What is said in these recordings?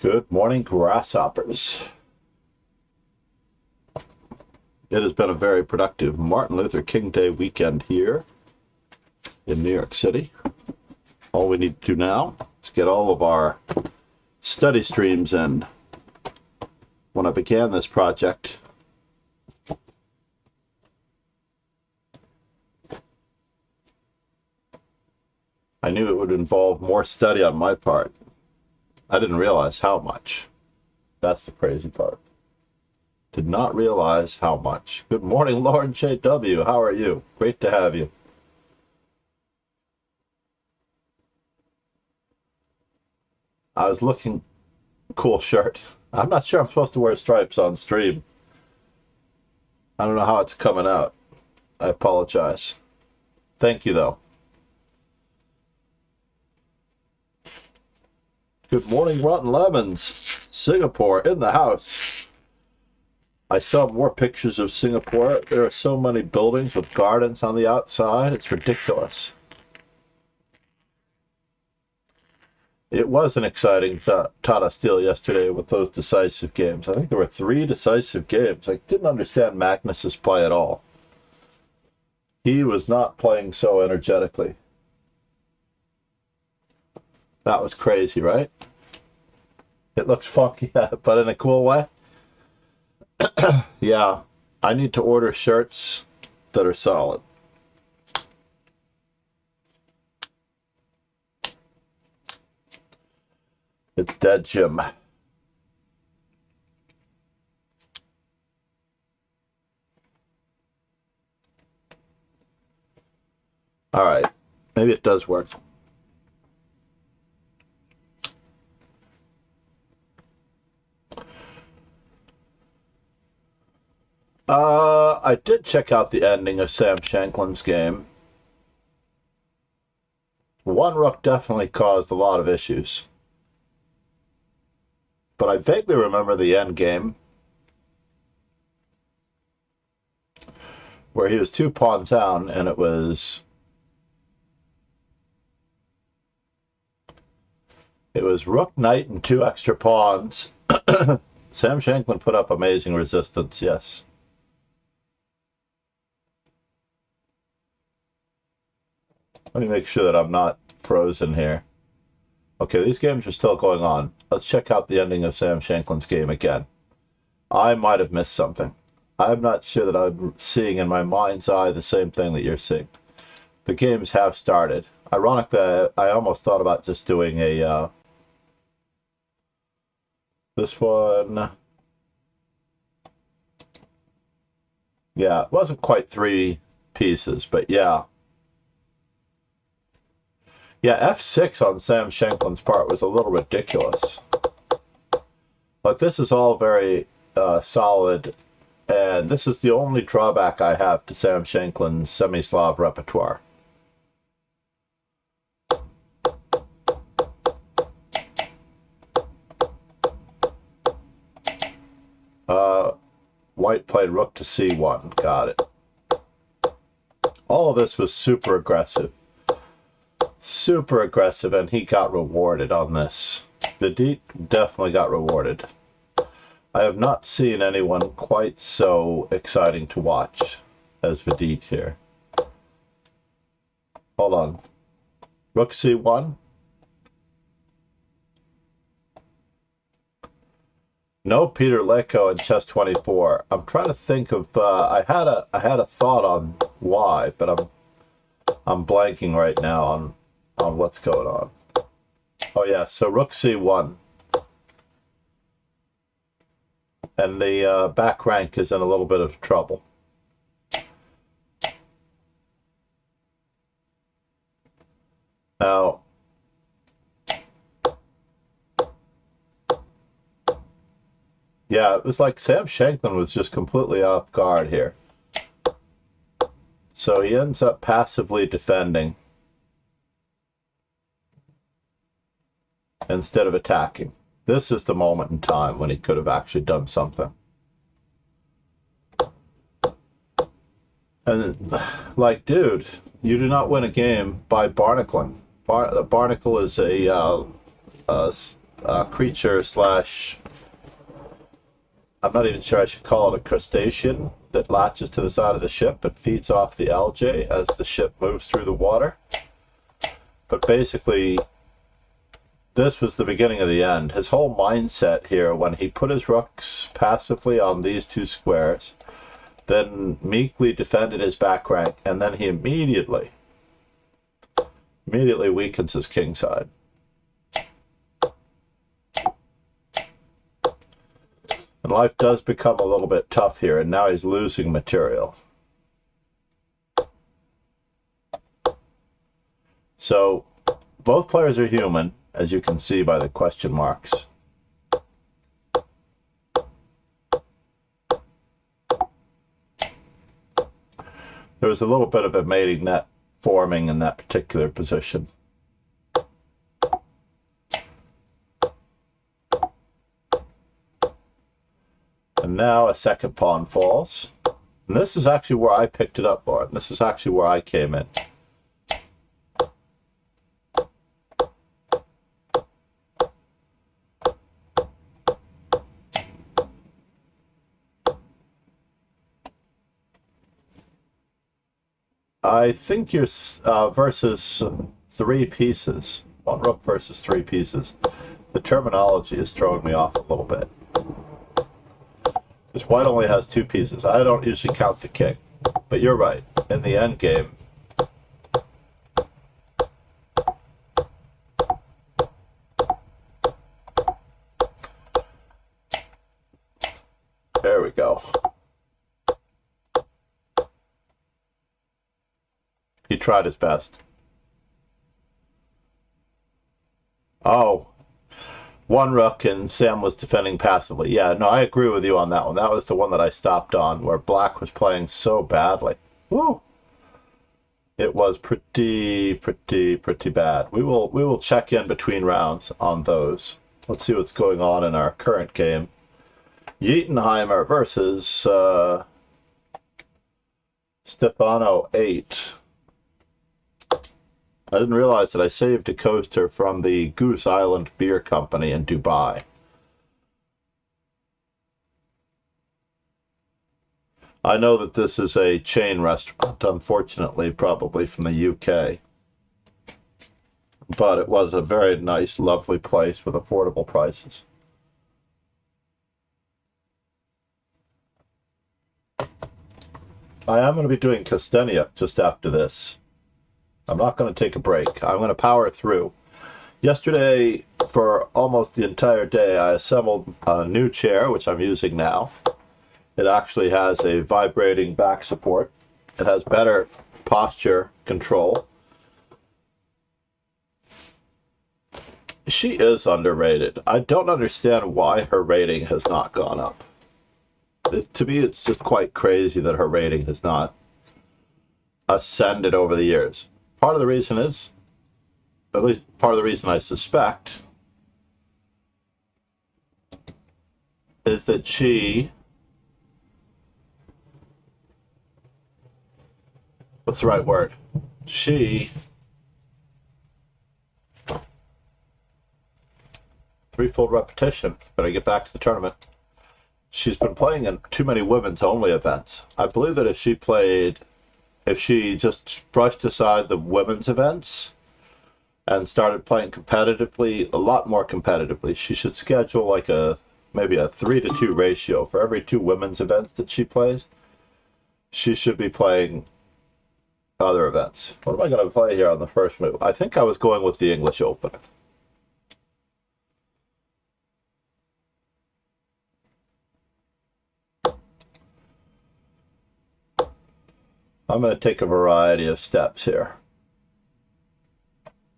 Good morning, grasshoppers. It has been a very productive Martin Luther King Day weekend here in New York City. All we need to do now is get all of our study streams in. When I began this project, I knew it would involve more study on my part. I didn't realize how much. That's the crazy part. Did not realize how much. Good morning, Lauren J.W. How are you? Great to have you. I was looking, cool shirt. I'm not sure I'm supposed to wear stripes on stream. I don't know how it's coming out. I apologize. Thank you, though. Good morning, Rotten Lemons. Singapore in the house. I saw more pictures of Singapore. There are so many buildings with gardens on the outside. It's ridiculous. It was an exciting Tata Steel yesterday with those decisive games. I think there were 3 decisive games. I didn't understand Magnus's play at all. He was not playing so energetically. That was crazy, right? It looks funky, but in a cool way. Yeah, I need to order shirts that are solid. It's dead, Jim. All right, maybe it does work. I did check out the ending of Sam Shanklin's game. One rook definitely caused a lot of issues. But I vaguely remember the end game where he was 2 pawns down and it was rook, knight, and 2 extra pawns. Sam Shanklin put up amazing resistance, yes. Let me make sure that I'm not frozen here. Okay, these games are still going on. Let's check out the ending of Sam Shanklin's game again. I might have missed something. I'm not sure that I'm seeing in my mind's eye the same thing that you're seeing. The games have started. Ironically, I almost thought about just doing a... this one... Yeah, it wasn't quite 3 pieces, but yeah. Yeah, F6 on Sam Shanklin's part was a little ridiculous. But this is all very solid, and this is the only drawback I have to Sam Shanklin's semi-Slav repertoire. White played rook to c1. Got it. All of this was super aggressive. Super aggressive, and he got rewarded on this. Vidit definitely got rewarded. I have not seen anyone quite so exciting to watch as Vidit here. Hold on. Rook c1. No Peter Leko in chess 24. I'm trying to think of. I had a thought on why, but I'm blanking right now on what's going on. Oh yeah, so rook c1. And the back rank is in a little bit of trouble. Now, yeah, it was like Sam Shanklin was just completely off guard here. So he ends up passively defending instead of attacking. This is the moment in time when he could have actually done something. And, like, dude, you do not win a game by barnacling. The barnacle is a creature slash, I'm not even sure I should call it a crustacean, that latches to the side of the ship and feeds off the algae as the ship moves through the water. But basically, this was the beginning of the end. His whole mindset here, when he put his rooks passively on these two squares, then meekly defended his back rank, and then he immediately weakens his king side. And life does become a little bit tough here, and now he's losing material. So both players are human, as you can see by the question marks. There was a little bit of a mating net forming in that particular position. And now a second pawn falls. And this is actually where I picked it up, Lauren. This is actually where I came in. I think you're versus 3 pieces. 1 rook versus 3 pieces. The terminology is throwing me off a little bit. Because white only has 2 pieces. I don't usually count the king. But you're right. In the end game, there we go. He tried his best. Oh, 1 rook and Sam was defending passively. Yeah, no, I agree with you on that one. That was the one that I stopped on, where black was playing so badly. Woo! It was pretty bad. We will check in between rounds on those. Let's see what's going on in our current game. Yeatenheimer versus Stefano 8. I didn't realize that I saved a coaster from the Goose Island Beer Company in Dubai. I know that this is a chain restaurant, unfortunately, probably from the UK. But it was a very nice, lovely place with affordable prices. I am going to be doing Castenia just after this. I'm not going to take a break. I'm going to power through. Yesterday, for almost the entire day, I assembled a new chair, which I'm using now. It actually has a vibrating back support. It has better posture control. She is underrated. I don't understand why her rating has not gone up. To me, it's just quite crazy that her rating has not ascended over the years. Part of the reason is, at least part of the reason I suspect, is that she, what's the right word? She, threefold repetition, better get back to the tournament. She's been playing in too many women's only events. I believe that if she just brushed aside the women's events and started playing competitively, a lot more competitively, she should schedule like maybe a 3-to-2 ratio. For every 2 women's events that she plays, she should be playing other events. What am I going to play here on the first move? I think I was going with the English Open. I'm going to take a variety of steps here.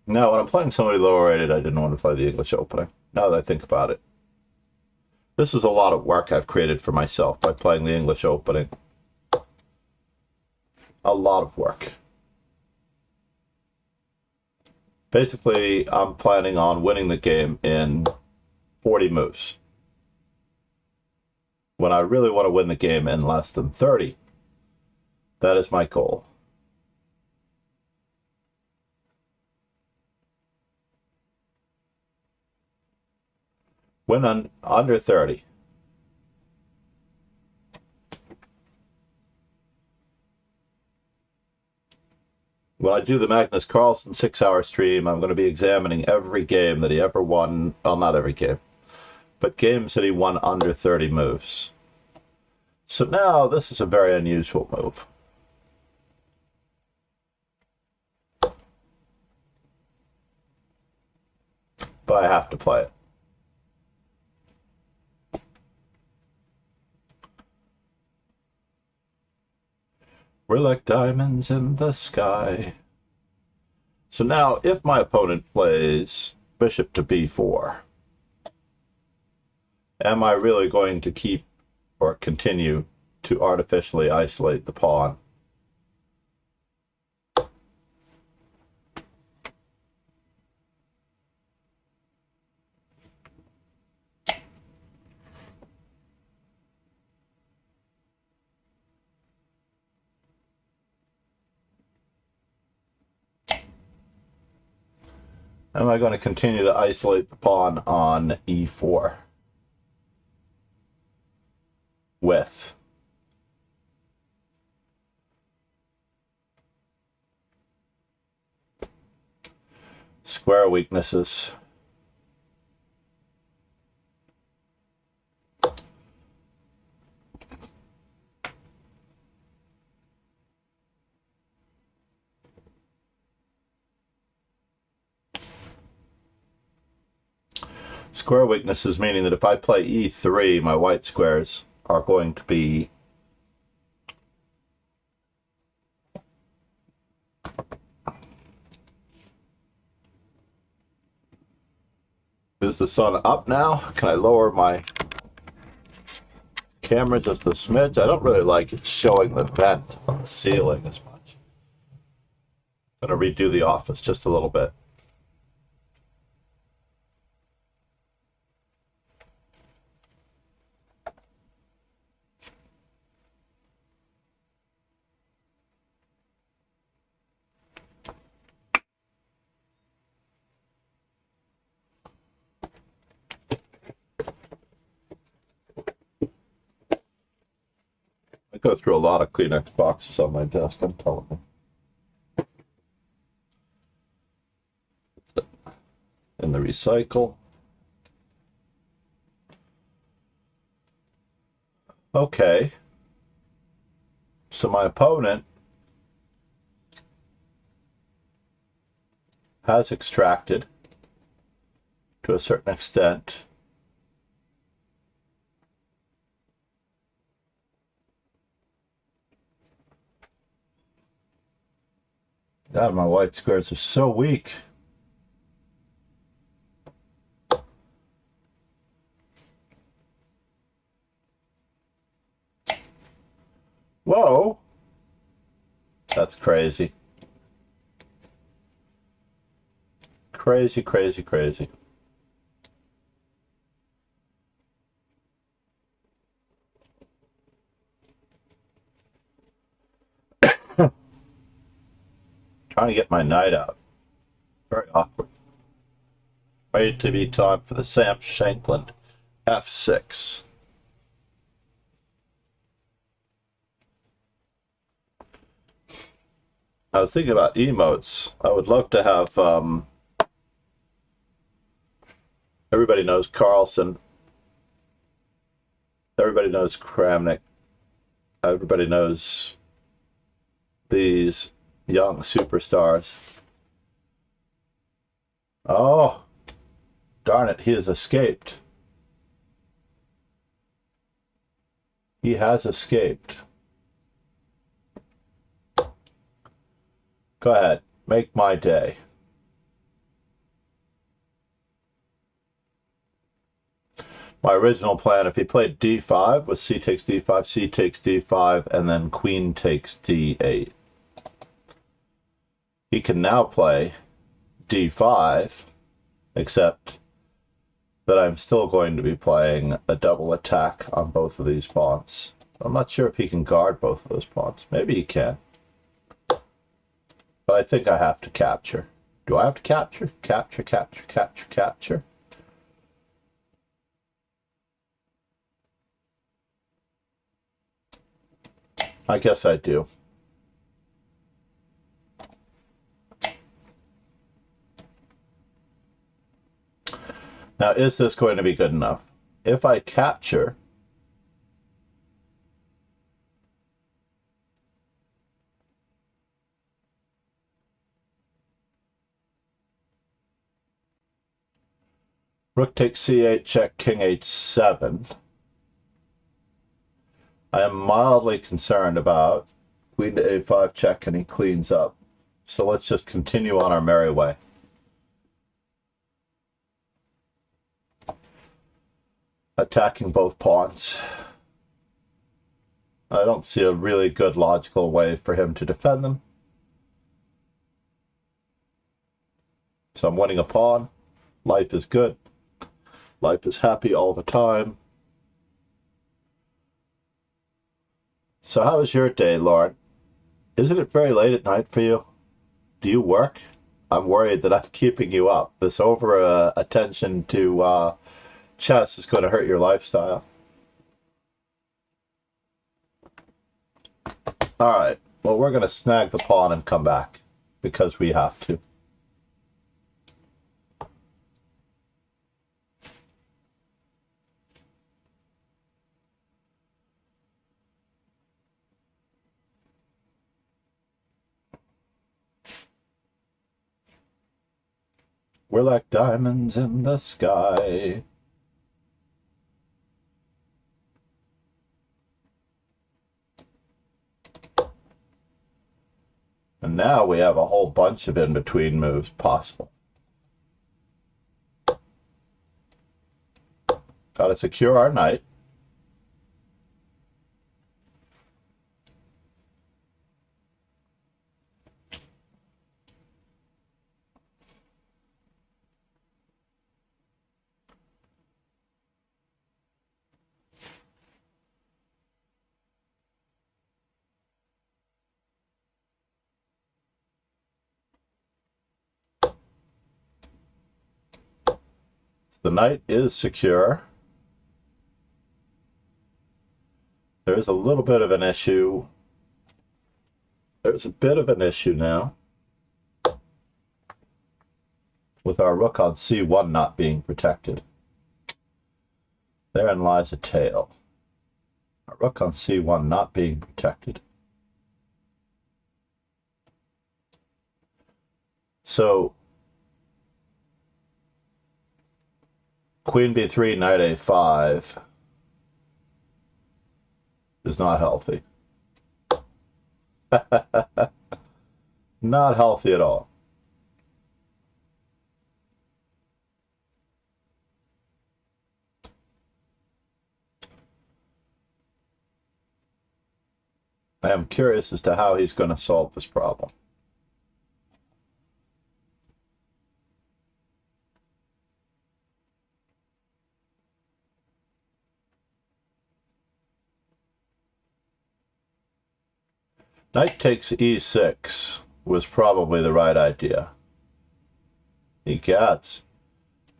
Now, when I'm playing somebody lower rated, I didn't want to play the English opening. Now that I think about it. This is a lot of work I've created for myself by playing the English opening. A lot of work. Basically, I'm planning on winning the game in 40 moves, when I really want to win the game in less than 30. That is my goal. Win under 30. When I do the Magnus Carlsen 6-hour stream, I'm going to be examining every game that he ever won. Well, not every game, but games that he won under 30 moves. So now this is a very unusual move. But I have to play it. We're like diamonds in the sky. So now, if my opponent plays bishop to b4, am I really going to keep or continue to artificially isolate the pawn? Am I going to continue to isolate the pawn on e4 with square weaknesses? Square weaknesses meaning that if I play e3, my white squares are going to be Is the sun up now? Can I lower my camera just a smidge? I don't really like it showing the vent on the ceiling as much. I'm going to redo the office just a little bit. I go through a lot of Kleenex boxes on my desk, I'm telling you. In the recycle. Okay. So my opponent has extracted to a certain extent. God, my white squares are so weak. Whoa. That's crazy. Crazy, crazy, crazy. Trying to get my knight out. Very awkward. Ready to be time for the Sam Shankland f6. I was thinking about emotes. I would love to have, everybody knows Carlsen. Everybody knows Kramnik. Everybody knows these young superstars. Oh, darn it, he has escaped. He has escaped. Go ahead, make my day. My original plan, if he played d5, was c takes d5, c takes d5, and then queen takes d8. He can now play d5, except that I'm still going to be playing a double attack on both of these pawns. I'm not sure if he can guard both of those pawns. Maybe he can. But I think I have to capture. Do I have to capture? Capture, capture, capture, capture. I guess I do. Now, is this going to be good enough? If I capture, rook takes c8, check, king h7. I am mildly concerned about queen to a5 check, and he cleans up. So let's just continue on our merry way. Attacking both pawns. I don't see a really good logical way for him to defend them. So I'm winning a pawn. Life is good. Life is happy all the time. So how was your day, Lauren? Isn't it very late at night for you? Do you work? I'm worried that I'm keeping you up. This over attention to chess is going to hurt your lifestyle. All right. Well, we're going to snag the pawn and come back because we have to. We're like diamonds in the sky. And now we have a whole bunch of in-between moves possible. Got to secure our knight. The knight is secure. There's a little bit of an issue. There's a bit of an issue now with our rook on c1 not being protected. Therein lies a tale. Our rook on c1 not being protected. So queen b3, knight a5 is not healthy. Not healthy at all. I am curious as to how he's going to solve this problem. Knight takes e6 was probably the right idea. He gets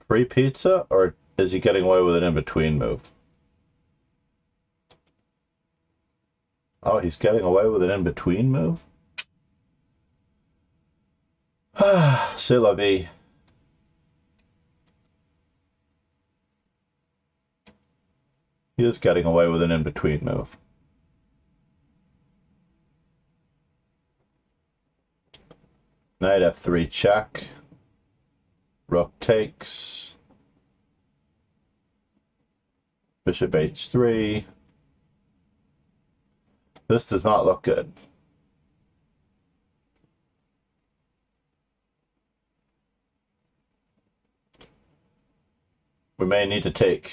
free pizza, or is he getting away with an in-between move? Oh, he's getting away with an in-between move? C'est la vie. He is getting away with an in-between move. Knight f3 check. Rook takes. Bishop h3. This does not look good. We may need to take.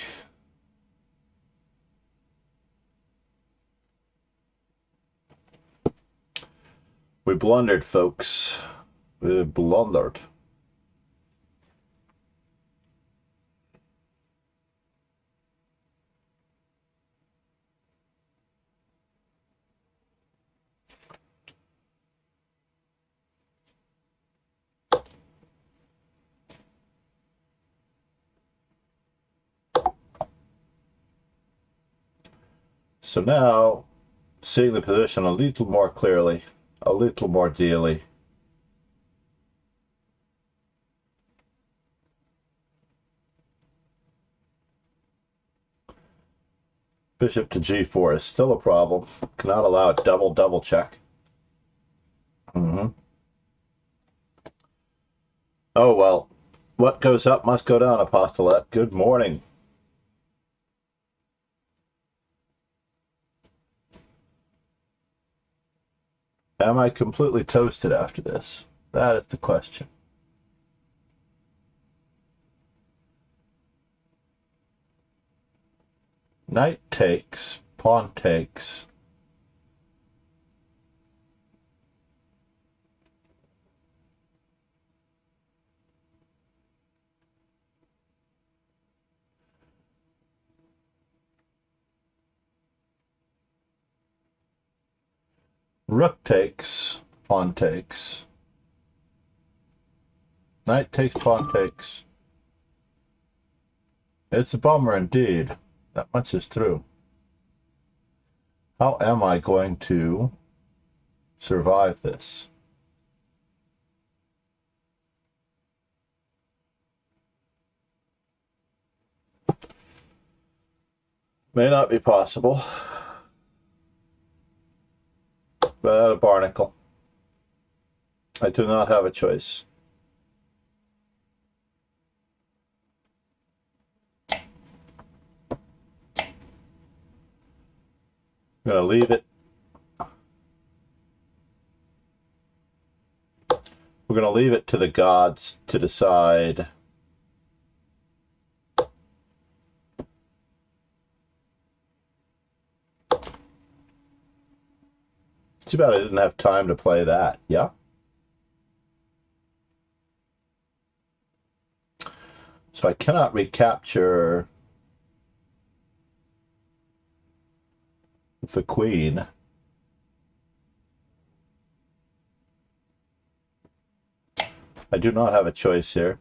We blundered, folks. We blundered. So now seeing the position a little more clearly, a little more dearly. Bishop to g4 is still a problem. Cannot allow a double check. Oh well, what goes up must go down, Apostolate. Good morning. Am I completely toasted after this? That is the question. Knight takes, pawn takes. Rook takes, pawn takes. Knight takes, pawn takes. It's a bummer indeed. That much is true. How am I going to survive this? May not be possible. But a barnacle. I do not have a choice. I'm going to leave it. We're going to leave it to the gods to decide. Too bad I didn't have time to play that. Yeah. So I cannot recapture the queen. I do not have a choice here.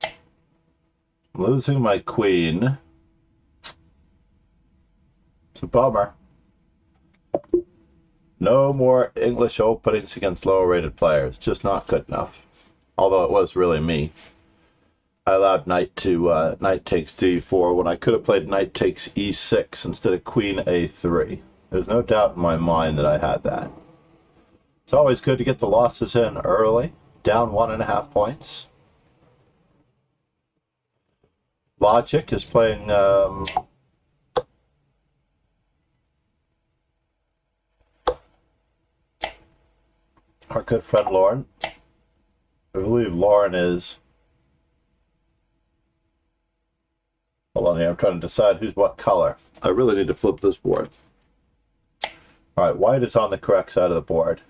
I'm losing my queen. It's a bummer. No more English openings against lower rated players. Just not good enough. Although it was really me. I allowed knight takes d4 when I could have played knight takes e6 instead of queen a3. There's no doubt in my mind that I had that. It's always good to get the losses in early. Down 1.5 points. Logic is playing our good friend Lauren. I believe Lauren is... Hold on here, I'm trying to decide who's what color. I really need to flip this board. Alright, white is on the correct side of the board.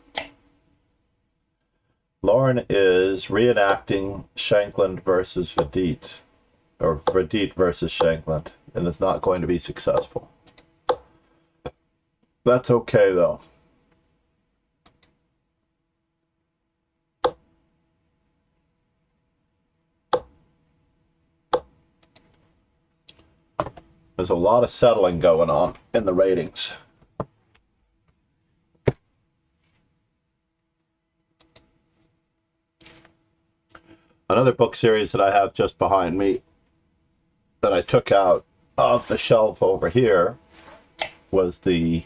Lauren is reenacting Shankland versus Vedit. Or Vedit versus Shankland. And it's not going to be successful. That's okay though. There's a lot of settling going on in the ratings. Another book series that I have just behind me that I took out of the shelf over here was the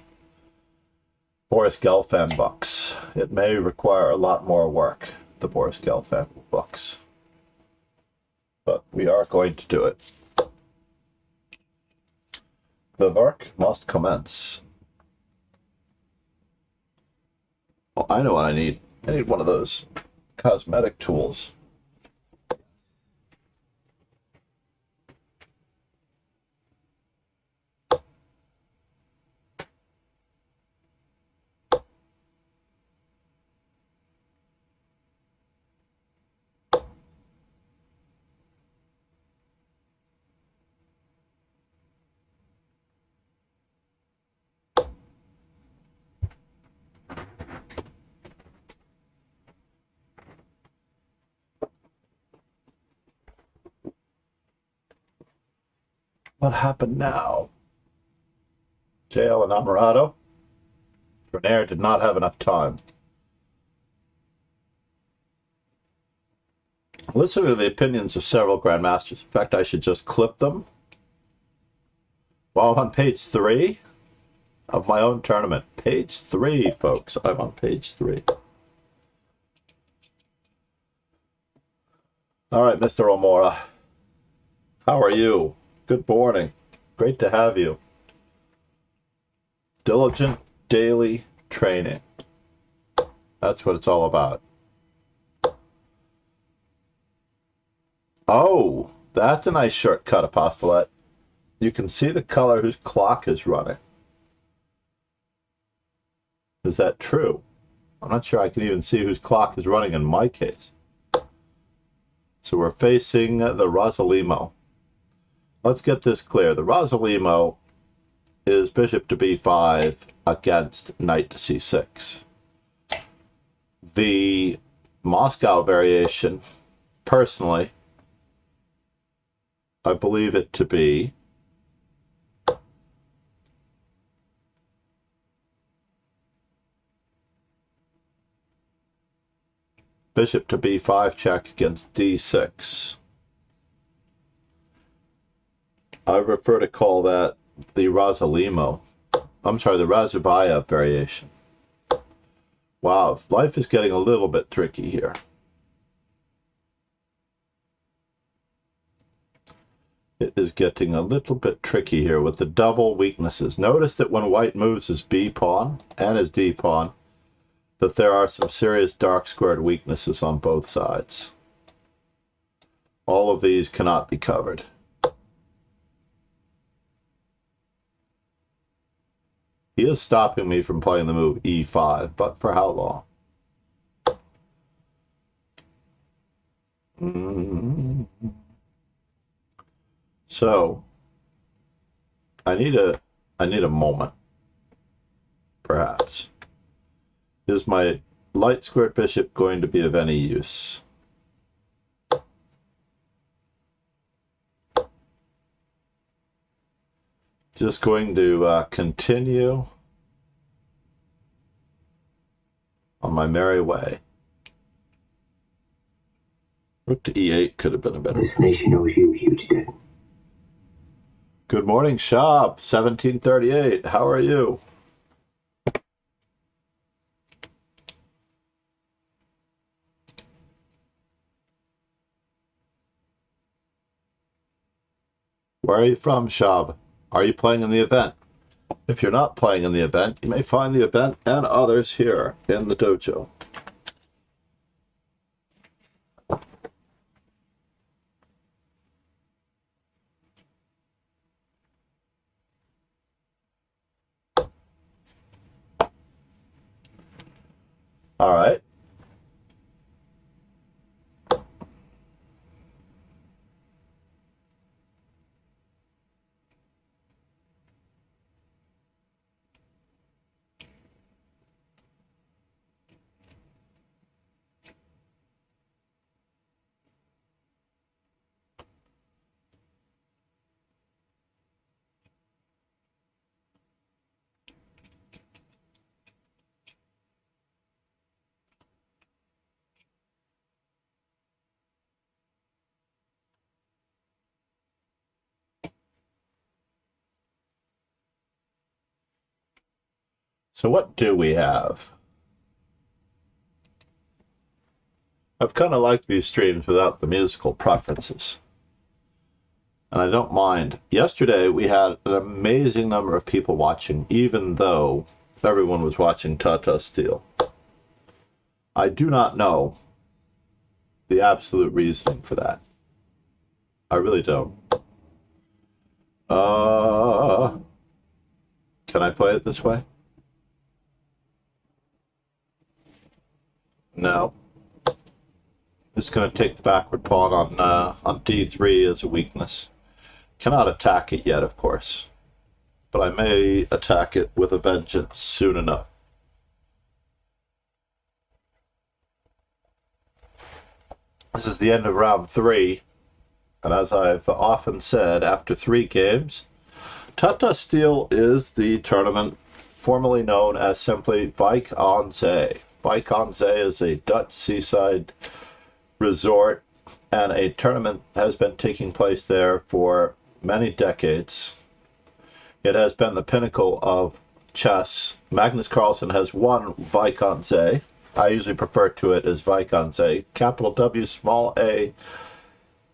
Boris Gelfand books. It may require a lot more work, the Boris Gelfand books. But we are going to do it. The work must commence. Oh, I know what I need. I need one of those cosmetic tools. What happened now? JL Enamorado. Grenier did not have enough time. Listen to the opinions of several grandmasters. In fact, I should just clip them. Well, I'm on page 3 of my own tournament. Page 3, folks. I'm on page 3. All right, Mr. Omora. How are you? Good morning. Great to have you. Diligent daily training. That's what it's all about. Oh, that's a nice shortcut, Apostolate. You can see the color whose clock is running. Is that true? I'm not sure I can even see whose clock is running in my case. So we're facing the Rosalimo. Let's get this clear. The Rosalimo is bishop to b5 against knight to c6. The Moscow variation, personally, I believe it to be bishop to b5 check against d6. I prefer to call that the Rosalimo. I'm sorry, the Razubaya variation. Wow, life is getting a little bit tricky here. It is getting a little bit tricky here with the double weaknesses. Notice that when white moves his b pawn and his d pawn, that there are some serious dark squared weaknesses on both sides. All of these cannot be covered. He is stopping me from playing the move e5, but for how long? So I need a moment, perhaps. Is my light squared bishop going to be of any use? Just going to continue on my merry way. Rook to e8 could have been a better. This nation owes you huge debt. Good morning, Shab, 1738. How are you? Where are you from, Shab? Are you playing in the event? If you're not playing in the event, you may find the event and others here in the dojo. All right. So what do we have? I've kind of liked these streams without the musical preferences. And I don't mind. Yesterday we had an amazing number of people watching, even though everyone was watching Tata Steel. I do not know the absolute reasoning for that. I really don't. Can I play it this way? No. Just going to take the backward pawn on d3 as a weakness. Cannot attack it yet, of course, but I may attack it with a vengeance soon enough. This is the end of round 3. And as I've often said, after 3 games, Tata Steel is the tournament formerly known as simply Wijk aan Zee. Wijk aan Zee is a Dutch seaside resort, and a tournament has been taking place there for many decades. It has been the pinnacle of chess. Magnus Carlsen has won Wijk aan Zee. I usually refer to it as Wijk aan Zee, capital W, small a,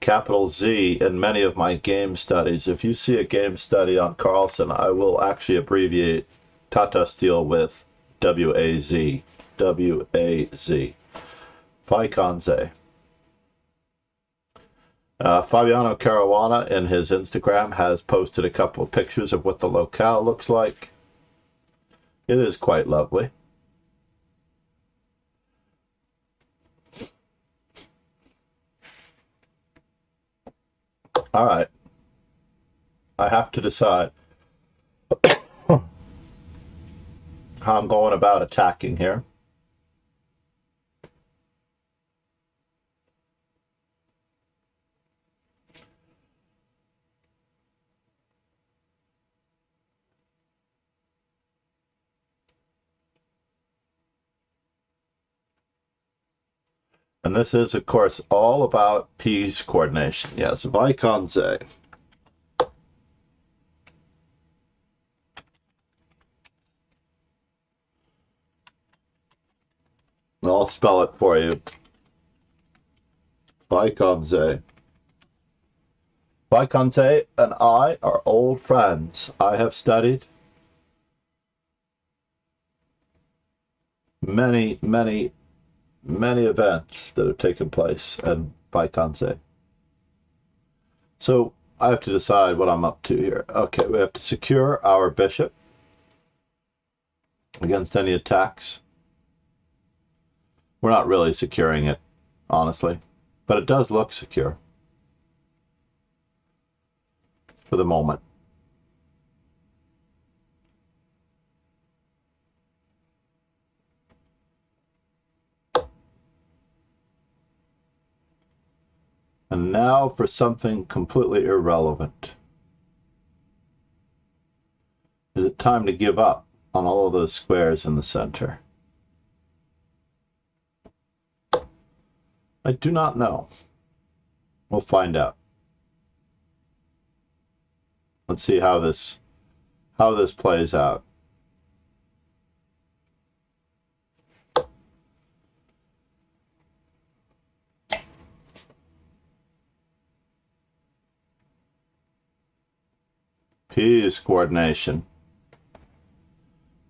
capital Z, in many of my game studies. If you see a game study on Carlsen, I will actually abbreviate Tata Steel with W-A-Z. W-A-Z. Wijk aan Zee. Fabiano Caruana in his Instagram has posted a couple of pictures of what the locale looks like. It is quite lovely. All right. I have to decide how I'm going about attacking here. And this is, of course, all about piece coordination. Yes, Wijk aan Zee. I'll spell it for you. Wijk aan Zee. Wijk aan Zee and I are old friends. I have studied many events that have taken place in Wijk aan Zee. So I have to decide what I'm up to here. Okay, we have to secure our bishop against any attacks. We're not really securing it, honestly, but it does look secure for the moment. And now for something completely irrelevant. Is it time to give up on all of those squares in the center? I do not know. We'll find out. Let's see how this plays out. Piece coordination.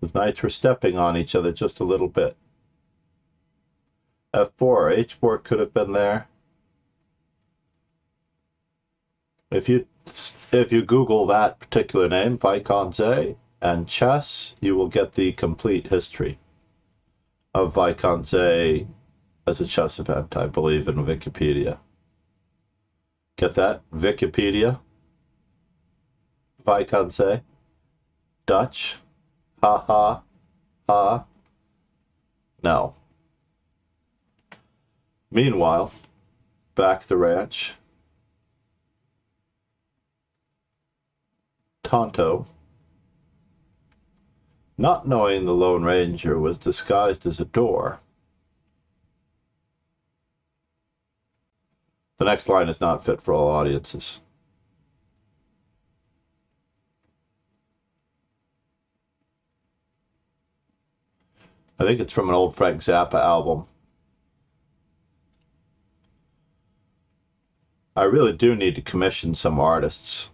The knights were stepping on each other just a little bit. F4, H4 could have been there. If you Google that particular name, Wijk aan Zee, and chess, you will get the complete history of Wijk aan Zee as a chess event, I believe, in Wikipedia. Get that? Wikipedia. Wijk aan Zee. Dutch. Ha ha ha. No. Meanwhile, back at the ranch, Tonto, not knowing the Lone Ranger was disguised as a door. The next line is not fit for all audiences. I think it's from an old Frank Zappa album. I really do need to commission some artists.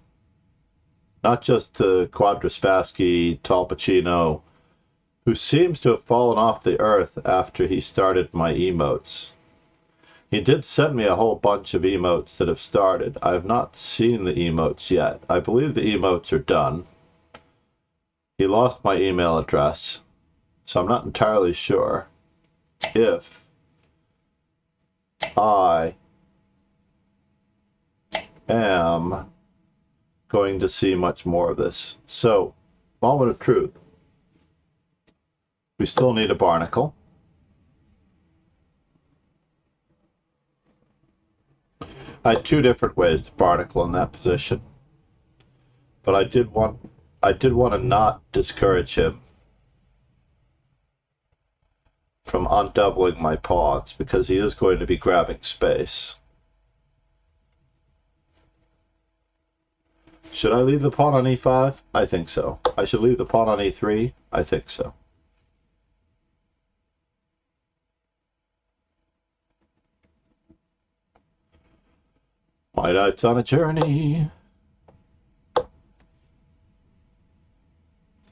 Not just Quadraspassky, Talpacino, who seems to have fallen off the earth after he started my emotes. He did send me a whole bunch of emotes that have started. I have not seen the emotes yet. I believe the emotes are done. He lost my email address, so I'm not entirely sure if I am going to see much more of this. So, moment of truth. We still need a barnacle. I had two different ways to barnacle in that position, but I did want to not discourage him from undoubling my pawns because he is going to be grabbing space. Should I leave the pawn on e5? I think so. I should leave the pawn on e3? I think so. My knight's on a journey.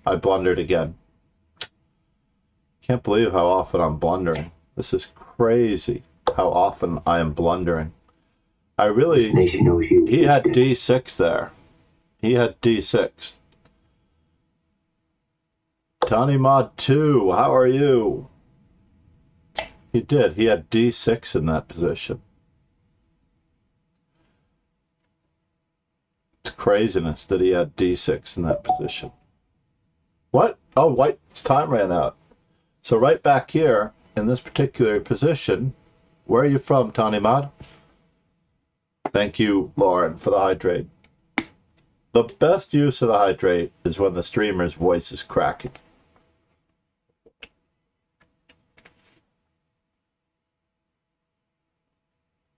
I blundered again. Can't believe how often I'm blundering. This is crazy how often I am blundering. He had d6 there. He had d6. Tony Mod 2, how are you? He did. He had d6 in that position. It's craziness that he had d6 in that position. What? Oh, White's time ran out. So right back here, in this particular position, where are you from, Tony Mod? Thank you, Lauren, for the hydrate. The best use of the hydrate is when the streamer's voice is cracking.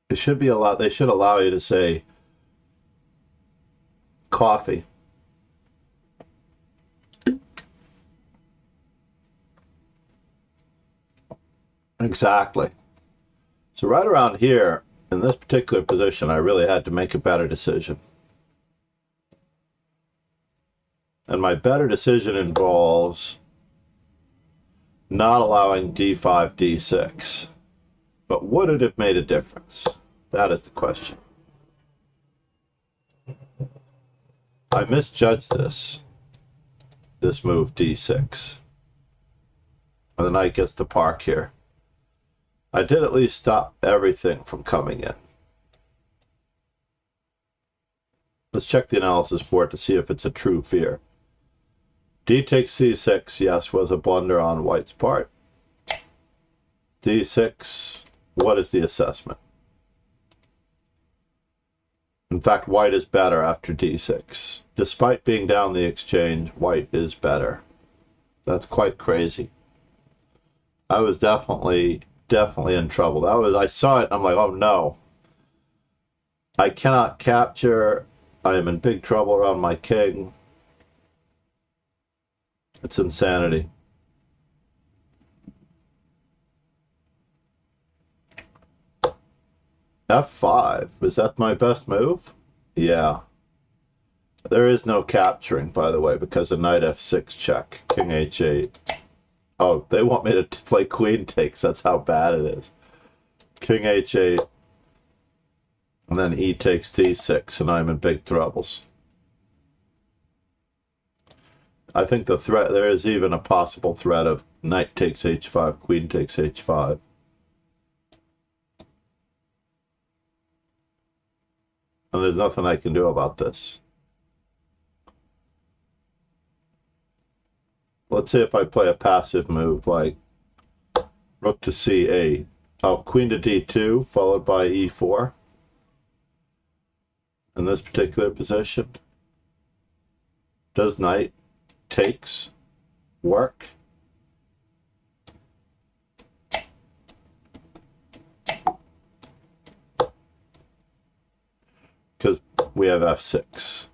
They should allow you to say coffee. Exactly. So right around here, in this particular position, I really had to make a better decision. And my better decision involves not allowing d5, d6. But would it have made a difference? That is the question. I misjudged this move d6. And the knight gets to park here. I did at least stop everything from coming in. Let's check the analysis board to see if it's a true fear. D takes c6, yes, was a blunder on White's part. d6, what is the assessment? In fact, White is better after d6. Despite being down the exchange, White is better. That's quite crazy. I was definitely in trouble. I saw it and I'm like, oh no. I cannot capture. I am in big trouble around my king. It's insanity. F5. Is that my best move? Yeah. There is no capturing, by the way, because of knight f6 check, king h8. Oh, they want me to play queen takes. That's how bad it is. King h8. And then e takes d6, and I'm in big troubles. I think there is even a possible threat of knight takes h5, queen takes h5. And there's nothing I can do about this. Let's say if I play a passive move like rook to c8. Oh, queen to d2 followed by e4. In this particular position. Does knight takes work? Because we have f6.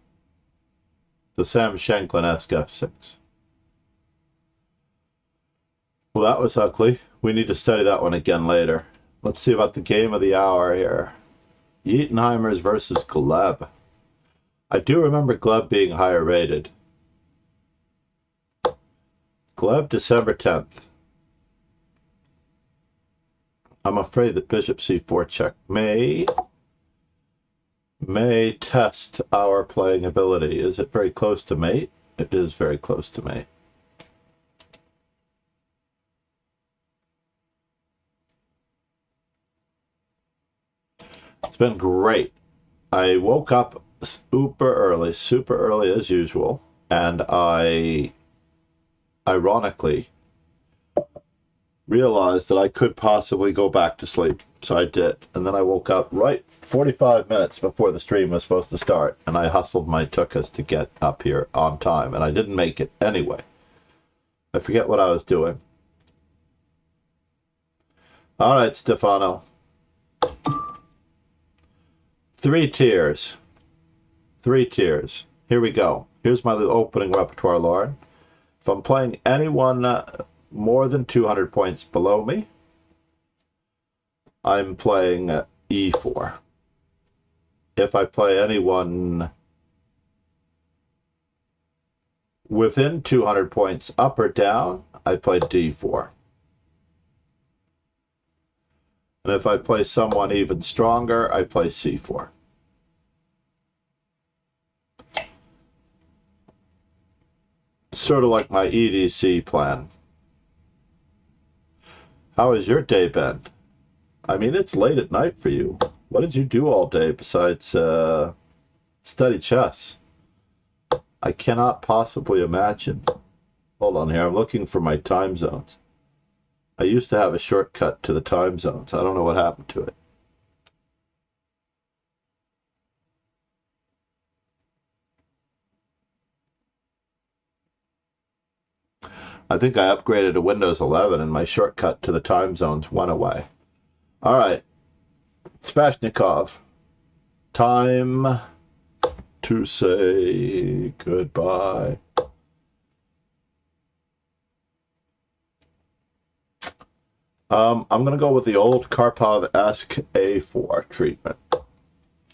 The Sam Shanklin-esque f6. Well, that was ugly. We need to study that one again later. Let's see about the game of the hour here. Yeatenheimers versus Gleb. I do remember Gleb being higher rated. Gleb, December 10th. I'm afraid that bishop c4 check may test our playing ability. Is it very close to mate? It is very close to mate. It's been great. I woke up super early as usual, and I ironically realized that I could possibly go back to sleep. So I did. And then I woke up right 45 minutes before the stream was supposed to start. And I hustled my tuchus to get up here on time. And I didn't make it anyway. I forget what I was doing. All right, Stefano. 3 tiers. 3 tiers. Here we go. Here's my opening repertoire, Lauren. If I'm playing anyone more than 200 points below me, I'm playing E4. If I play anyone within 200 points up or down, I play D4. And if I play someone even stronger, I play C4. Sort of like my EDC plan. How has your day been? I mean, it's late at night for you. What did you do all day besides study chess? I cannot possibly imagine. Hold on here. I'm looking for my time zones. I used to have a shortcut to the time zones. I don't know what happened to it. I think I upgraded to Windows 11 and my shortcut to the time zones went away. All right. Svashnikov. Time to say goodbye. I'm going to go with the old Karpov-esque A4 treatment.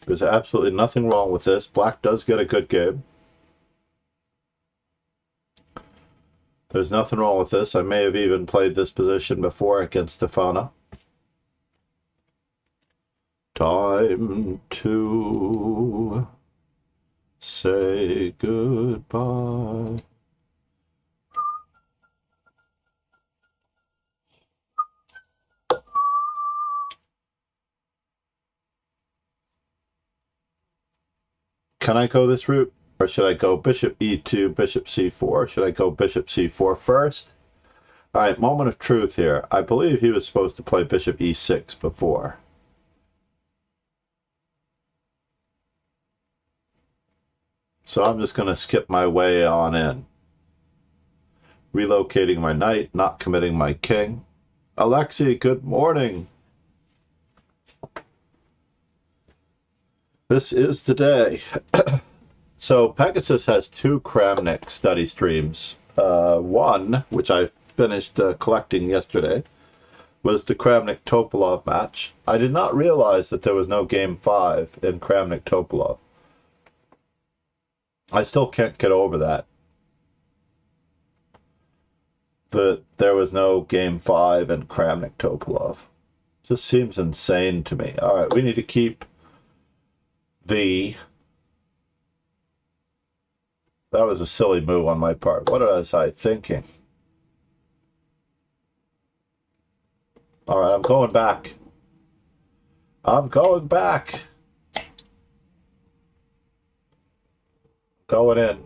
There's absolutely nothing wrong with this. Black does get a good game. There's nothing wrong with this. I may have even played this position before against Stefano. Time to say goodbye. Can I go this route? Or should I go bishop e2, bishop c4? Should I go bishop c4 first? All right, moment of truth here. I believe he was supposed to play bishop e6 before. So I'm just going to skip my way on in. Relocating my knight, not committing my king. Alexei, good morning. This is the day. So Pegasus has 2 Kramnik study streams. One, which I finished collecting yesterday, was the Kramnik-Topalov match. I did not realize that there was no Game 5 in Kramnik-Topalov. I still can't get over that. That there was no Game 5 in Kramnik-Topalov. Just seems insane to me. All right, we need to keep the... That was a silly move on my part. What was I thinking? All right, I'm going back. I'm going back. Going in.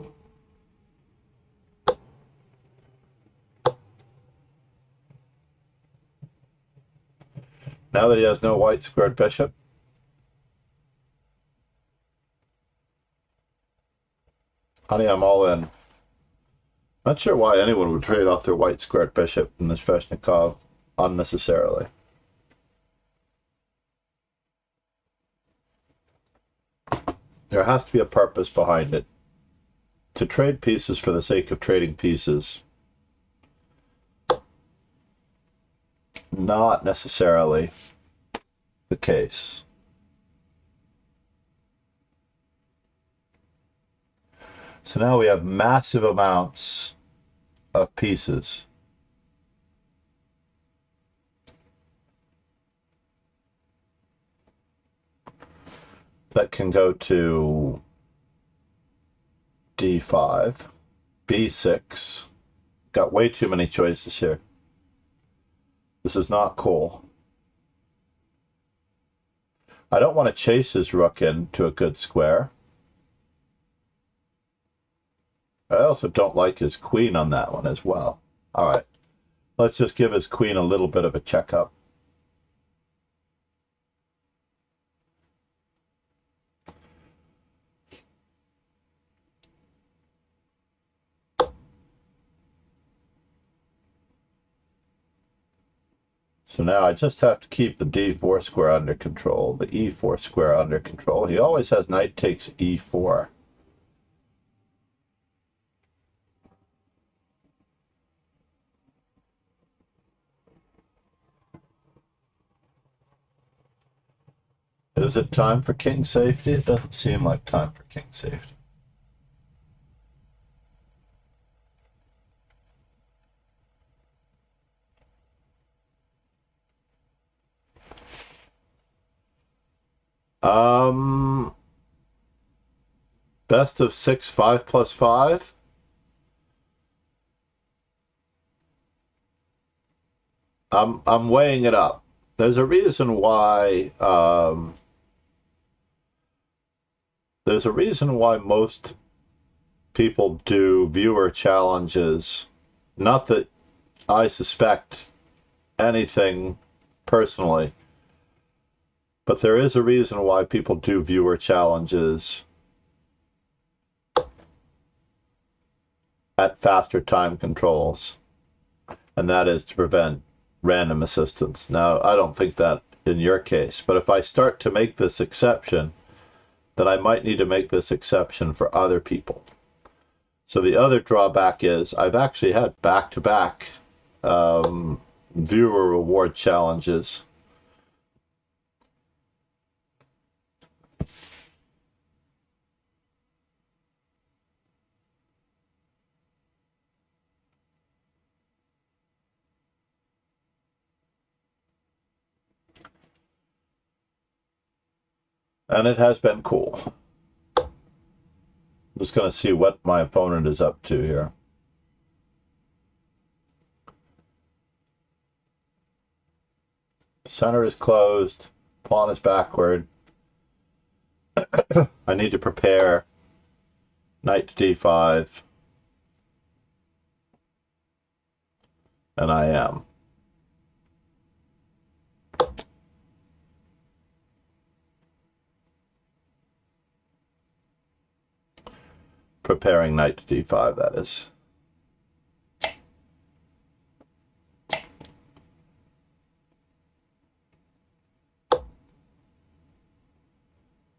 Now that he has no white squared bishop. Honey, I'm all in. Not sure why anyone would trade off their white squared bishop in this Sveshnikov unnecessarily. There has to be a purpose behind it. To trade pieces for the sake of trading pieces, not necessarily the case. So now we have massive amounts of pieces. That can go to D5, B6. Got way too many choices here. This is not cool. I don't want to chase his rook into a good square. I also don't like his queen on that one as well. All right. Let's just give his queen a little bit of a checkup. So now I just have to keep the d4 square under control, the e4 square under control. He always has knight takes e4. Is it time for king safety? It doesn't seem like time for king safety. Best of 6, 5 plus 5. I'm weighing it up. There's a reason why most people do viewer challenges. Not that I suspect anything personally, but there is a reason why people do viewer challenges at faster time controls, and that is to prevent random assistance. Now, I don't think that in your case, but if I start to make this exception, then I might need to make this exception for other people. So the other drawback is I've actually had back-to-back viewer reward challenges. And it has been cool. I'm just going to see what my opponent is up to here. Center is closed. Pawn is backward. I need to prepare knight to d5. And I am. Preparing knight to d5, that is.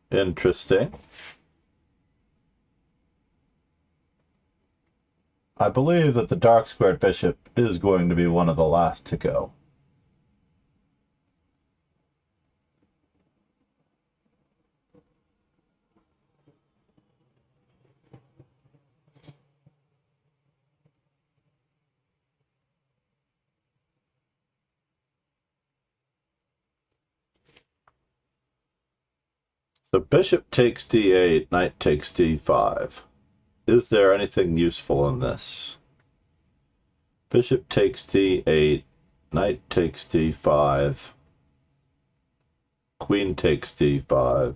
Interesting. I believe that the dark squared bishop is going to be one of the last to go. So bishop takes d8, knight takes d5. Is there anything useful in this? Bishop takes d8, knight takes d5, queen takes d5.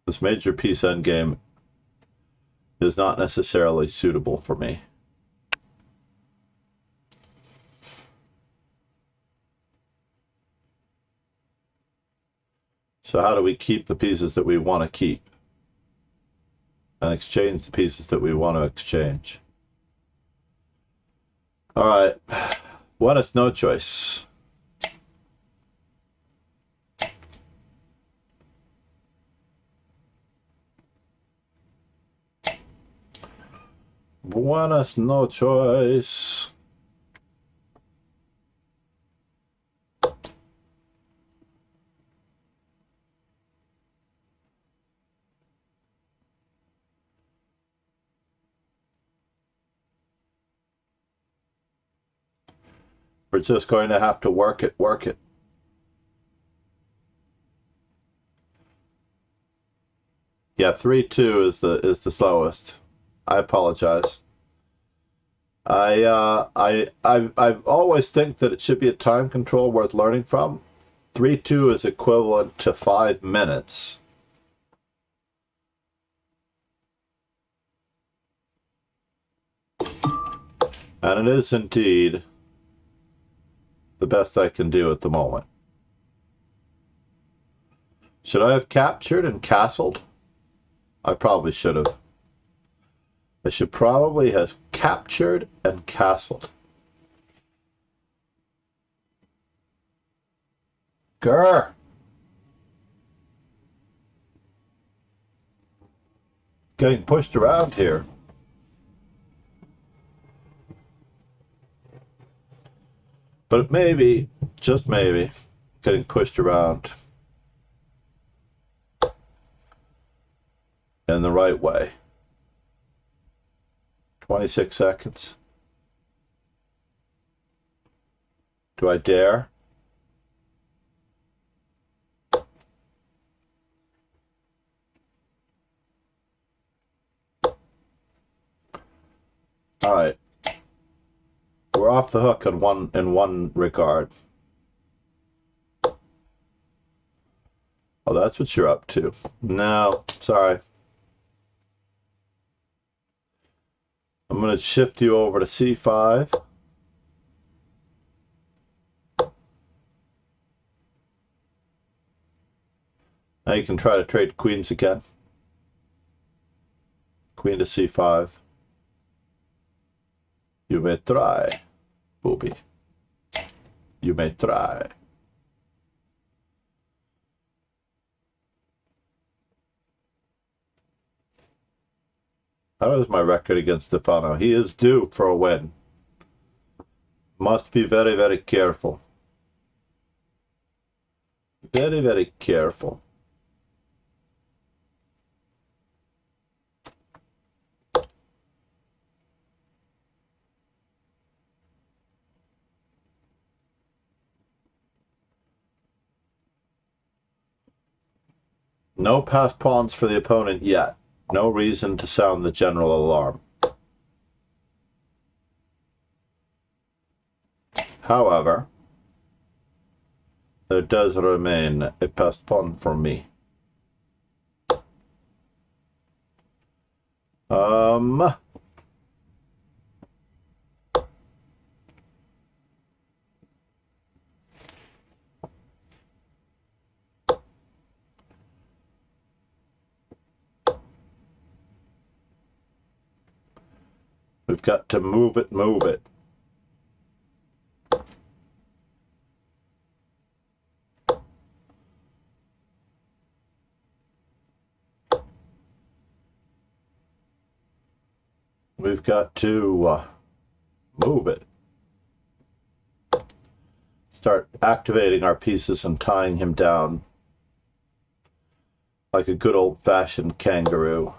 This major piece endgame is not necessarily suitable for me. So how do we keep the pieces that we want to keep and exchange the pieces that we want to exchange? All right, one is no choice. Buenas no choice. We're just going to have to work it, work it. Yeah, 3-2 is the slowest. I apologize. I've always think that it should be a time control worth learning from. 3-2 is equivalent to 5 minutes. And it is indeed the best I can do at the moment. Should I have captured and castled? I probably should have. I should probably have captured and castled. Grr! Getting pushed around here. But maybe, just maybe, getting pushed around in the right way. 26 seconds. Do I dare? All right. We're off the hook in one regard. Oh, that's what you're up to. No, sorry. I'm going to shift you over to C5. Now you can try to trade queens again. Queen to C5. You may try, booby. You may try. How is my record against Stefano? He is due for a win. Must be very, very careful. Very, very careful. No passed pawns for the opponent yet. No reason to sound the general alarm. However, there does remain a passed pawn for me. We've got to move it, move it. We've got to move it. Start activating our pieces and tying him down like a good old-fashioned kangaroo.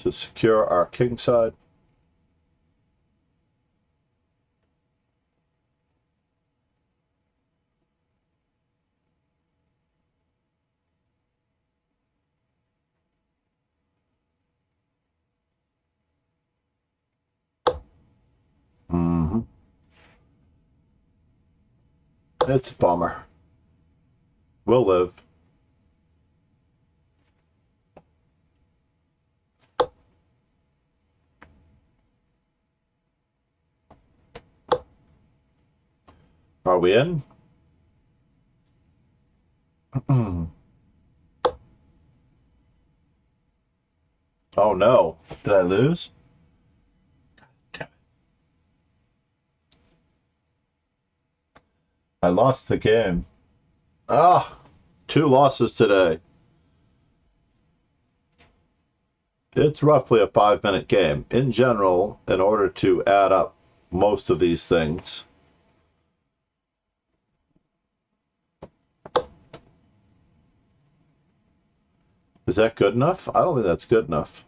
To secure our king side. It's a bummer. We'll live. Are we in? Oh no. Did I lose? Damn it. I lost the game. Ah, 2 losses today. It's roughly a 5-minute game. In general, in order to add up most of these things, is that good enough? I don't think that's good enough.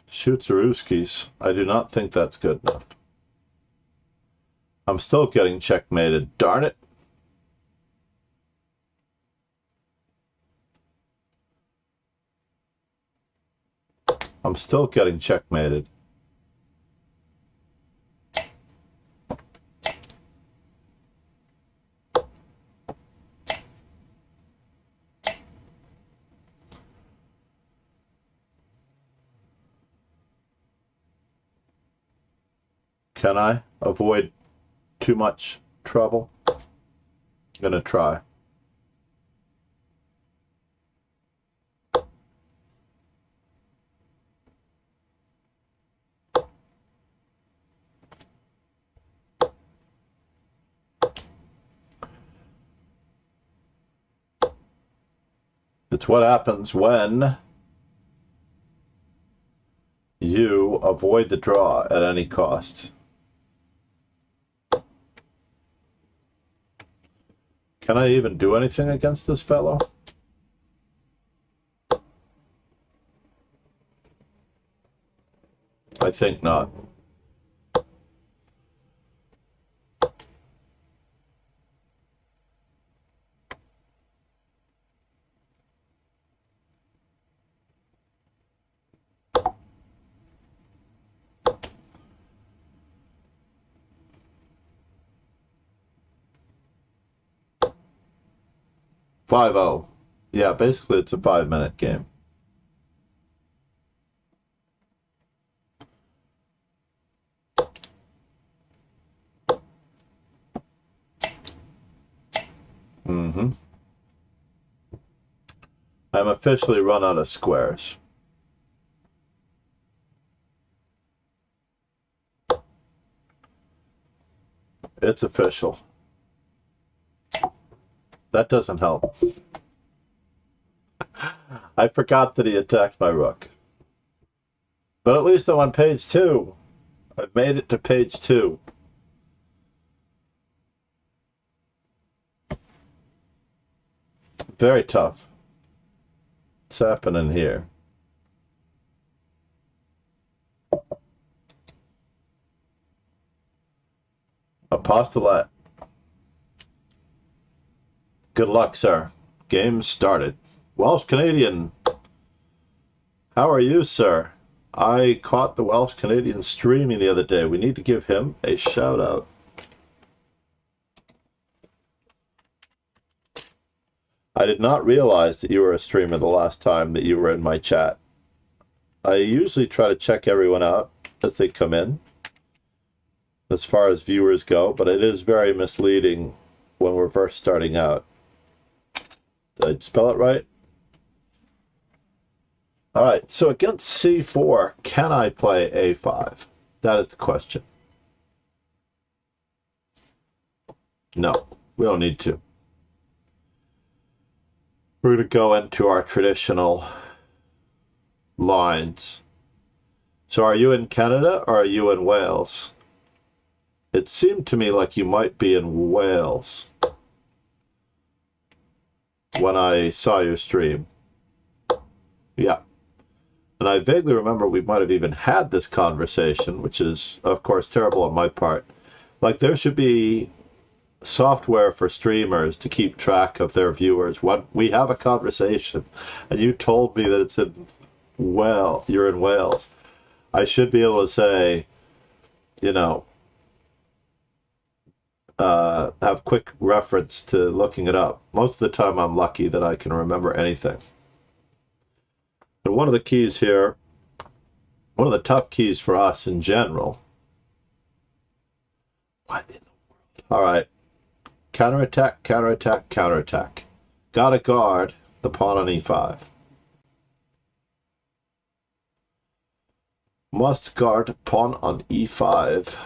Shoot Zaruskis. I do not think that's good enough. I'm still getting checkmated. Darn it. I'm still getting checkmated. Can I avoid too much trouble? I'm gonna try. It's what happens when you avoid the draw at any cost. Can I even do anything against this fellow? I think not. "5-0." Yeah, basically it's a 5-minute game. I'm officially run out of squares. It's official. That doesn't help. I forgot that he attacked my rook. But at least I'm on page 2. I've made it to page 2. Very tough. What's happening here? Apostolate. Good luck, sir. Game started. Welsh Canadian. How are you, sir? I caught the Welsh Canadian streaming the other day. We need to give him a shout out. I did not realize that you were a streamer the last time that you were in my chat. I usually try to check everyone out as they come in, as far as viewers go, but it is very misleading when we're first starting out. Did I spell it right? All right, so against c4, can I play a5? That is the question. No, we don't need to. We're going to go into our traditional lines. So are you in Canada or are you in Wales? It seemed to me like you might be in Wales when I saw your stream. Yeah. And I vaguely remember we might have even had this conversation, which is, of course, terrible on my part. Like, there should be software for streamers to keep track of their viewers. When we have a conversation and you told me that it's in, well, you're in Wales, I should be able to say, you know, have quick reference to looking it up. Most of the time I'm lucky that I can remember anything. And one of the keys here, one of the tough keys for us in general. What in the world? All right. Counterattack, counterattack, counterattack. Gotta guard the pawn on e5. Must guard pawn on e5.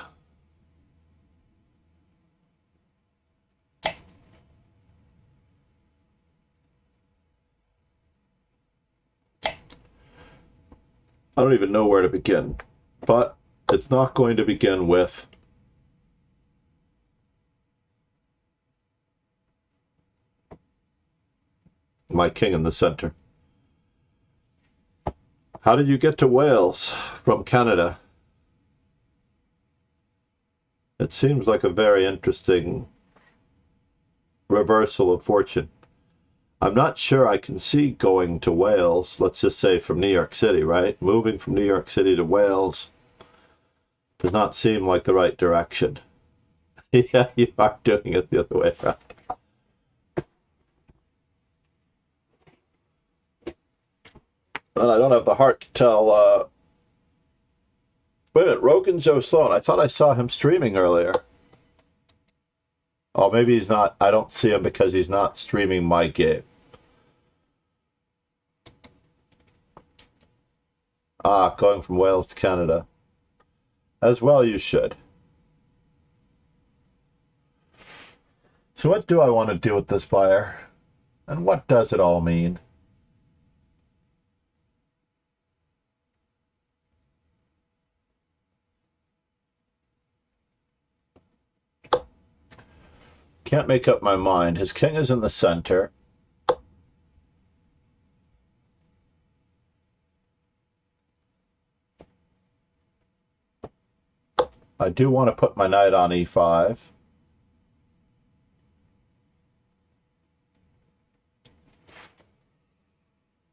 I don't even know where to begin, but it's not going to begin with my king in the center. How did you get to Wales from Canada? It seems like a very interesting reversal of fortune. I'm not sure I can see going to Wales, let's just say from New York City, right? Moving from New York City to Wales does not seem like the right direction. Yeah, you are doing it the other way around. And I don't have the heart to tell Wait a minute, Rogan Joe Sloan. I thought I saw him streaming earlier. Oh, maybe he's not. I don't see him because he's not streaming my game. Ah, going from Wales to Canada. As well you should. So what do I want to do with this fire? And what does it all mean? Can't make up my mind. His king is in the center. I do want to put my knight on e5.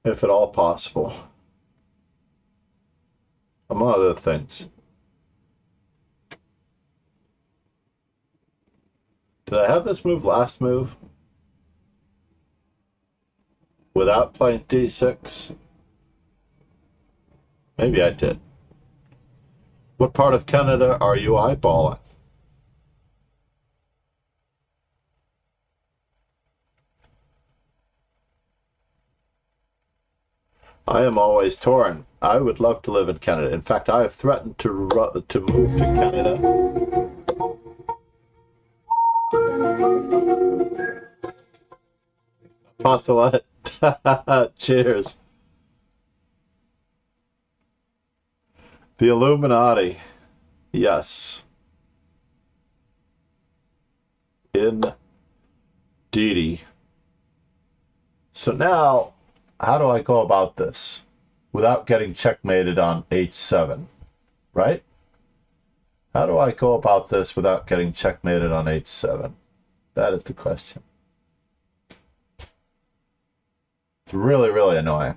If at all possible. Among other things. Did I have this move last move? Without playing d6? Maybe I did. What part of Canada are you eyeballing? I am always torn. I would love to live in Canada. In fact, I have threatened to move to Canada. Apostolate. Cheers. The Illuminati. Yes. Indeedy. So now, how do I go about this without getting checkmated on h7, right? How do I go about this without getting checkmated on h7? That is the question. It's really, really annoying.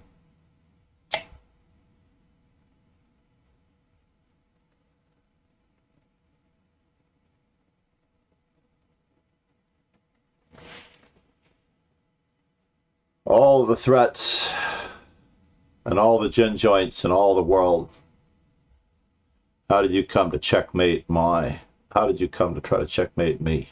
All the threats and all the gin joints and all the world. How did you come to checkmate how did you come to try to checkmate me?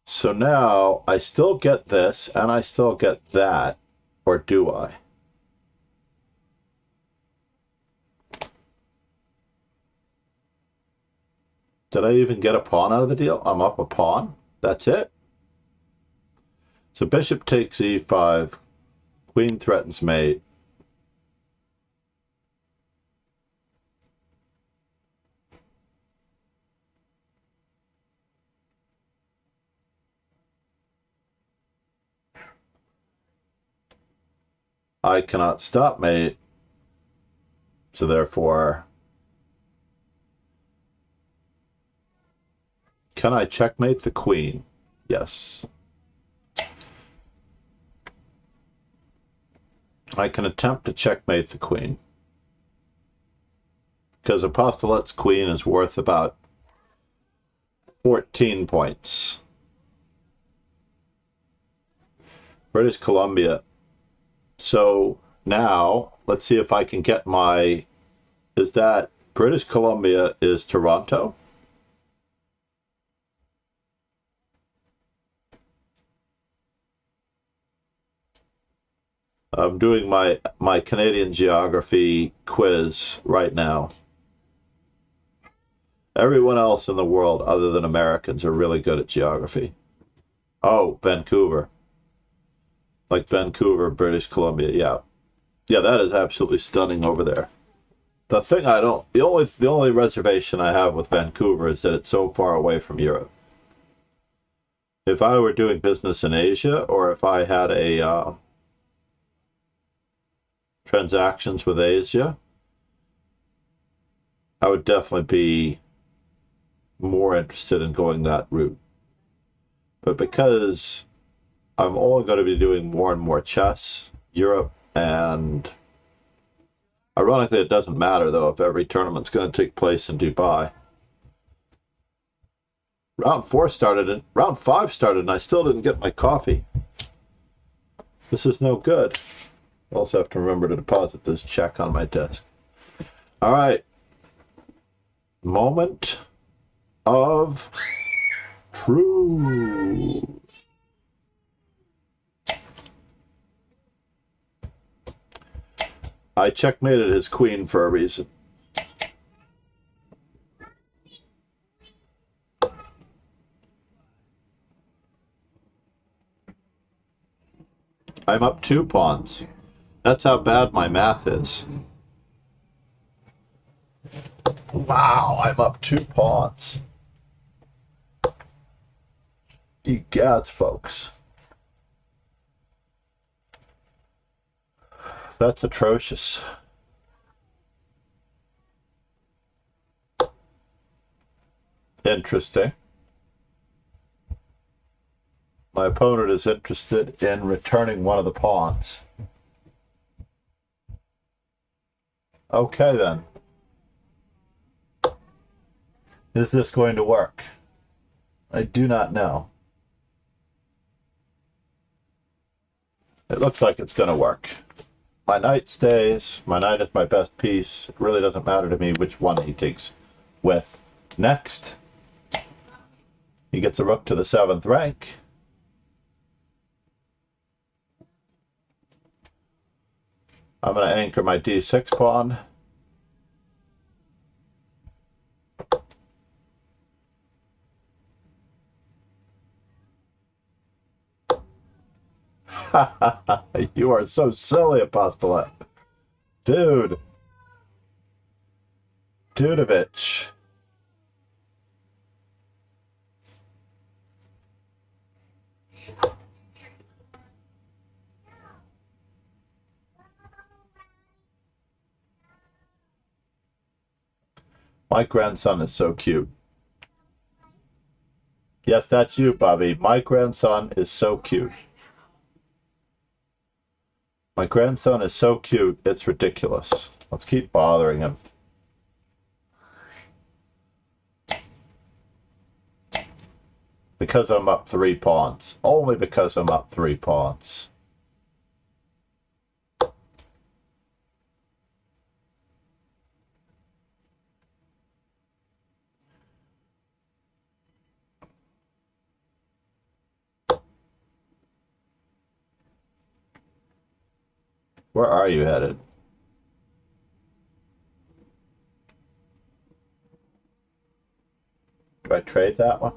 So now I still get this and I still get that, or do I? Did I even get a pawn out of the deal? I'm up a pawn. That's it. So bishop takes e5, queen threatens mate. I cannot stop mate, so therefore, can I checkmate the queen? Yes. I can attempt to checkmate the queen, because Apostolet's queen is worth about 14 points. British Columbia. So now, let's see if I can get is that British Columbia is Toronto? I'm doing my Canadian geography quiz right now. Everyone else in the world other than Americans are really good at geography. Oh, Vancouver. Like Vancouver, British Columbia, yeah. Yeah, that is absolutely stunning over there. The thing the only reservation I have with Vancouver is that it's so far away from Europe. If I were doing business in Asia, or if I had transactions with Asia, I would definitely be more interested in going that route. But because I'm only going to be doing more and more chess, Europe and Ironically, it doesn't matter, though, if every tournament's going to take place in Dubai. Round 5 started, and I still didn't get my coffee. This is no good. I also have to remember to deposit this check on my desk. All right. Moment of truth. I checkmated his queen for a reason. I'm up 2 pawns. That's how bad my math is. Wow, I'm up 2 pawns. Egads, folks. That's atrocious. Interesting. My opponent is interested in returning one of the pawns. Okay, then. Is this going to work? I do not know. It looks like it's going to work. My knight stays. My knight is my best piece. It really doesn't matter to me which one he takes with. Next, he gets a rook to the 7th rank. I'm going to anchor my d6 pawn. You are so silly, Apostolate. Dude. Dudovich. My grandson is so cute. Yes, that's you, Bobby. My grandson is so cute. My grandson is so cute, it's ridiculous. Let's keep bothering him. Because I'm up 3 pawns. Only because I'm up 3 pawns. Where are you headed? Do I trade that one?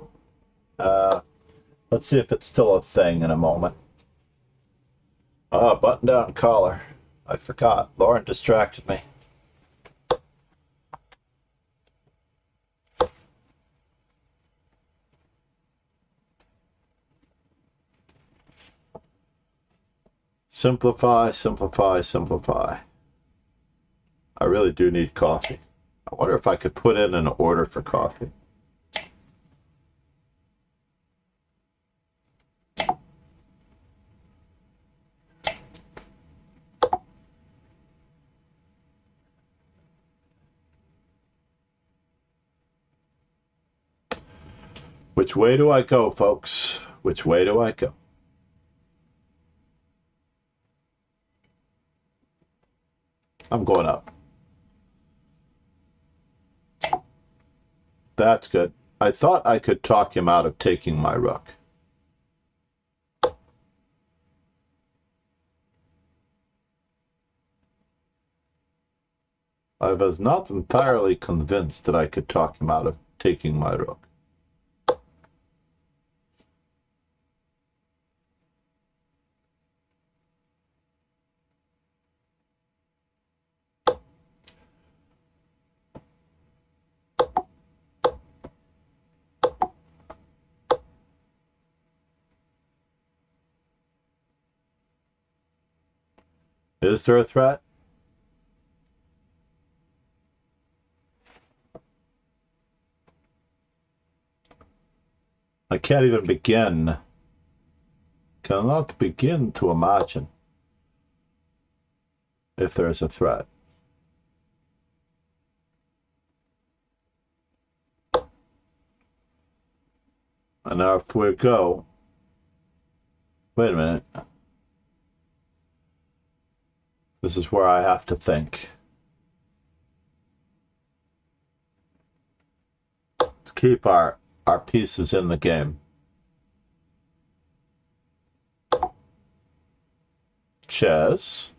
Let's see if it's still a thing in a moment. Button down collar. I forgot. Lauren distracted me. Simplify, simplify, simplify. I really do need coffee. I wonder if I could put in an order for coffee. Which way do I go, folks? Which way do I go? I'm going up. That's good. I thought I could talk him out of taking my rook. I was not entirely convinced that I could talk him out of taking my rook. Is there a threat? I can't even begin. Cannot begin to imagine if there's a threat. now if we go... Wait a minute. This is where I have to think. To keep our pieces in the game. Chess.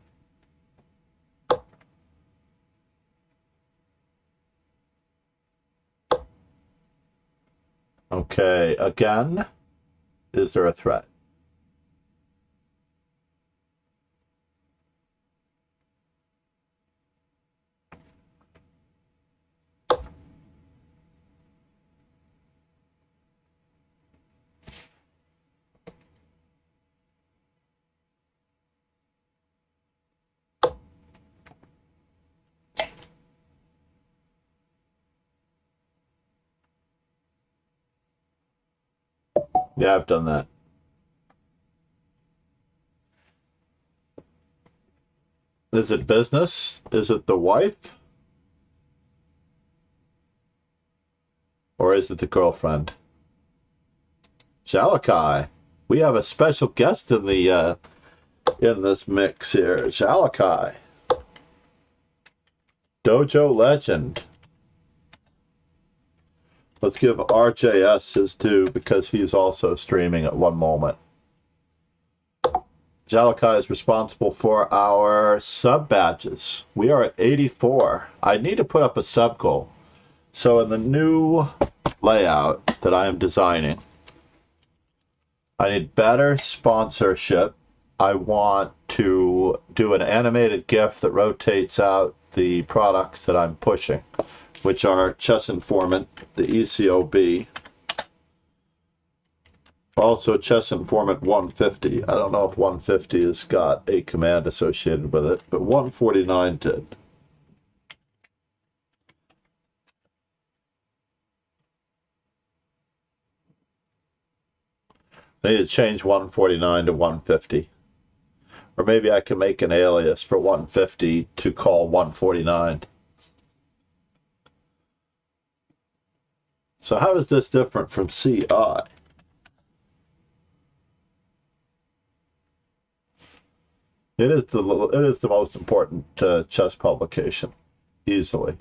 Okay, again, is there a threat? Yeah, I've done that. Is it business? Is it the wife? Or is it the girlfriend? Shalakai. We have a special guest in the in this mix here. Shalakai. Dojo legend. Let's give RJS his due because he's also streaming at one moment. Jalakai is responsible for our sub badges. We are at 84. I need to put up a sub goal. So in the new layout that I am designing, I need better sponsorship. I want to do an animated GIF that rotates out the products that I'm pushing, which are Chess Informant, the ECOB, also Chess Informant 150. I don't know if 150 has got a command associated with it, but 149 did. I need to change 149 to 150. Or maybe I can make an alias for 150 to call 149. So how is this different from CI? It is the most important chess publication, easily.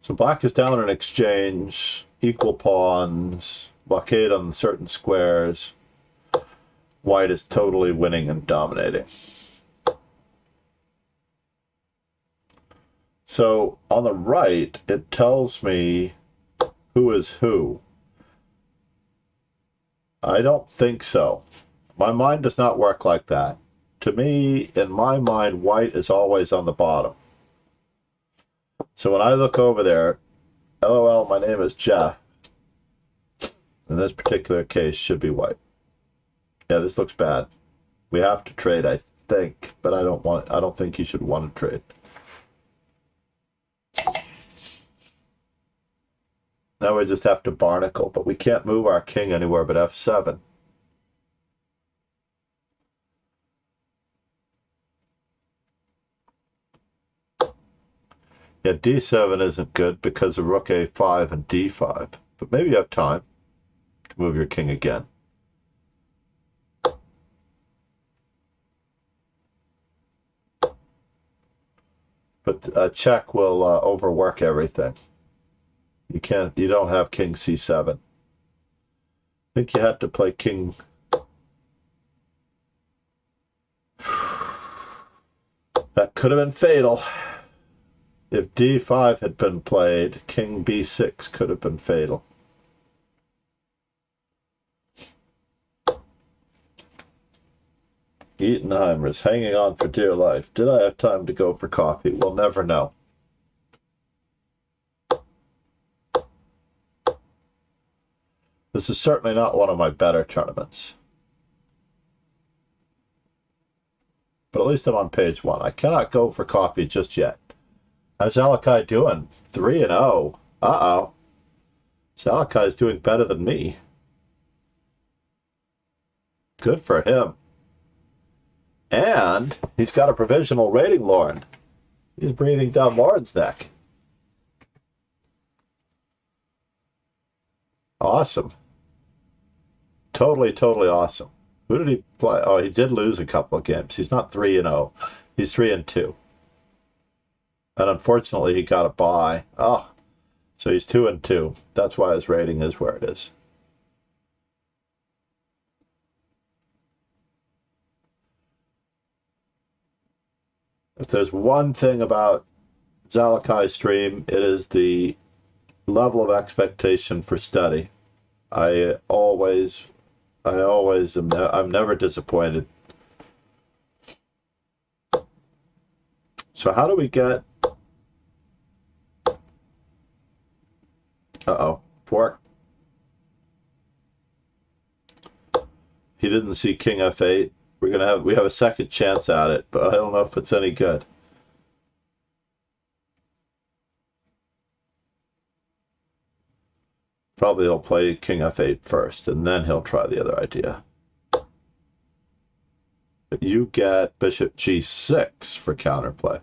So black is down in exchange, equal pawns, blockade on certain squares. White is totally winning and dominating. So on the right, it tells me who is who. I don't think so. My mind does not work like that. To me, in my mind, white is always on the bottom. So when I look over there, LOL, my name is Jeff. In this particular case, should be white. Yeah, this looks bad. We have to trade, I think, but I don't think you should want to trade. Now we just have to barnacle, but we can't move our king anywhere but f7. Yeah, d7 isn't good because of rook a5 and d5, but maybe you have time to move your king again. But check will overwork everything. You don't have king c7. I think you had to play king. That could have been fatal. If d5 had been played, king b6 could have been fatal. Eatonheimer's hanging on for dear life. Did I have time to go for coffee? We'll never know. This is certainly not one of my better tournaments. But at least I'm on page 1. I cannot go for coffee just yet. How's Alakai doing? 3-0. Uh-oh. Alakai's doing better than me. Good for him. And he's got a provisional rating, Lauren. He's breathing down Lauren's neck. Awesome. Totally, totally awesome. Who did he play? Oh, he did lose a couple of games. He's not 3-0. He's 3-2. And unfortunately, he got a bye. Oh, so he's 2-2. That's why his rating is where it is. If there's one thing about Zalakai's stream, it is the level of expectation for study. I'm never disappointed. So how do we get... Uh-oh, fork. He didn't see King F8. We have a second chance at it, but I don't know if it's any good. Probably he'll play King F8 first, and then he'll try the other idea. But you get Bishop G6 for counterplay.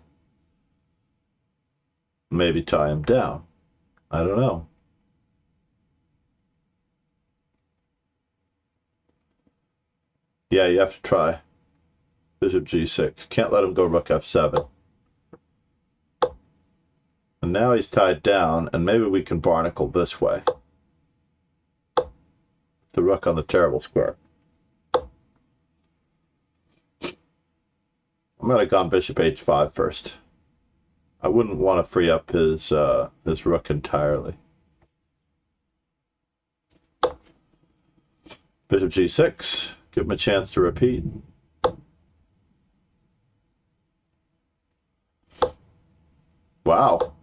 Maybe tie him down. I don't know. Yeah, you have to try. Bishop G6. Can't let him go Rook F7. And now he's tied down, and maybe we can barnacle this way. The rook on the terrible square. I might have gone Bishop H5 first. I wouldn't want to free up his rook entirely. Bishop G6. Give him a chance to repeat. Wow.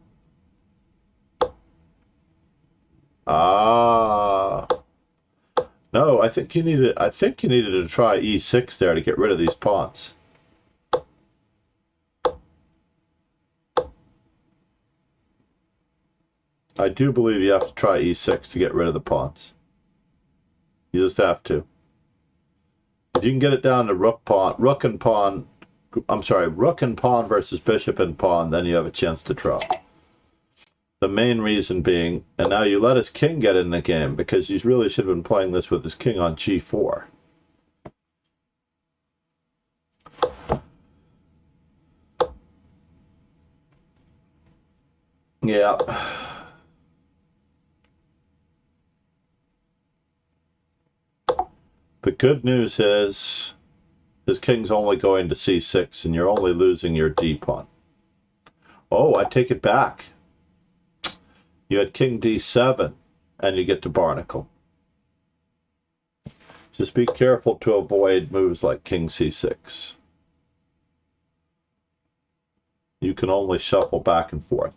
Ah. No, I think you needed to try E6 there to get rid of these pawns. I do believe you have to try E6 to get rid of the pawns. You just have to. If you can get it down to rook and pawn versus bishop and pawn, then you have a chance to draw. The main reason being, and now you let his king get in the game, because he really should have been playing this with his king on G4. Yeah. The good news is his king's only going to C6 and you're only losing your D pawn. Oh, I take it back. You had King D7 and you get to barnacle. Just be careful to avoid moves like King C6. You can only shuffle back and forth.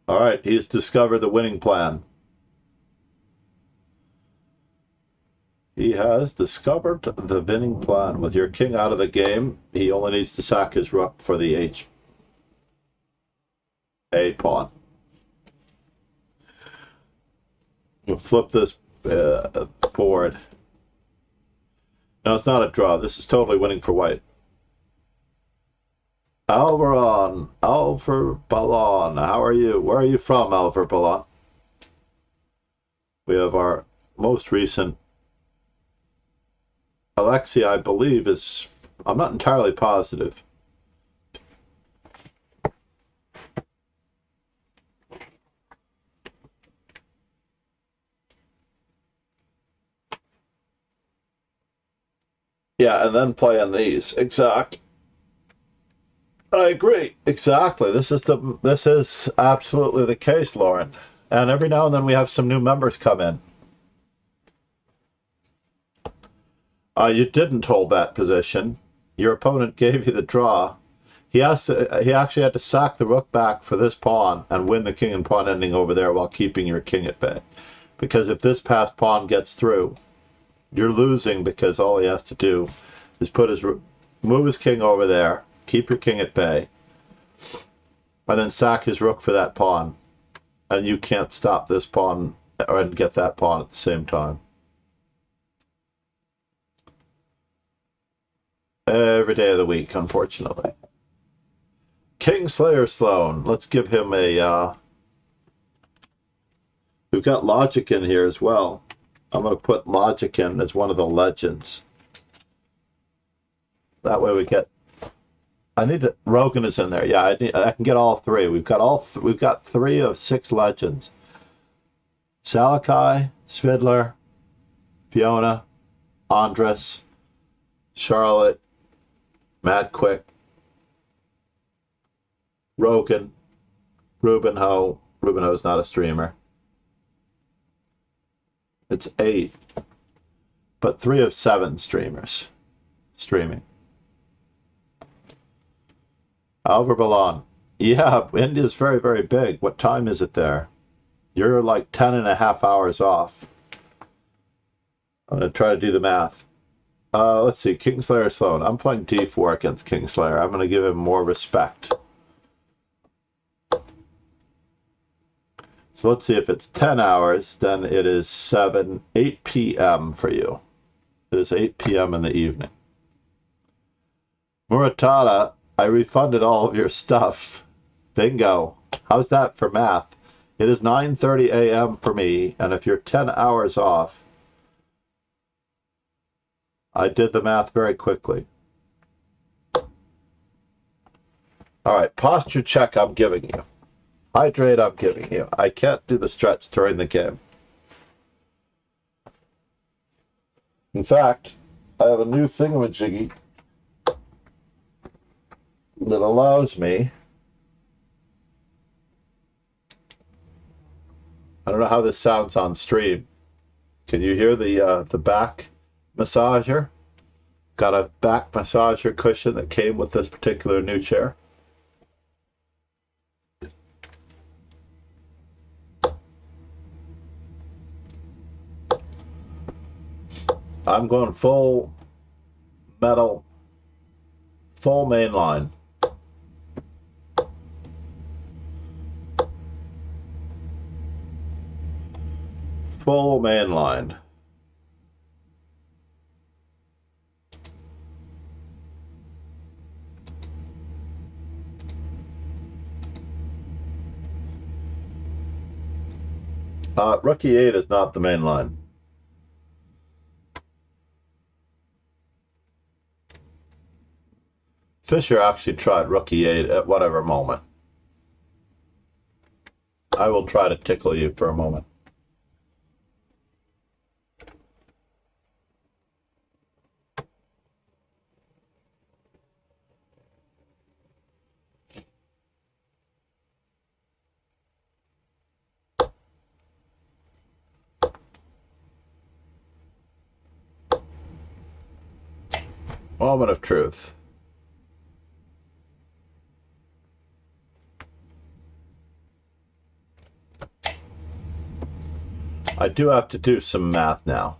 All right, he's discovered the winning plan. He has discovered the winning plan. With your king out of the game, he only needs to sack his rook for the A pawn. We'll flip this board. No, it's not a draw. This is totally winning for white. Alvar Ballon, how are you? Where are you from, Alvar Ballon? We have our most recent. Alexei, I believe, is. I'm not entirely positive. Yeah, and then play on these. Exactly. I agree. Exactly. This is absolutely the case, Lauren. And every now and then we have some new members come in. You didn't hold that position. Your opponent gave you the draw. He actually had to sack the rook back for this pawn and win the king and pawn ending over there while keeping your king at bay. Because if this passed pawn gets through, you're losing, because all he has to do is move his king over there, keep your king at bay, and then sack his rook for that pawn. And you can't stop this pawn and get that pawn at the same time. every day of the week, unfortunately. Kingslayer Sloan. Let's give him a... We've got Logic in here as well. I'm going to put Logic in as one of the legends. That way we get... I need to... Rogan is in there. Yeah, I can get all three. We've got 3 of 6 legends. Salakai, Svidler, Fiona, Andres, Charlotte, Mad Quick, Rogan, Rubenho. Rubenho's not a streamer. It's 8, but 3 of 7 streamers streaming. Alvar Balon. Yeah, India's very, very big. What time is it there? You're like 10.5 hours off. I'm going to try to do the math. Let's see. Kingslayer Sloan. I'm playing D4 against Kingslayer. I'm going to give him more respect. So let's see, if it's 10 hours, then it is 8 p.m. for you. It is 8 p.m. in the evening. Muratada, I refunded all of your stuff. Bingo. How's that for math? It is 9:30 a.m. for me, and if you're 10 hours off, I did the math very quickly. All right, posture check I'm giving you. Hydrate I'm giving you. I can't do the stretch during the game. In fact, I have a new thingamajiggy that allows me... I don't know how this sounds on stream. Can you hear the back massager? Got a back massager cushion that came with this particular new chair. I'm going full metal, full mainline. Full mainline. Rookie 8 is not the main line. Fisher actually tried Rookie 8 at whatever moment. I will try to tickle you for a moment. Moment of truth. I do have to do some math now.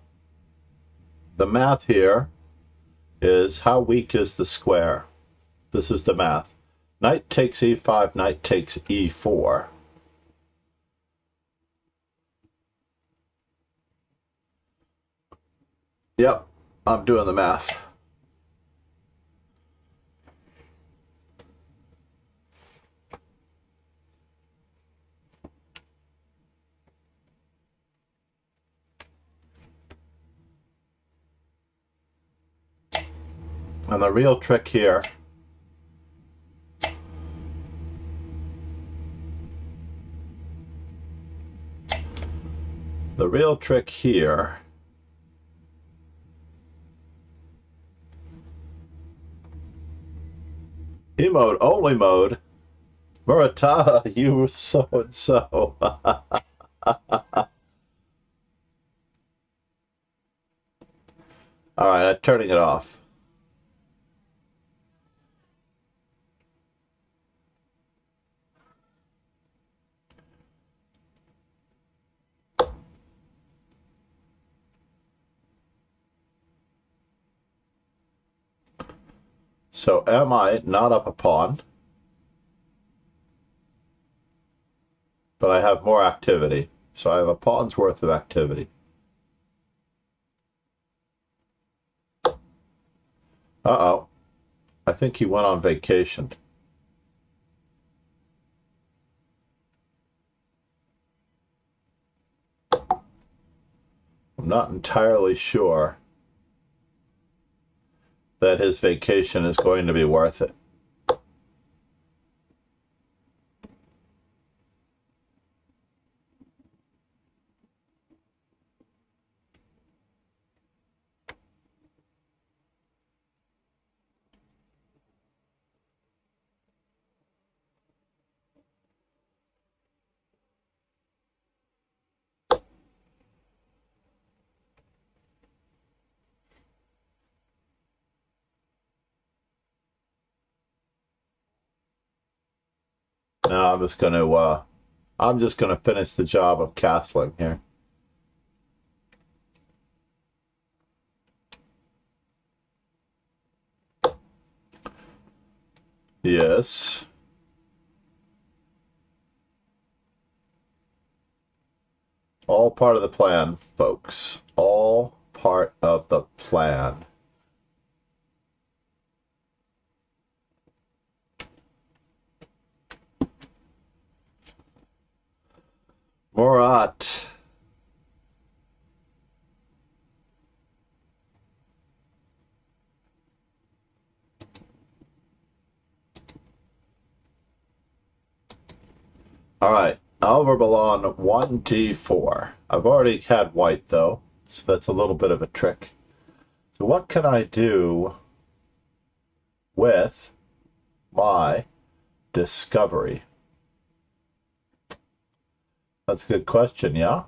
The math here is how weak is the square. This is the math. Knight takes e5, knight takes e4. Yep, I'm doing the math. And the real trick here emote only mode. Muratada, you so and so. All right, I'm turning it off. So am I not up a pawn? But I have more activity. So I have a pawn's worth of activity. Uh-oh. think he went on vacation. I'm not entirely sure that his vacation is going to be worth it. Now I'm just gonna finish the job of castling here. Yes. All part of the plan, folks. All part of the plan. Murat. All right, Oliver Ballon 1d4. I've already had white though, so that's a little bit of a trick. So what can I do with my discovery? That's a good question, yeah?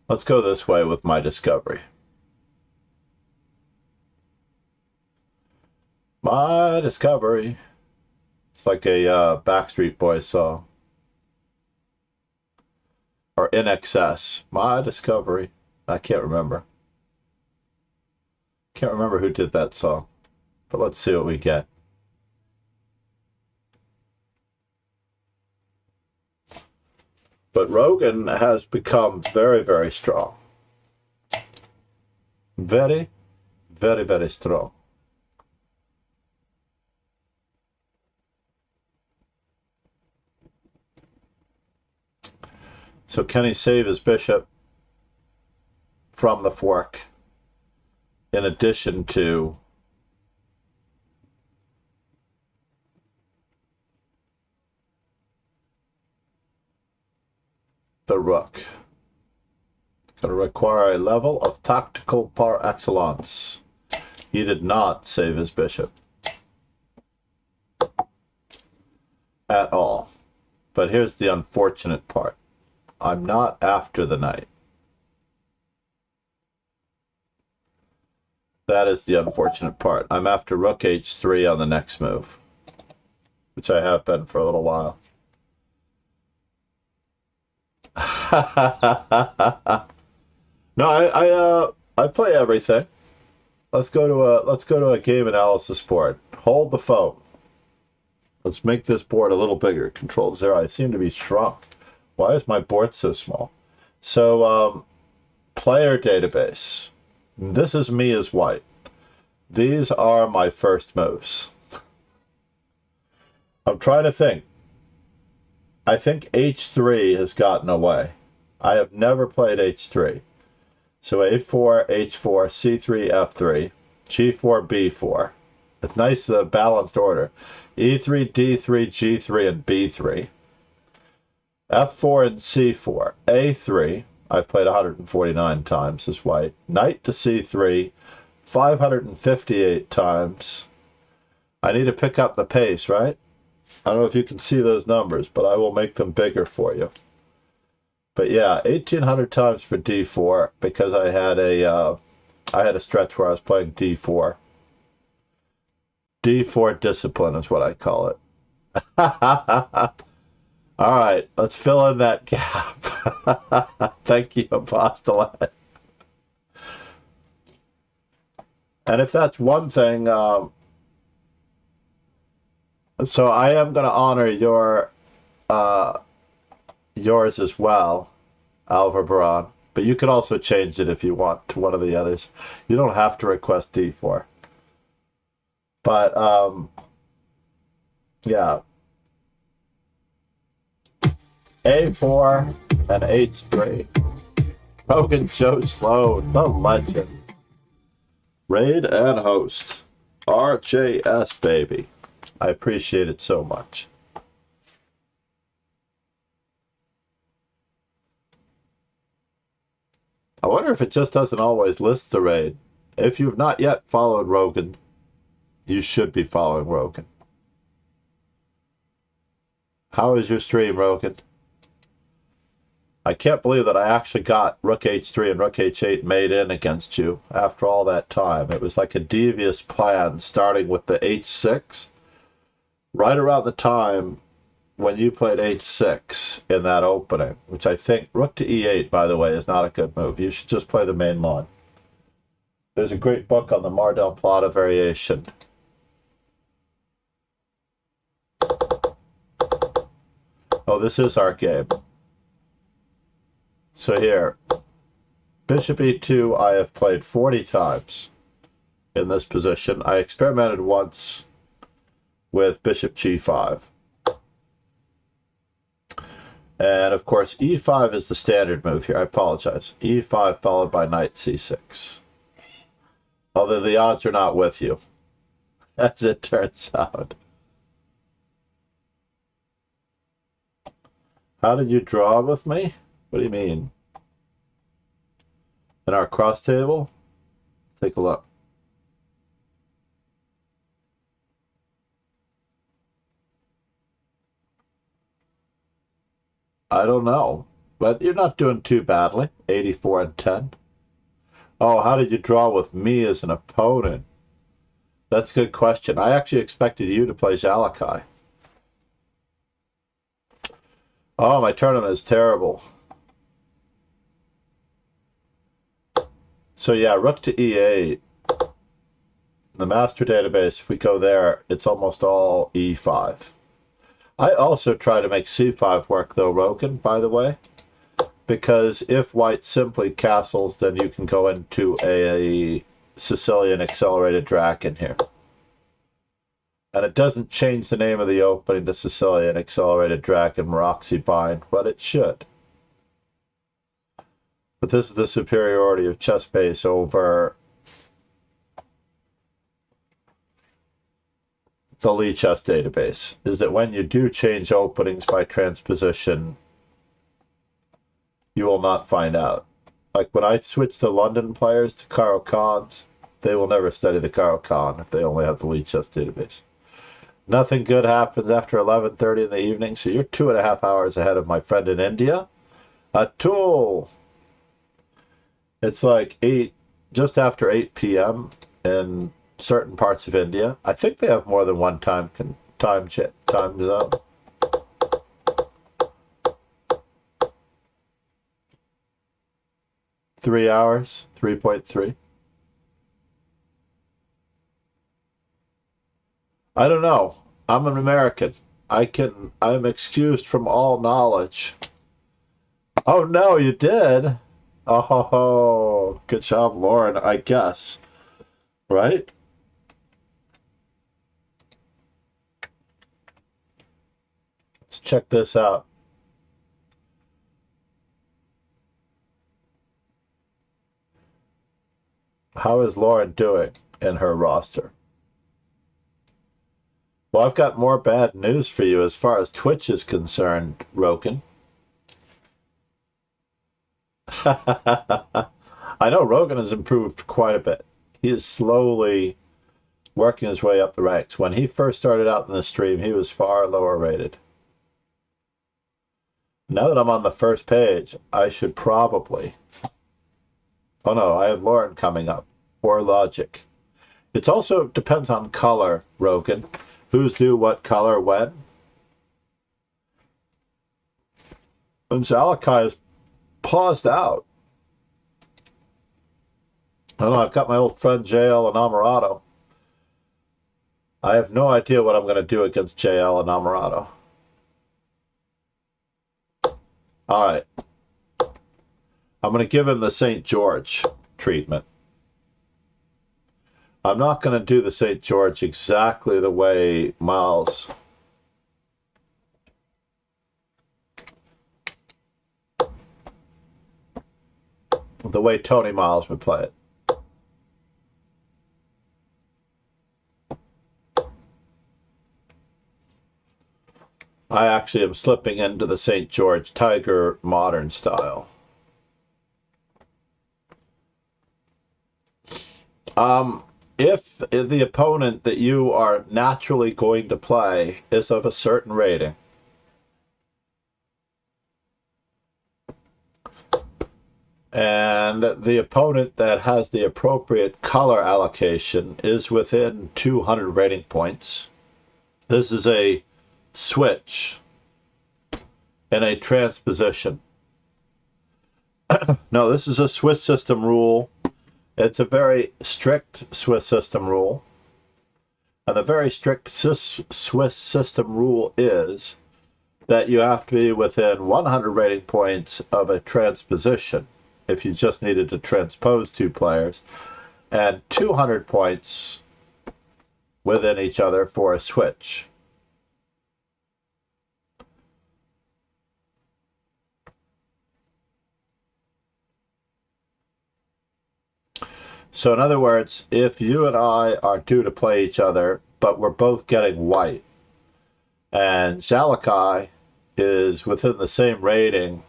Let's go this way with my discovery. My discovery. It's like a Backstreet Boys song. Or In Excess. My discovery. I can't remember. Can't remember who did that song. But let's see what we get. But Rogan has become very, very strong. Very, very, very strong. So can he save his bishop from the fork in addition to the rook? It's going to require a level of tactical par excellence. He did not save his bishop at all. But here's the unfortunate part. I'm not after the knight. That is the unfortunate part. I'm after rook h3 on the next move, which I have been for a little while. No, I play everything. Let's go to a game analysis board. Hold the phone. Let's make this board a little bigger. Control 0. I seem to be shrunk. Why is my board so small? So, player database. This is me as white. These are my first moves. I'm trying to think. I think h3 has gotten away. I have never played h3. So a4, h4, c3, f3, g4, b4. It's nice, balanced order. e3, d3, g3, and b3. f4 and c4. a3, I've played 149 times as white. Knight to c3, 558 times. I need to pick up the pace, right? I don't know if you can see those numbers, but I will make them bigger for you. But yeah, 1,800 times for d4 because I had a stretch where I was playing d4. D4 discipline is what I call it. All right, let's fill in that gap. Thank you, Apostolate. And if that's one thing, so I am going to honor yours as well, Alva Baran. But you could also change it if you want to one of the others. You don't have to request D4. But yeah, A4 and H3. Rogan Joe Slow, the legend. Raid and host. RJS, baby. I appreciate it so much. I wonder if it just doesn't always list the raid. If you've not yet followed Rogan, you should be following Rogan. How is your stream, Rogan? I can't believe that I actually got Rook H3 and Rook H8 made in against you after all that time. It was like a devious plan, starting with the H6, right around the time when you played H6 in that opening, which I think Rook to E8, by the way, is not a good move. You should just play the main line. There's a great book on the Mar del Plata variation. Oh, this is our game. So here, Bishop E2, I have played 40 times in this position. I experimented once with Bishop G5. And of course, E5 is the standard move here. I apologize. E5 followed by Knight C6. Although the odds are not with you, as it turns out. How did you draw with me? What do you mean? In our cross table? Take a look. I don't know, but you're not doing too badly. 84 and 10. Oh, how did you draw with me as an opponent? That's a good question. I actually expected you to play Jalakai. Oh, my tournament is terrible. So yeah, Rook to E8. The master database, if we go there, it's almost all E5. I also try to make C5 work though, Rogan, by the way, because if white simply castles, then you can go into a Sicilian accelerated dragon here. And it doesn't change the name of the opening to Sicilian accelerated dragon Roxy bind, but it should. But this is the superiority of chess base over the Lee chess database, is that when you do change openings by transposition, you will not find out. Like when I switch the London players to Caro-Khans, they will never study the Caro-Khan if they only have the Lee chess database. Nothing good happens after 11:30 in the evening, so you're 2.5 hours ahead of my friend in India. Atul! It's like just after 8 p.m. in certain parts of India. I think they have more than one time zone. Three hours, 3.3. I don't know. I'm an American. I'm excused from all knowledge. Oh no, you did? Oh, good job, Lauren, I guess. Right? Let's check this out. How is Lauren doing in her roster? Well, I've got more bad news for you as far as Twitch is concerned, Rogan. I know Rogan has improved quite a bit. He is slowly working his way up the ranks. When he first started out in the stream, he was far lower rated. Now that I'm on the first page, I should probably... Oh no, I have Lauren coming up. Or Logic. It also depends on color, Rogan. Who's due what color when? And Zalakai is paused out. I don't know, I've got my old friend JL Inamorado. I have no idea what I'm going to do against JL Inamorado. All right. I'm going to give him the St. George treatment. I'm not going to do the St. George exactly the way Miles. The way Tony Miles would play it. I actually am slipping into the St. George Tiger modern style. If the opponent that you are naturally going to play is of a certain rating, and the opponent that has the appropriate color allocation is within 200 rating points, this is a switch and a transposition. No, this is a Swiss system rule. It's a very strict Swiss system rule. And the very strict Swiss system rule is that you have to be within 100 rating points of a transposition if you just needed to transpose two players, and 200 points within each other for a switch. So in other words, if you and I are due to play each other, but we're both getting white, and Zalakai is within the same rating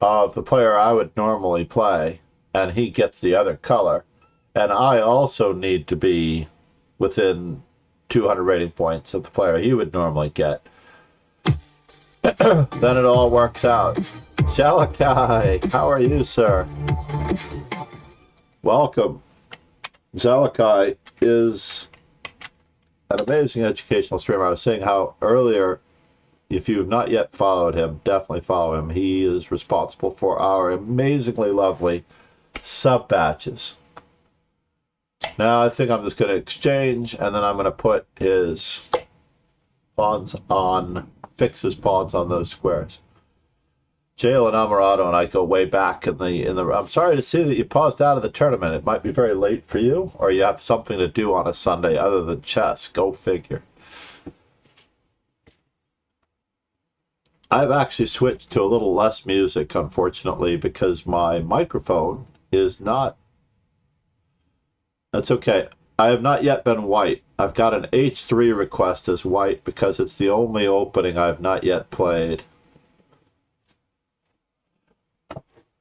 of the player I would normally play, and he gets the other color, and I also need to be within 200 rating points of the player he would normally get, then it all works out. Zalakai, how are you, sir? Welcome. Zalakai is an amazing educational streamer. I was saying how earlier, if you have not yet followed him, definitely follow him. He is responsible for our amazingly lovely sub batches. Now I think I'm just going to exchange, and then I'm going to put his pawns on, fix his pawns on those squares. JL Inamorado and I go way back in the. I'm sorry to see that you paused out of the tournament. It might be very late for you, or you have something to do on a Sunday other than chess. Go figure. I've actually switched to a little less music, unfortunately, because my microphone is not. That's okay. I have not yet been white. I've got an H3 request as white because it's the only opening I've not yet played.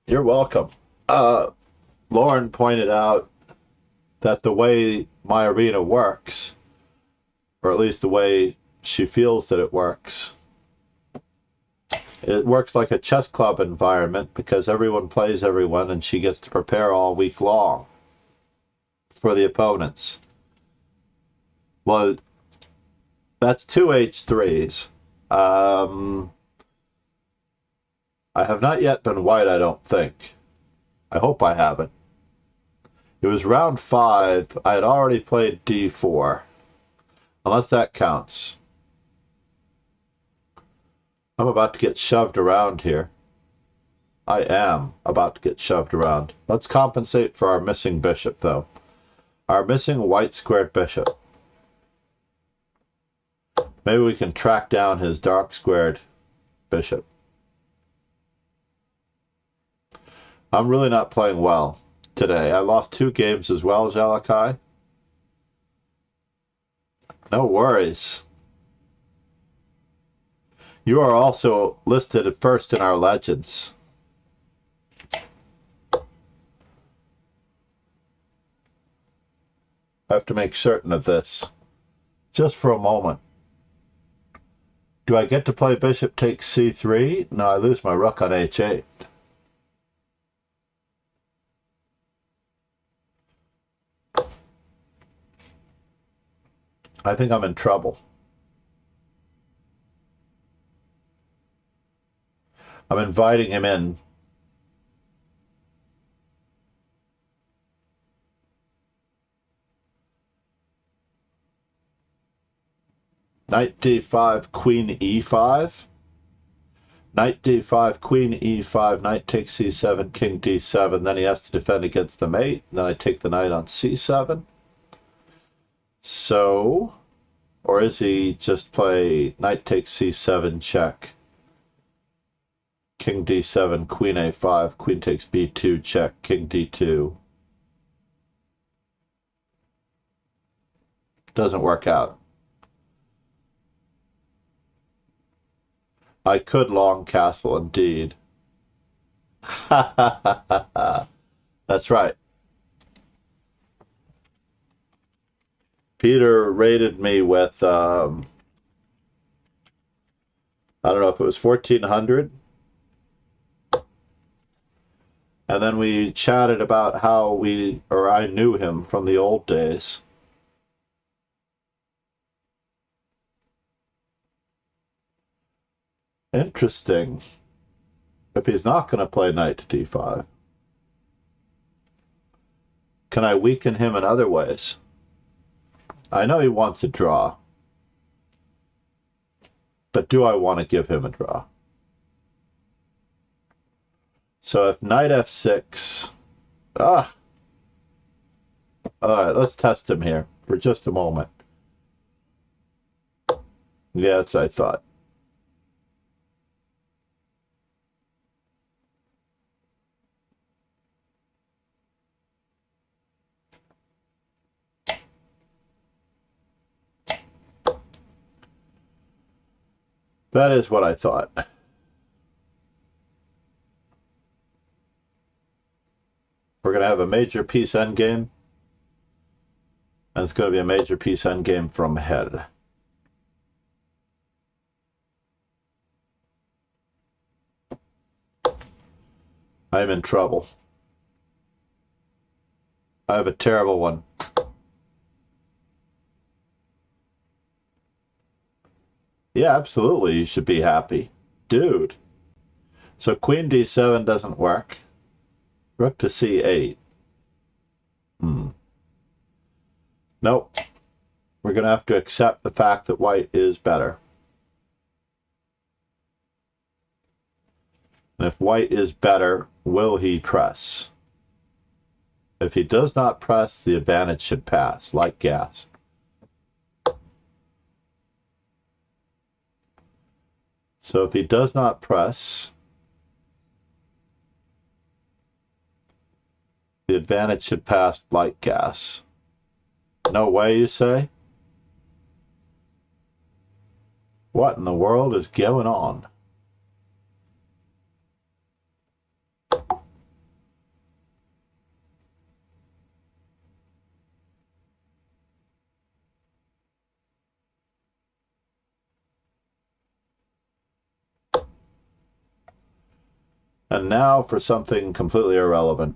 You're welcome. Lauren pointed out that the way my arena works, or at least the way she feels that it works like a chess club environment because everyone plays everyone and she gets to prepare all week long for the opponents. Well, that's two H3s. I have not yet been white, I don't think. I hope I haven't. It was round 5. I had already played D4. Unless that counts. I'm about to get shoved around here. I am about to get shoved around. Let's compensate for our missing bishop, though. Our missing white squared bishop. Maybe we can track down his dark squared bishop. I'm really not playing well today. I lost 2 games as well, Zalakai. No worries. You are also listed at first in our legends. I have to make certain of this. Just for a moment. Do I get to play bishop takes c3? No, I lose my rook on h8. I think I'm in trouble. I'm inviting him in. Knight d5, queen e5. Knight d5, queen e5, knight takes c7, king d7. Then he has to defend against the mate. Then I take the knight on c7. So, or is he just play knight takes c7, check, king d7, queen a5, queen takes b2, check, king d2. Doesn't work out. I could long castle indeed. That's right. Peter rated me with, I don't know if it was 1400. And then we chatted about how I knew him from the old days. Interesting. If he's not going to play knight to d5, can I weaken him in other ways? I know he wants a draw, but do I want to give him a draw? So if knight f6, all right, let's test him here for just a moment. Yes, I thought. That is what I thought. We're going to have a major piece endgame, and it's going to be a major piece endgame from head. I'm in trouble. I have a terrible one. Yeah, absolutely, you should be happy. Dude. So queen d7 doesn't work. Rook to c8. Nope. We're going to have to accept the fact that white is better. And if white is better, will he press? If he does not press, the advantage should pass, like gas. So if he does not press, the advantage should pass like gas. No way, you say? What in the world is going on? And now for something completely irrelevant.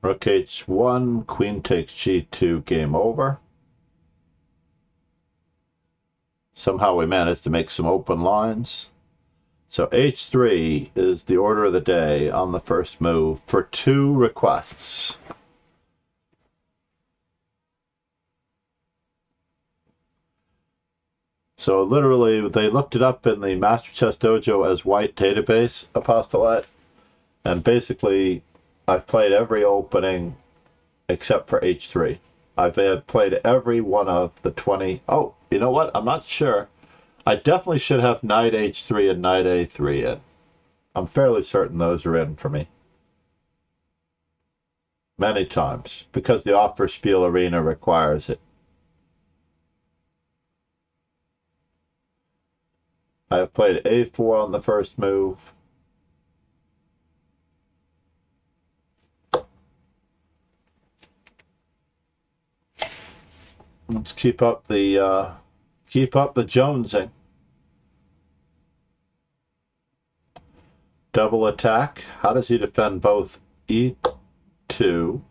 Rook h1, queen takes g2, game over. Somehow we managed to make some open lines. So h3 is the order of the day on the first move for 2 requests. So literally, they looked it up in the Master Chess Dojo as white database apostolate, and basically I've played every opening except for h3. I've played every one of the 20. Oh, you know what? I'm not sure. I definitely should have knight h3 and knight a3 in. I'm fairly certain those are in for me. Many times, because the offer spiel arena requires it. I have played a4 on the first move. Let's keep up the jonesing. Double attack. How does he defend both e2?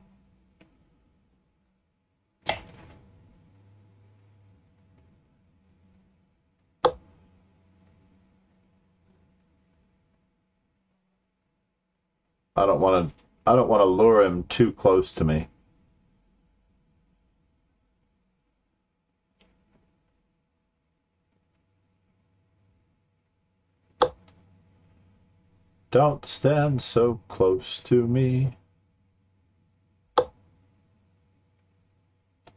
I don't want to lure him too close to me. Don't stand so close to me.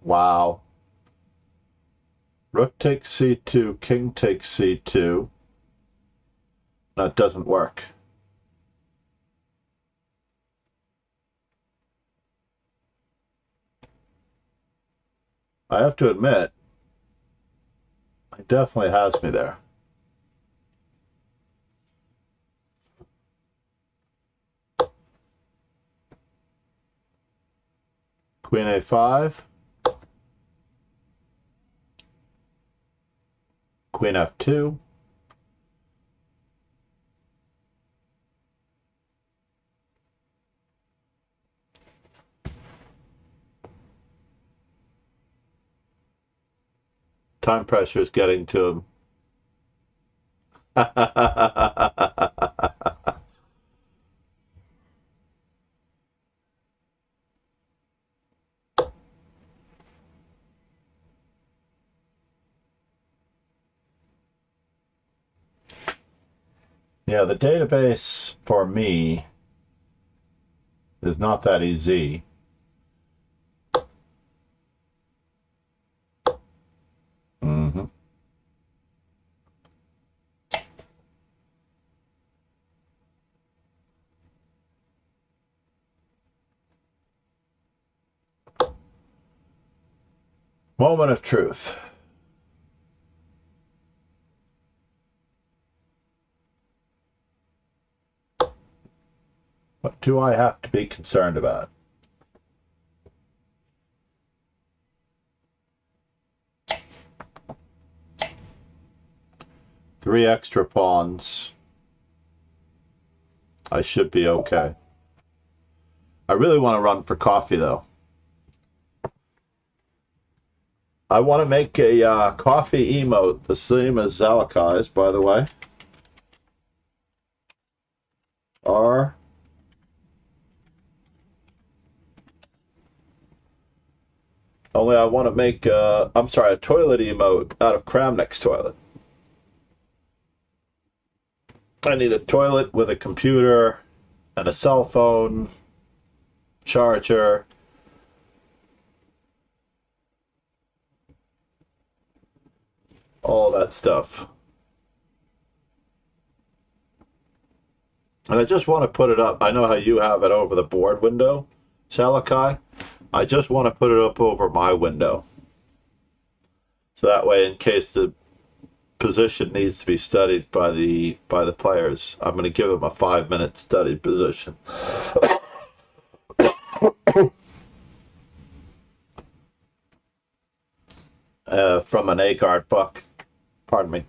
Wow. Rook takes c2, king takes c2. That doesn't work. I have to admit, he definitely has me there. Queen a5. Queen f2. Time pressure is getting to him. Yeah, the database for me is not that easy. Moment of truth. What do I have to be concerned about? Three extra pawns. I should be okay. I really want to run for coffee, though. I want to make a coffee emote, the same as Zalakai's, by the way. R. Only I want to make, I'm sorry, a toilet emote out of Kramnik's toilet. I need a toilet with a computer and a cell phone, charger, all that stuff. And I just want to put it up. I know how you have it over the board window, Salakai. I just want to put it up over my window. So that way, in case the position needs to be studied by the players, I'm going to give them a 5-minute study position. From an Agard book. Pardon me.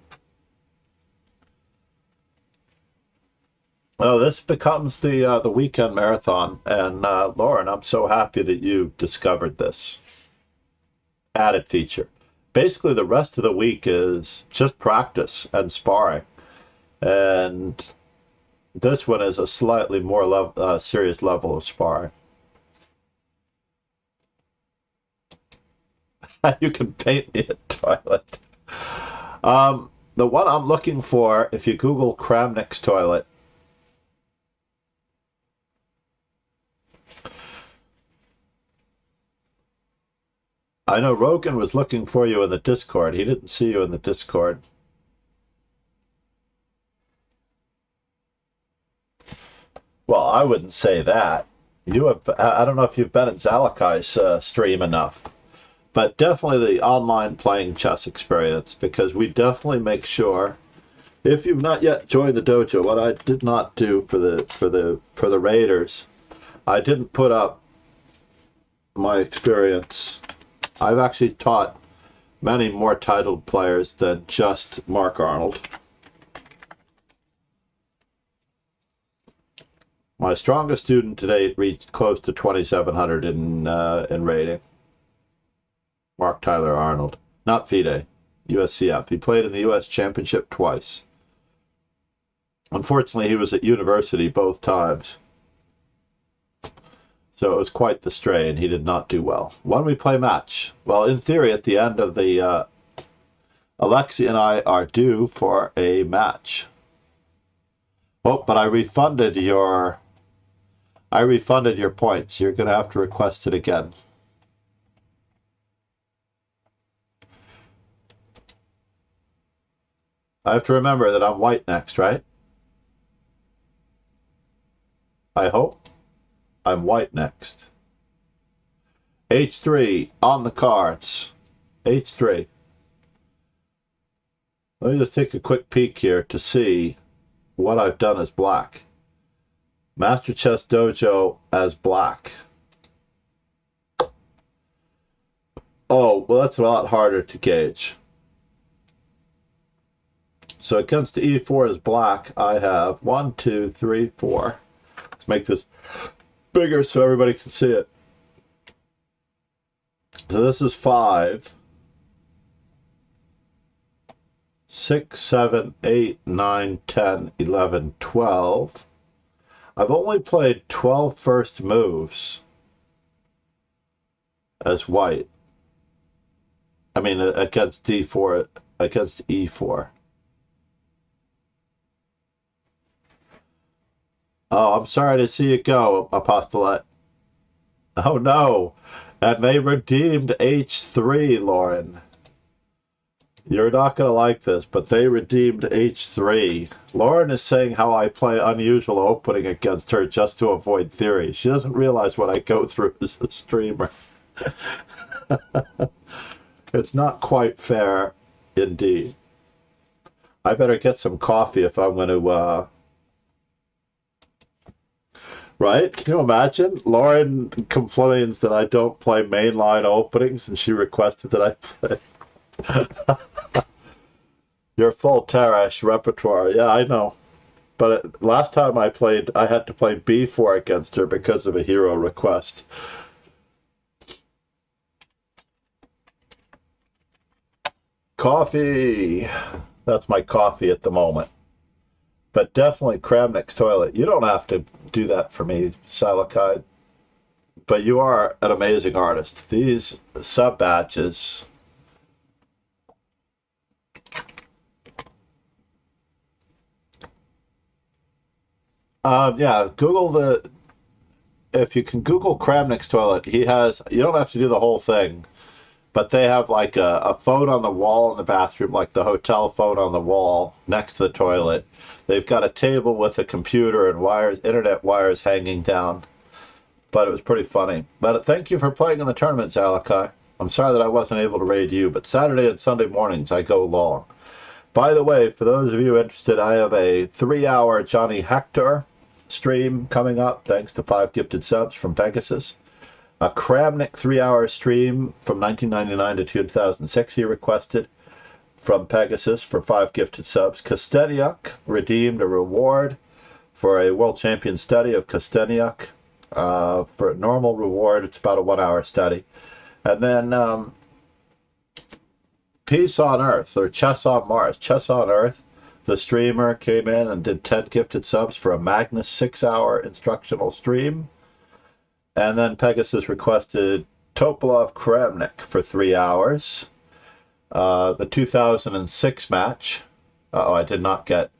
Oh, this becomes the weekend marathon, and Lauren, I'm so happy that you discovered this added feature. Basically, the rest of the week is just practice and sparring, and this one is a slightly more serious level of sparring. You can paint me a toilet. The one I'm looking for, if you Google Kramnik's toilet, I know Rogan was looking for you in the Discord. He didn't see you in the Discord. Well, I wouldn't say that. You have, I don't know if you've been in Zalakai's stream enough, but definitely the online playing chess experience, because we definitely make sure If you've not yet joined the dojo, what I did not do for the Raiders, I didn't put up my experience. I've actually taught many more titled players than just Mark Arnold. My strongest student to date reached close to 2,700 in rating. Mark Tyler Arnold, not FIDE, USCF. He played in the U.S. Championship twice. Unfortunately, he was at university both times. So it was quite the strain. He did not do well. When we play match? Well, in theory, at the end of the... Alexi and I are due for a match. Oh, but I refunded your points. You're going to have to request it again. I have to remember that I'm white next, right? I hope. I'm white next. H3 on the cards. H3. Let me just take a quick peek here to see what I've done as black. Master Chess Dojo as black. Oh, well, that's a lot harder to gauge. So against E4 as black, I have 1, 2, 3, 4. Let's make this bigger so everybody can see it. So this is 5, 6, 7, 8, 9, 10, 11, 12. I've only played 12 first moves as white. I mean, against D4, against E4. Oh, I'm sorry to see you go, Apostolate. Oh, no. And they redeemed H3, Lauren. You're not going to like this, but they redeemed H3. Lauren is saying how I play unusual opening against her just to avoid theory. She doesn't realize what I go through as a streamer. It's not quite fair, indeed. I better get some coffee if I'm going to... Right? Can you imagine? Lauren complains that I don't play mainline openings, and she requested that I play. Your full Tarash repertoire. Yeah, I know. But last time I played, I had to play B4 against her because of a hero request. Coffee. That's my coffee at the moment. But definitely Kramnik's toilet. You don't have to do that for me, Salakide. But you are an amazing artist. These sub-batches... yeah, Google the... If you can Google Kramnik's toilet, he has... You don't have to do the whole thing. But they have like a phone on the wall in the bathroom, like the hotel phone on the wall next to the toilet. They've got a table with a computer and wires, internet wires hanging down. But it was pretty funny. But thank you for playing in the tournament, Zalakai. I'm sorry that I wasn't able to raid you, but Saturday and Sunday mornings I go long. By the way, for those of you interested, I have a 3-hour Johnny Hector stream coming up, thanks to 5 gifted subs from Pegasus. A Kramnik 3-hour stream from 1999 to 2006 he requested from Pegasus for 5 gifted subs. Kosteniuk redeemed a reward for a world champion study of Kosteniuk. For a normal reward, it's about a 1-hour study. And then Peace on Earth, or Chess on Mars. Chess on Earth, the streamer came in and did 10 gifted subs for a Magnus 6-hour instructional stream. And then Pegasus requested Topalov Kramnik for 3 hours. The 2006 match. I did not get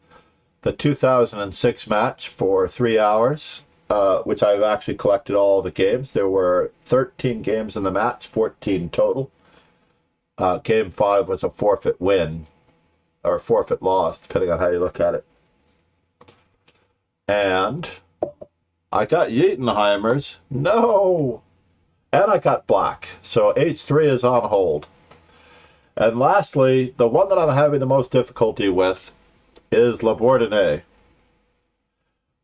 the 2006 match for 3 hours, which I've actually collected all the games. There were 13 games in the match, 14 total. Game 5 was a forfeit win, or forfeit loss, depending on how you look at it. And I got Yeatenheimers. No! And I got black. So H3 is on hold. And lastly, the one that I'm having the most difficulty with is Labordonnais.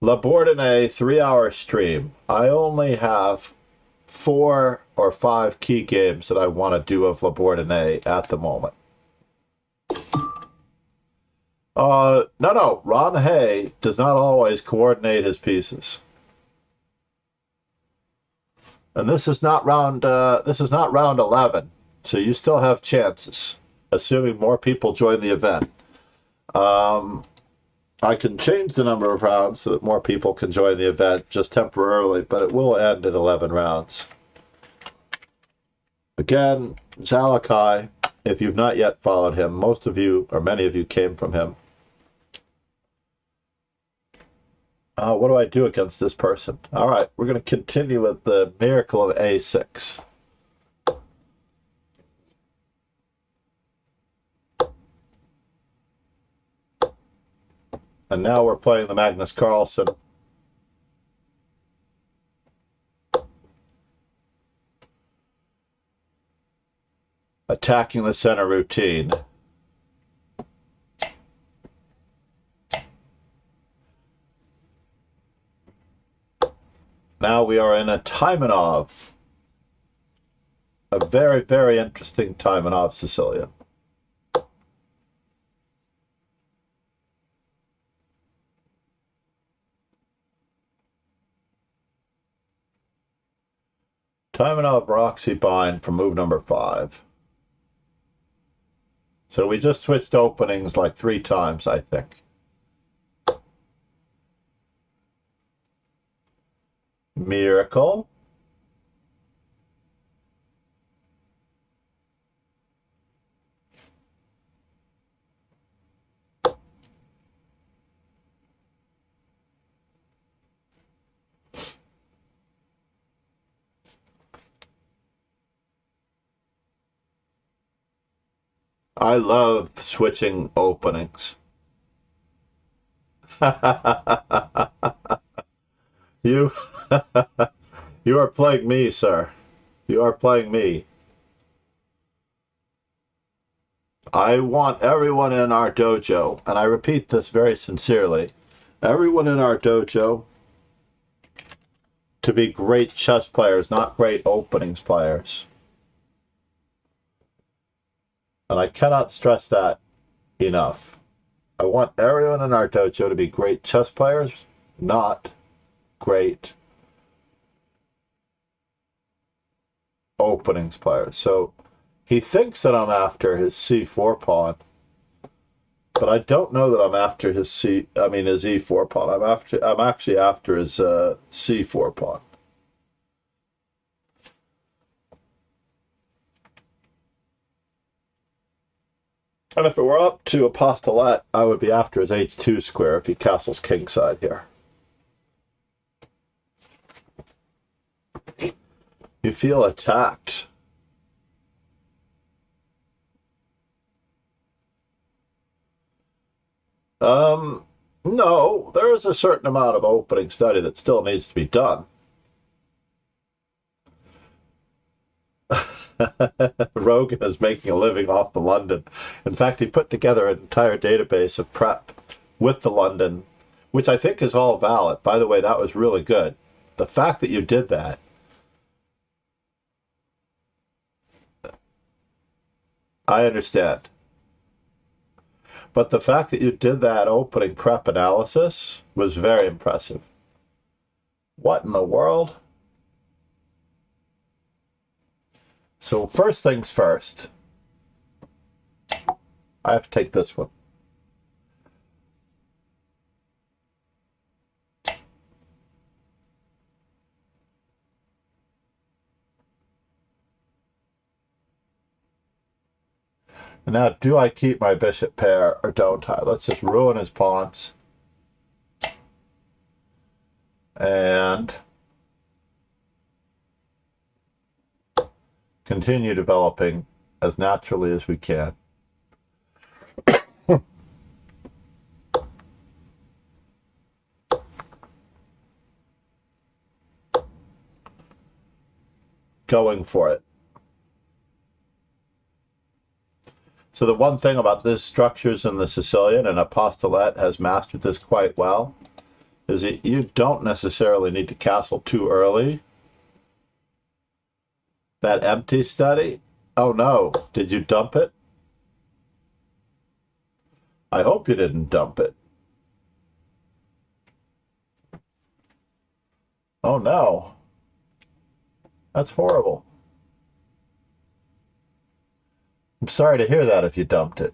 Labordonnais 3-hour stream. I only have 4 or 5 key games that I want to do of Labordonnais at the moment. No. Ron Hay does not always coordinate his pieces. And this is not round 11, so you still have chances, assuming more people join the event. I can change the number of rounds so that more people can join the event just temporarily, but it will end at 11 rounds. Again, Zalakai, if you've not yet followed him, most of you, or many of you, came from him. What do I do against this person? All right, we're going to continue with the miracle of A6. And now we're playing the Magnus Carlsen. Attacking the center routine. Now we are in a Taimanov. A very, very interesting Taimanov Sicilian. Taimanov Roxy bind for move number 5. So we just switched openings like 3 times, I think. Miracle. I love switching openings. You you are playing me, sir. You are playing me. I want everyone in our dojo, and I repeat this very sincerely, everyone in our dojo to be great chess players, not great openings players. And I cannot stress that enough. I want everyone in our dojo to be great chess players, not great openings players. So he thinks that I'm after his c4 pawn, but I don't know that I'm after his his e4 pawn. I'm actually after his c4 pawn. And if it were up to a postulate, I would be after his h2 square if he castles kingside here. You feel attacked. No, there is a certain amount of opening study that still needs to be done. Rogan is making a living off the London. In fact, he put together an entire database of prep with the London, which I think is all valid. By the way, that was really good. The fact that you did that, I understand. But the fact that you did that opening prep analysis was very impressive. What in the world? So first things first, I have to take this one. Now, do I keep my bishop pair or don't I? Let's just ruin his pawns. And continue developing as naturally as we can. Going for it. So the one thing about this structures in the Sicilian, and Apostolate has mastered this quite well, is that you don't necessarily need to castle too early. That empty study? Oh no, did you dump it? I hope you didn't dump it. Oh no, that's horrible. I'm sorry to hear that if you dumped it.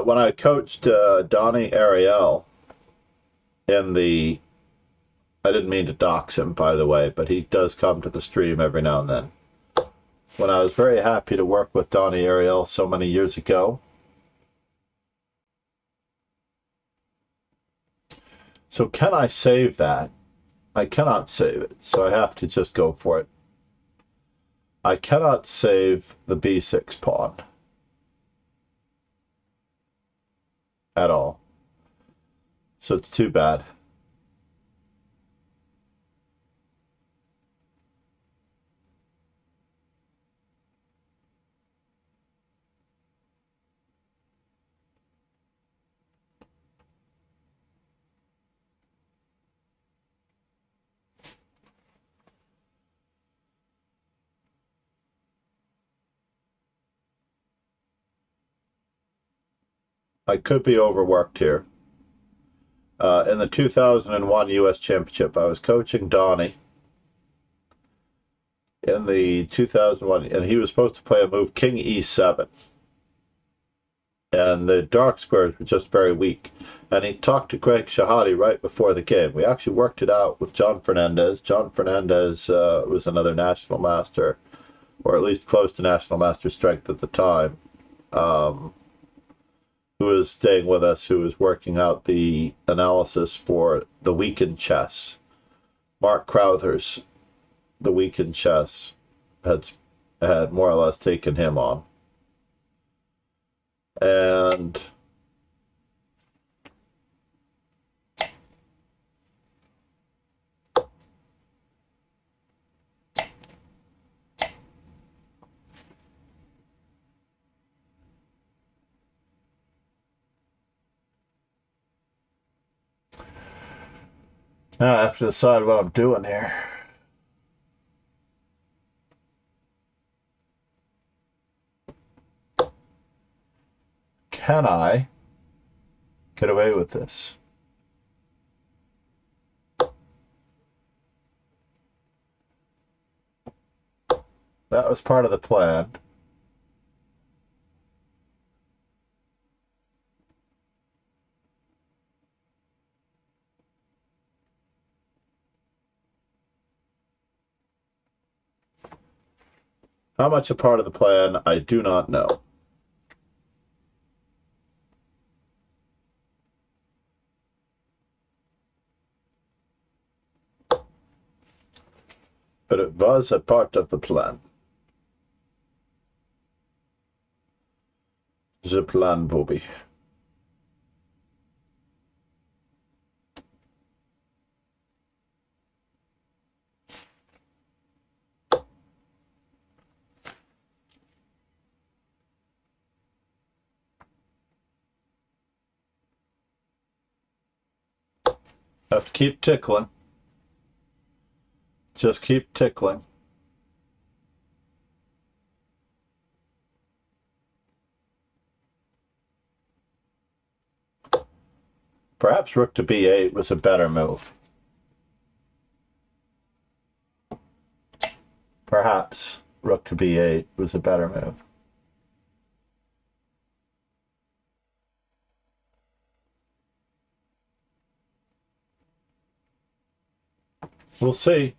When I coached Donnie Ariel in the, I didn't mean to dox him, by the way, but he does come to the stream every now and then. When I was very happy to work with Donnie Ariel so many years ago. So can I save that? I cannot save it, so I have to just go for it. I cannot save the b6 pawn at all. So it's too bad. I could be overworked here. In the 2001 U.S. Championship, I was coaching Donnie in the 2001, and he was supposed to play a move King E7. And the dark squares were just very weak. And he talked to Greg Shahade right before the game. We actually worked it out with John Fernandez. John Fernandez was another national master, or at least close to national master strength at the time. Who was staying with us, who was working out the analysis for the weekend chess. Mark Crowther's The Weekend Chess had more or less taken him on. And now I have to decide what I'm doing here. Can I get away with this? That was part of the plan. How much a part of the plan, I do not know. But it was a part of the plan. The plan, Bobby. Have to keep tickling. Just keep tickling. Perhaps rook to b8 was a better move. Perhaps rook to b8 was a better move. We'll see.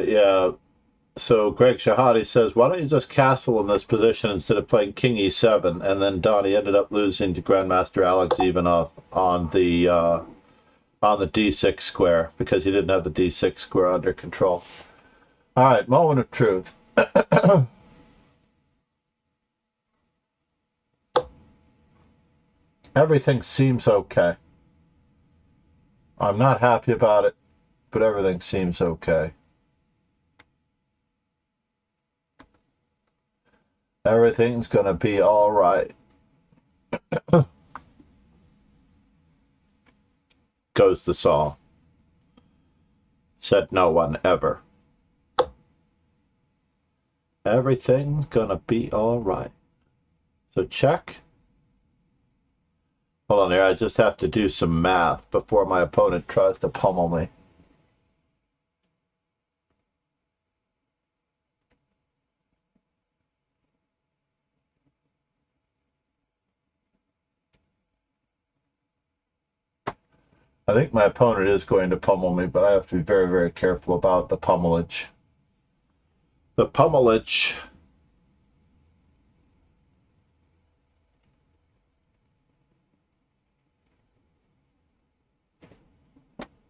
Yeah. So Greg Shahadi says, why don't you just castle in this position instead of playing King E7? And then Donnie ended up losing to Grandmaster Alex Ivanov on the D6 square because he didn't have the D6 square under control. All right, moment of truth. Everything seems okay. I'm not happy about it, but everything seems okay. Everything's gonna be all right. Goes the song. Said no one ever. Everything's gonna be all right. So check. Hold on here, I just have to do some math before my opponent tries to pummel me. I think my opponent is going to pummel me, but I have to be very, very careful about the pummelage. The pummelage.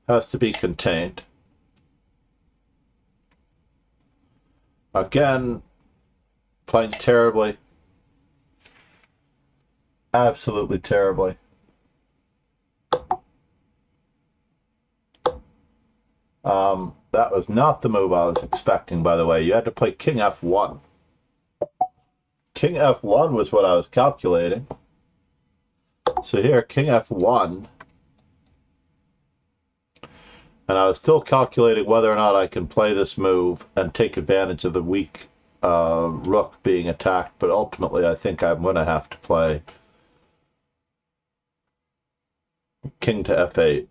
Has to be contained. Again, playing terribly. Absolutely terribly. That was not the move I was expecting, by the way. You had to play King F1. King F1 was what I was calculating. So here, King F1. And I was still calculating whether or not I can play this move and take advantage of the weak rook being attacked. But ultimately, I think I'm going to have to play King to F8.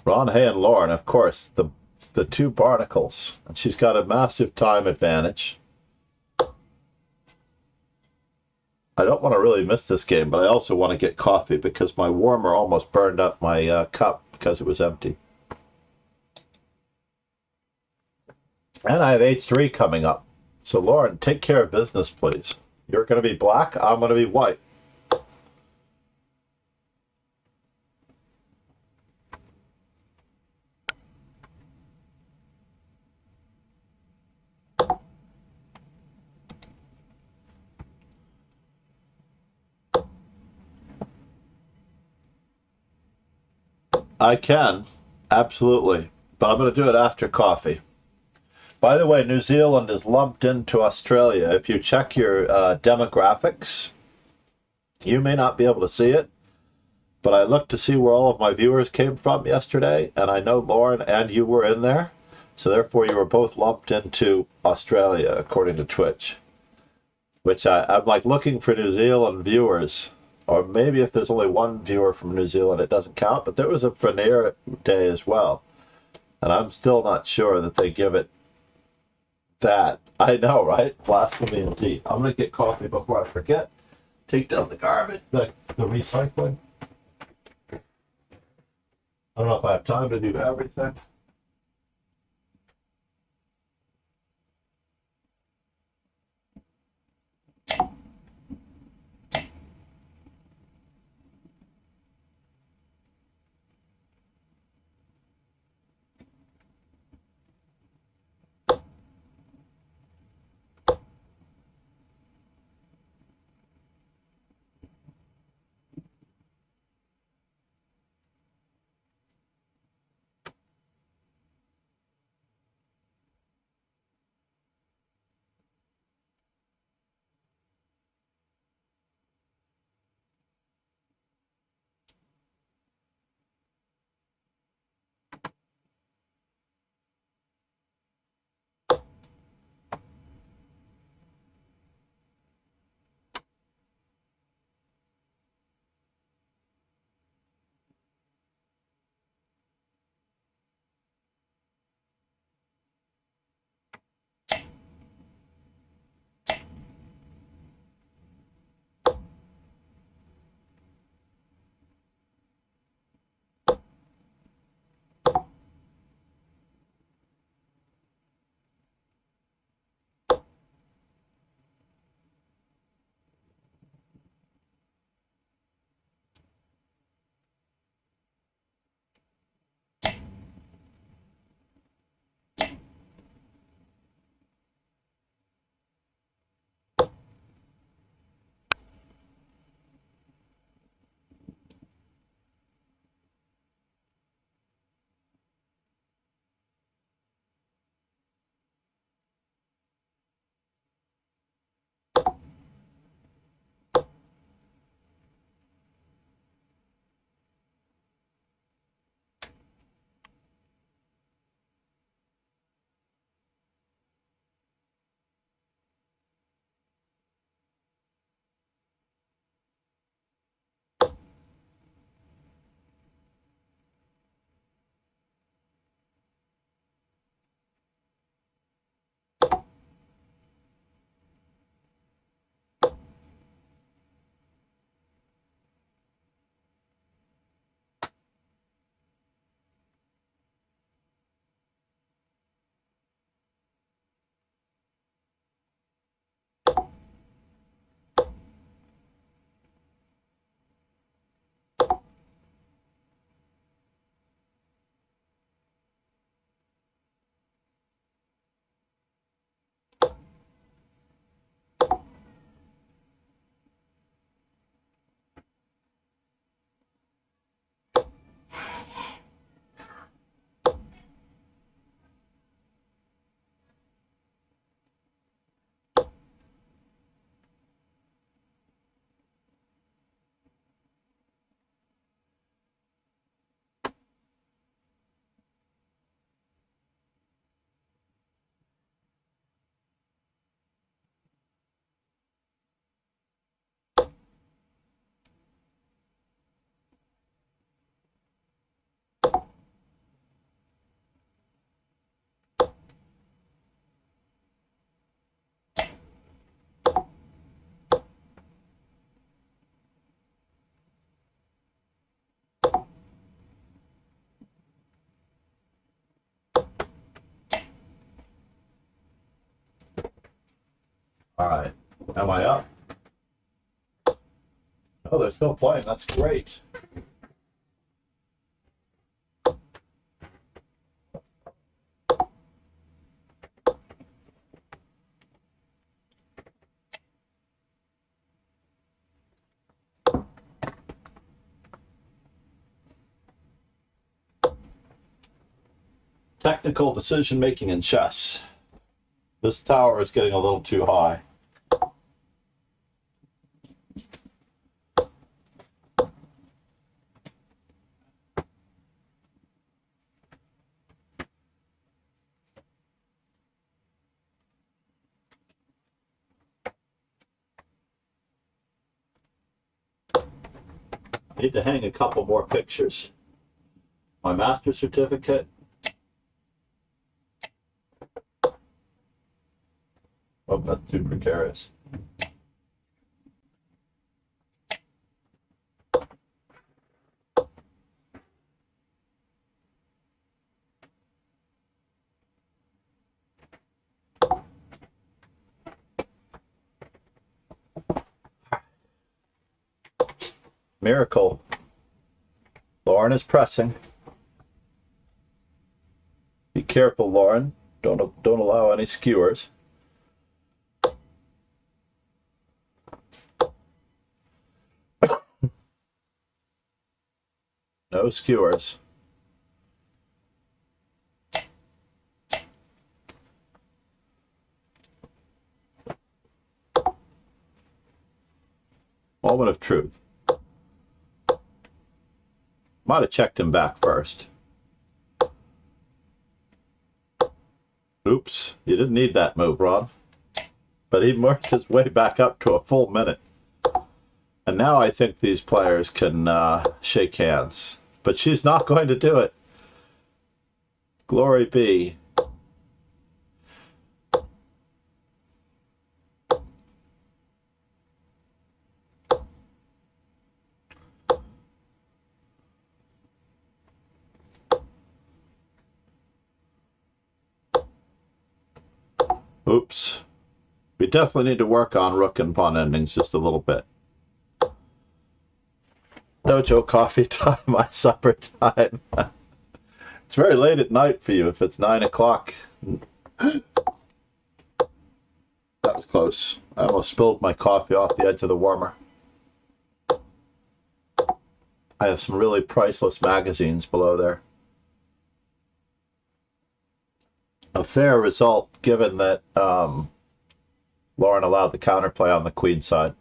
Ron Hay and Lauren, of course, the two barnacles. And she's got a massive time advantage. I don't want to really miss this game, but I also want to get coffee because my warmer almost burned up my cup because it was empty. And I have H3 coming up. So, Lauren, take care of business, please. You're going to be black. I'm going to be white. I can, absolutely. But I'm going to do it after coffee. By the way, New Zealand is lumped into Australia. If you check your demographics, you may not be able to see it, but I looked to see where all of my viewers came from yesterday, and I know Lauren and you were in there, so therefore you were both lumped into Australia, according to Twitch. Which I'm like looking for New Zealand viewers, or maybe if there's only one viewer from New Zealand, it doesn't count, but there was a Veneer Day as well, and I'm still not sure that they give it that. I know, right? Blasphemy indeed. I'm going to get coffee before I forget. Take down the garbage, the recycling. I don't know if I have time to do everything. All right. Am I up? Oh, they're still playing. That's great. Technical decision making in chess. This tower is getting a little too high. Need to hang a couple more pictures. My master's certificate. Oh, that's too precarious. Miracle. Lauren is pressing. Be careful, Lauren. Don't allow any skewers. No skewers. Moment of truth. Might have checked him back first. Oops, you didn't need that move, Ron. But he worked his way back up to a full minute. And now I think these players can shake hands. But she's not going to do it. Glory be. Oops. We definitely need to work on rook and pawn endings just a little bit. Dojo coffee time, my supper time. It's very late at night for you if it's 9 o'clock. That was close. I almost spilled my coffee off the edge of the warmer. I have some really priceless magazines below there. A fair result given that Lauren allowed the counterplay on the queen side.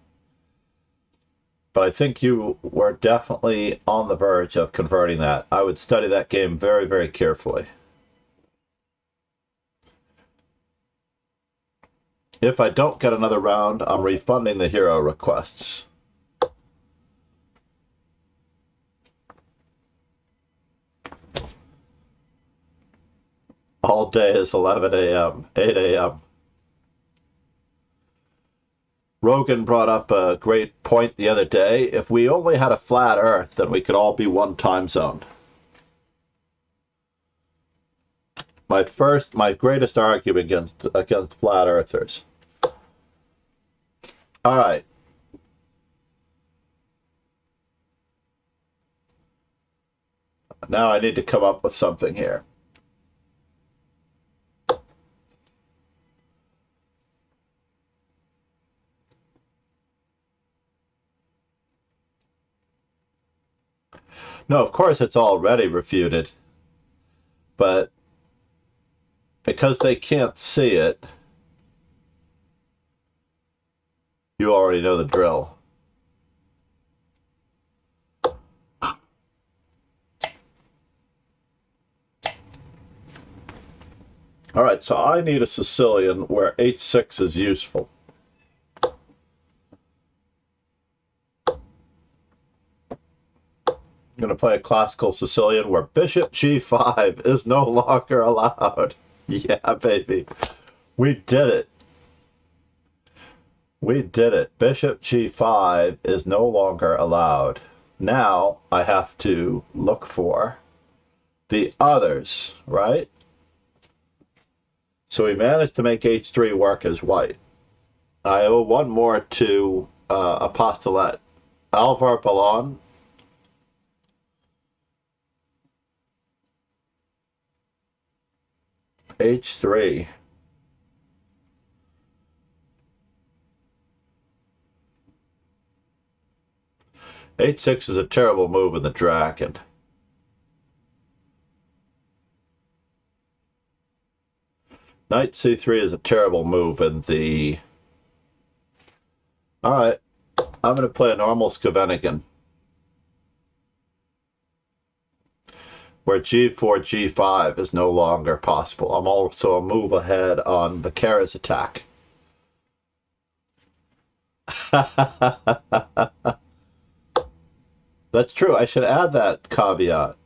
But I think you were definitely on the verge of converting that. I would study that game very, very carefully. If I don't get another round, I'm refunding the hero requests. All day is 11 a.m., 8 a.m. Rogan brought up a great point the other day. If we only had a flat Earth, then we could all be one time zone. My greatest argument against flat earthers. All right. Now I need to come up with something here. No, of course it's already refuted, but because they can't see it, you already know the drill. All right, so I need a Sicilian where h6 is useful. I'm going to play a classical Sicilian where bishop g5 is no longer allowed. Yeah, baby. We did it. We did it. Bishop g5 is no longer allowed. Now I have to look for the others, right? So we managed to make h3 work as white. I owe one more to Apostolette. Alvar Ballon. H3. H6 is a terrible move in the dragon. Knight C3 is a terrible move in the... Alright, I'm going to play a normal Skavenigan, where G4, G5 is no longer possible. I'm also a move ahead on the Kara's attack. That's true. I should add that caveat.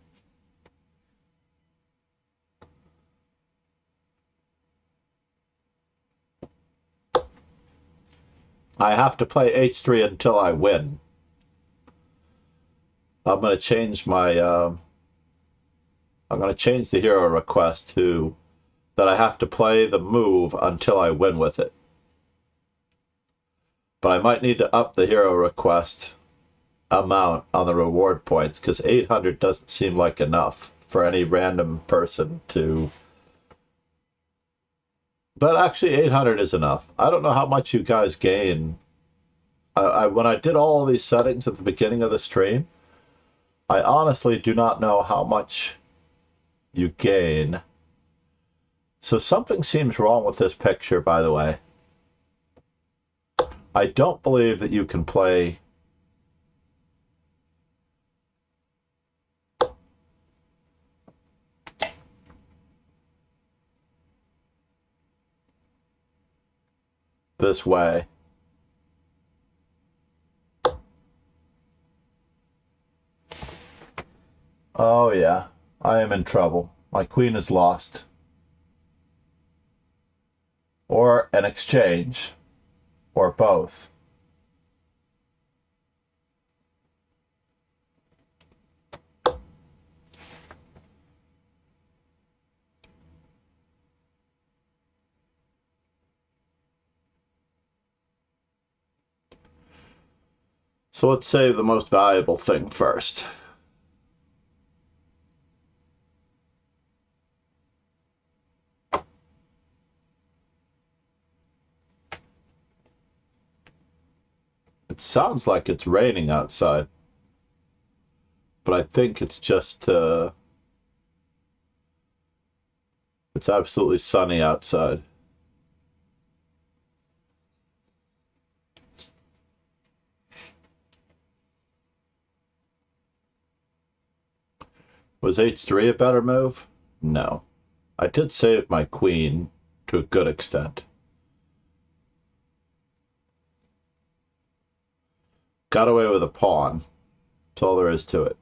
I have to play H3 until I win. I'm going to change my... I'm going to change the hero request to that I have to play the move until I win with it. But I might need to up the hero request amount on the reward points, because 800 doesn't seem like enough for any random person to... But actually 800 is enough. I don't know how much you guys gain. When I did all these settings at the beginning of the stream, I honestly do not know how much you gain. So something seems wrong with this picture, by the way. I don't believe that you can play this way. Oh yeah, I am in trouble. My queen is lost. Or an exchange, or both. So let's save the most valuable thing first. It sounds like it's raining outside, but I think it's just, it's absolutely sunny outside. Was H3 a better move? No. I did save my queen to a good extent. Got away with a pawn. That's all there is to it.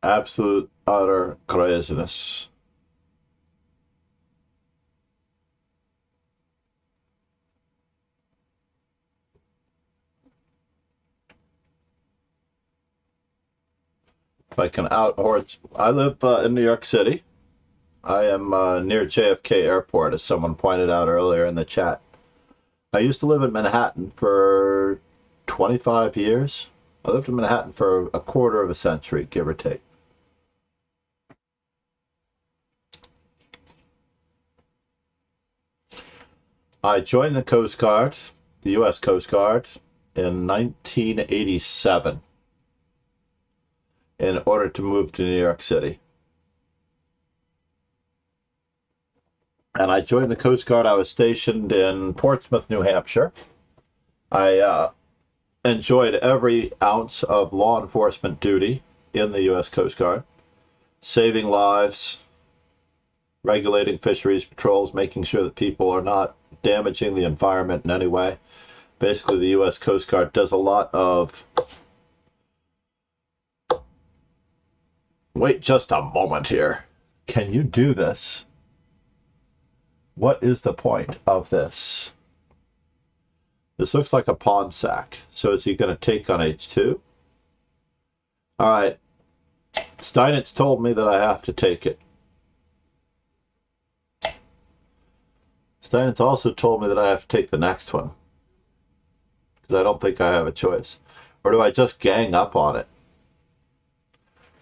Absolute, utter craziness. If I can out-horse... I live in New York City. I am near JFK Airport, as someone pointed out earlier in the chat. I used to live in Manhattan for 25 years. I lived in Manhattan for a quarter of a century, give or take. I joined the Coast Guard, the U.S. Coast Guard, in 1987 in order to move to New York City. And I joined the Coast Guard. I was stationed in Portsmouth, New Hampshire. I enjoyed every ounce of law enforcement duty in the U.S. Coast Guard, saving lives, regulating fisheries patrols, making sure that people are not damaging the environment in any way. Basically, the U.S. Coast Guard does a lot of... Wait just a moment here. Can you do this? What is the point of this? This looks like a pawn sack. So is he going to take on h2? All right. Steinitz told me that I have to take it. Steinitz also told me that I have to take the next one. Because I don't think I have a choice. Or do I just gang up on it?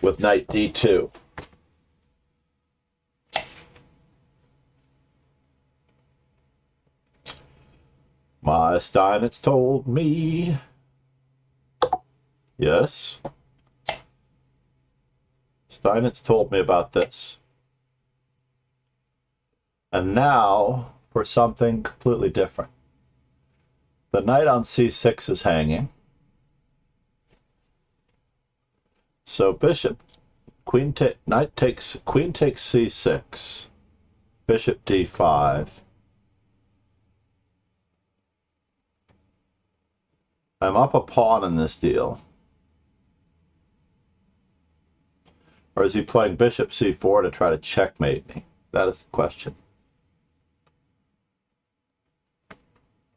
With knight d2. My Steinitz told me. Yes. Steinitz told me about this. And now for something completely different. The knight on c6 is hanging. So bishop, queen takes c6, bishop d5. I'm up a pawn in this deal. Or is he playing bishop c4 to try to checkmate me? That is the question.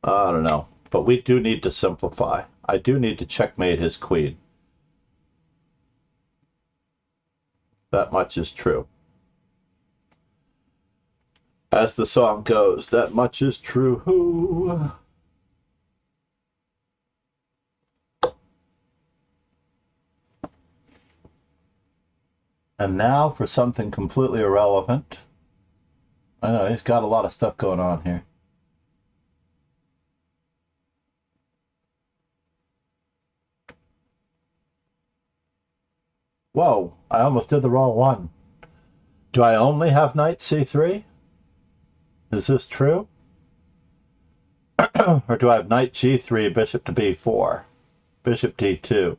I don't know. But we do need to simplify. I do need to checkmate his queen. That much is true. As the song goes, that much is true. And now for something completely irrelevant. I know, he's got a lot of stuff going on here. Whoa, I almost did the wrong one. Do I only have knight c3? Is this true? Or do I have knight g3, bishop to b4, bishop d2?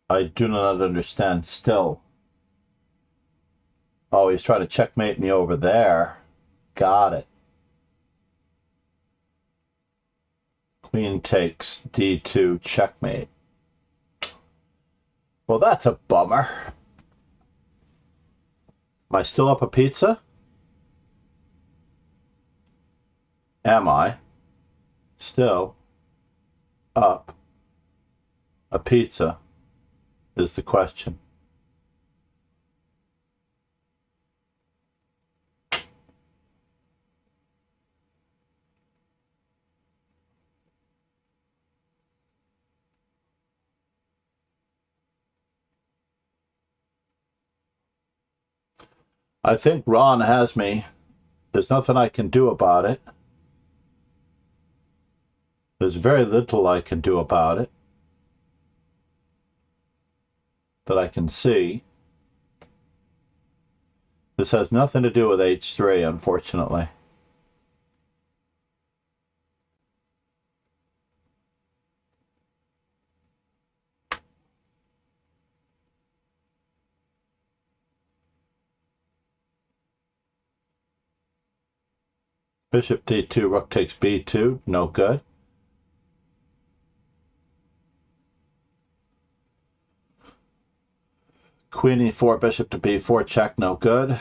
I do not understand still. Oh, he's trying to checkmate me over there. Got it. Queen takes d2 checkmate. Well, that's a bummer. Am I still up a pizza? Am I still up a pizza is the question. I think Ron has me. There's nothing I can do about it. There's very little I can do about it that I can see. This has nothing to do with h3, unfortunately. Bishop d2, rook takes b2, no good. Queen e4, bishop to b4, check, no good.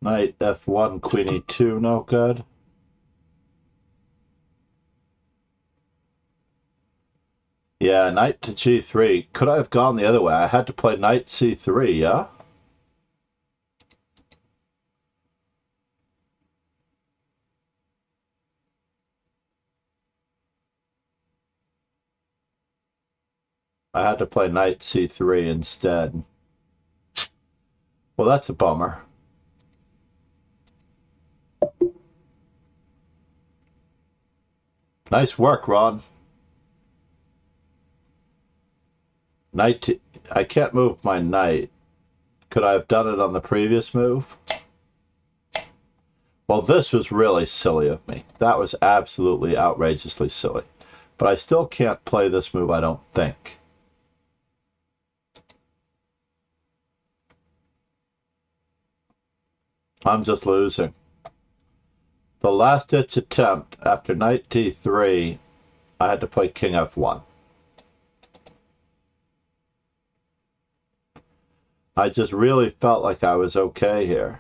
Knight f1, queen e2, no good. Yeah, knight to g3. Could I have gone the other way? I had to play knight c3, yeah? I had to play knight c3 instead. Well, that's a bummer. Nice work, Ron. Knight I can't move my knight. Could I have done it on the previous move? Well, this was really silly of me. That was absolutely outrageously silly. But I still can't play this move, I don't think. I'm just losing. The last-ditch attempt, after knight d3, I had to play king f1. I just really felt like I was okay here.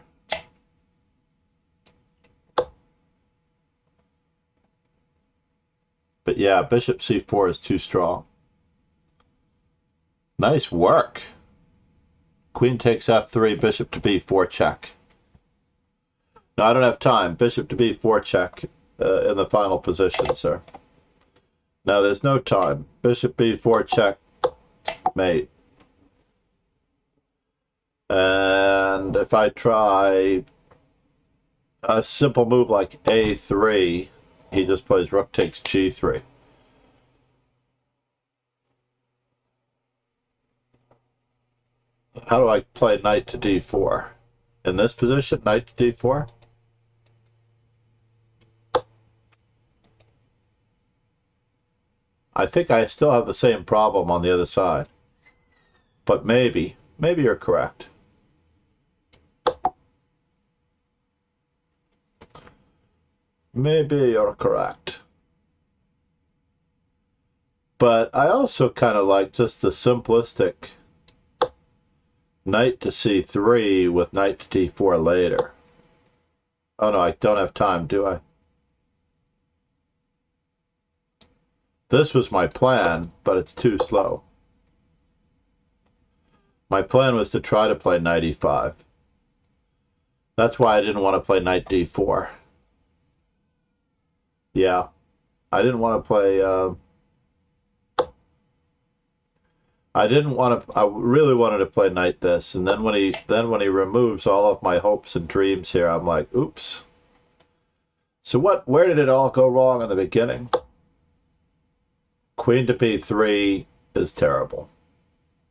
But yeah, bishop c4 is too strong. Nice work. Queen takes f3, bishop to b4 check. No, I don't have time. Bishop to b4 check in the final position, sir. No, there's no time. Bishop b4 check, mate. And if I try a simple move like a3, he just plays rook takes g3. How do I play knight to d4? In this position, knight to d4? I think I still have the same problem on the other side. But maybe you're correct. Maybe you're correct. But I also kind of like just the simplistic knight to c3 with knight to d4 later. Oh no, I don't have time, do I? This was my plan, but it's too slow. My plan was to try to play knight e5. That's why I didn't want to play knight d4. Yeah, I didn't want to play... I really wanted to play knight this, and then when he removes all of my hopes and dreams here, I'm like, oops. So where did it all go wrong in the beginning? Queen to b3 is terrible.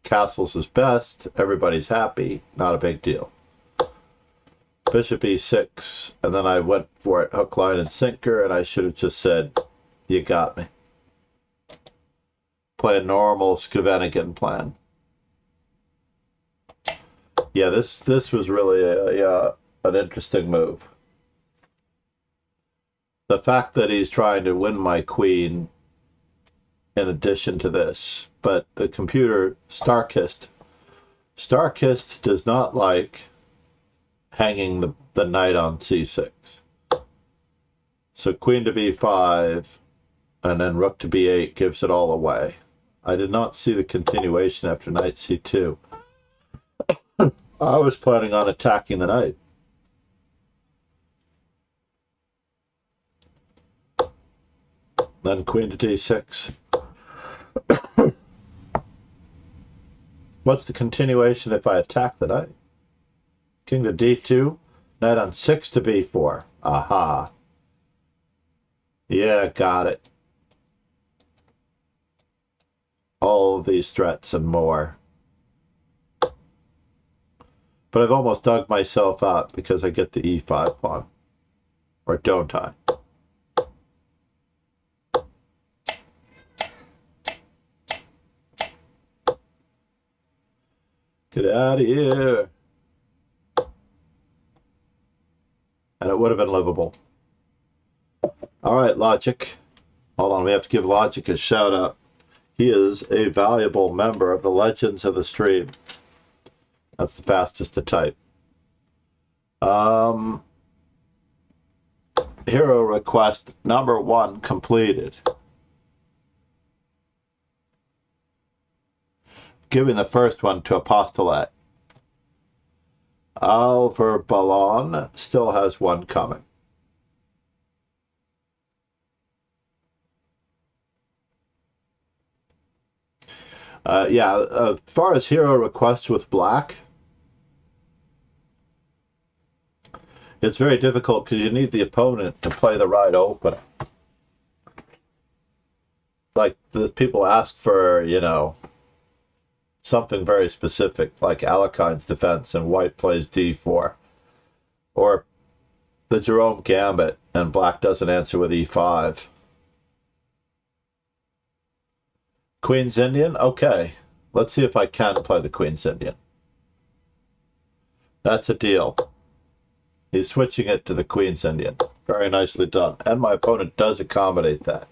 Castles is best, everybody's happy, not a big deal. Bishop e6, and then I went for it hook, line, and sinker, and I should have just said, you got me. Play a normal Scheveningen plan. Yeah, this was really an interesting move. The fact that he's trying to win my queen in addition to this, but the computer Starkist does not like hanging the knight on c6. So queen to b5 and then rook to b8 gives it all away. I did not see the continuation after knight c2. I was planning on attacking the knight. Then queen to d6. What's the continuation if I attack the knight? King to d2, knight on 6 to b4. Aha. Yeah, got it. All of these threats and more. But I've almost dug myself out because I get the e5 pawn. Or don't I? Get out of here. And it would have been livable. All right, Logic. Hold on, we have to give Logic a shout out. He is a valuable member of the Legends of the Stream. That's the fastest to type. Hero request number 1 completed. Giving the first one to Apostolate. Alvar Ballon still has one coming. As far as hero requests with black, it's very difficult because you need the opponent to play the right opening. Like, the people ask for, something very specific, like Alekine's defense, and white plays d4. Or the Jerome Gambit, and black doesn't answer with e5. Queen's Indian? Okay. Let's see if I can play the Queen's Indian. That's a deal. He's switching it to the Queen's Indian. Very nicely done. And my opponent does accommodate that.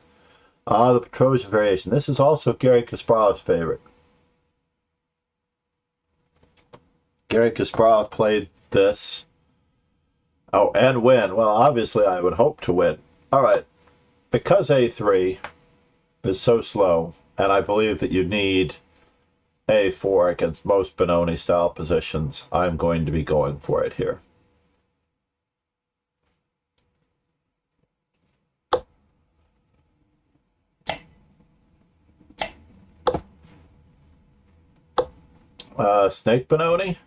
The Petrosian variation. This is also Garry Kasparov's favorite. Garry Kasparov played this. Oh, and win. Well, obviously I would hope to win. All right. Because A3 is so slow, and I believe that you need A4 against most Benoni-style positions, I'm going to be going for it here. Snake Benoni?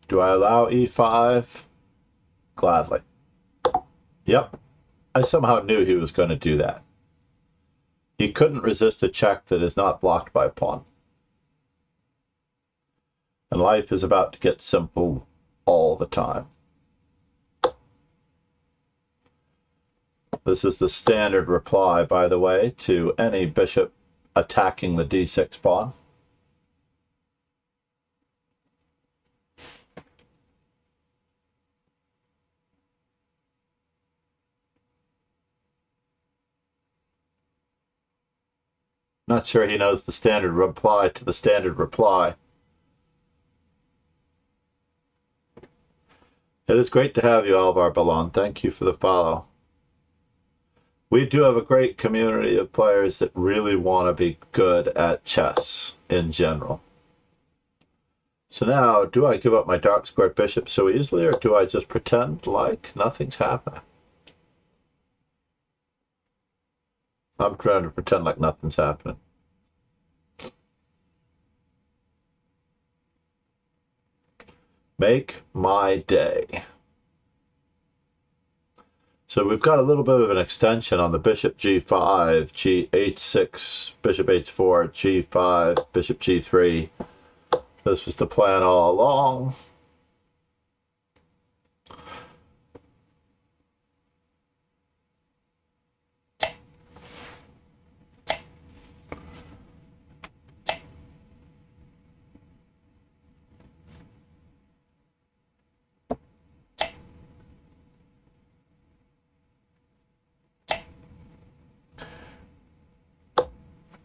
Do I allow E5? Gladly. Yep. I somehow knew he was going to do that. He couldn't resist a check that is not blocked by a pawn. And life is about to get simple all the time. This is the standard reply, by the way, to any bishop attacking the d6 pawn. Not sure he knows the standard reply to the standard reply. It is great to have you, Alvar Ballon. Thank you for the follow. We do have a great community of players that really want to be good at chess in general. So now, do I give up my dark squared bishop so easily, or do I just pretend like nothing's happening? I'm trying to pretend like nothing's happening. Make my day. So we've got a little bit of an extension on the bishop g5, h6, bishop h4, g5, bishop g3. This was the plan all along.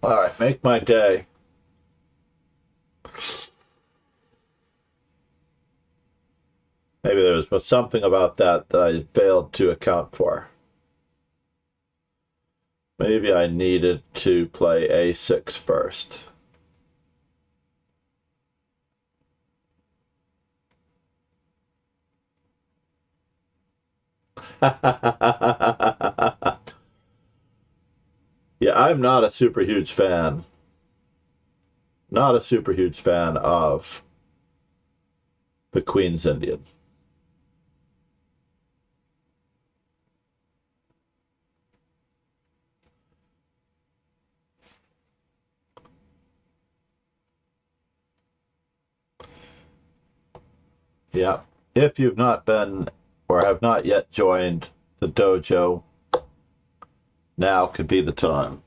All right, make my day. Maybe there was something about that that I failed to account for. Maybe I needed to play a6 first. Yeah, I'm not a super huge fan. Not a super huge fan of the Queen's Indian. Yeah, if you've not been or have not yet joined the dojo, now could be the time.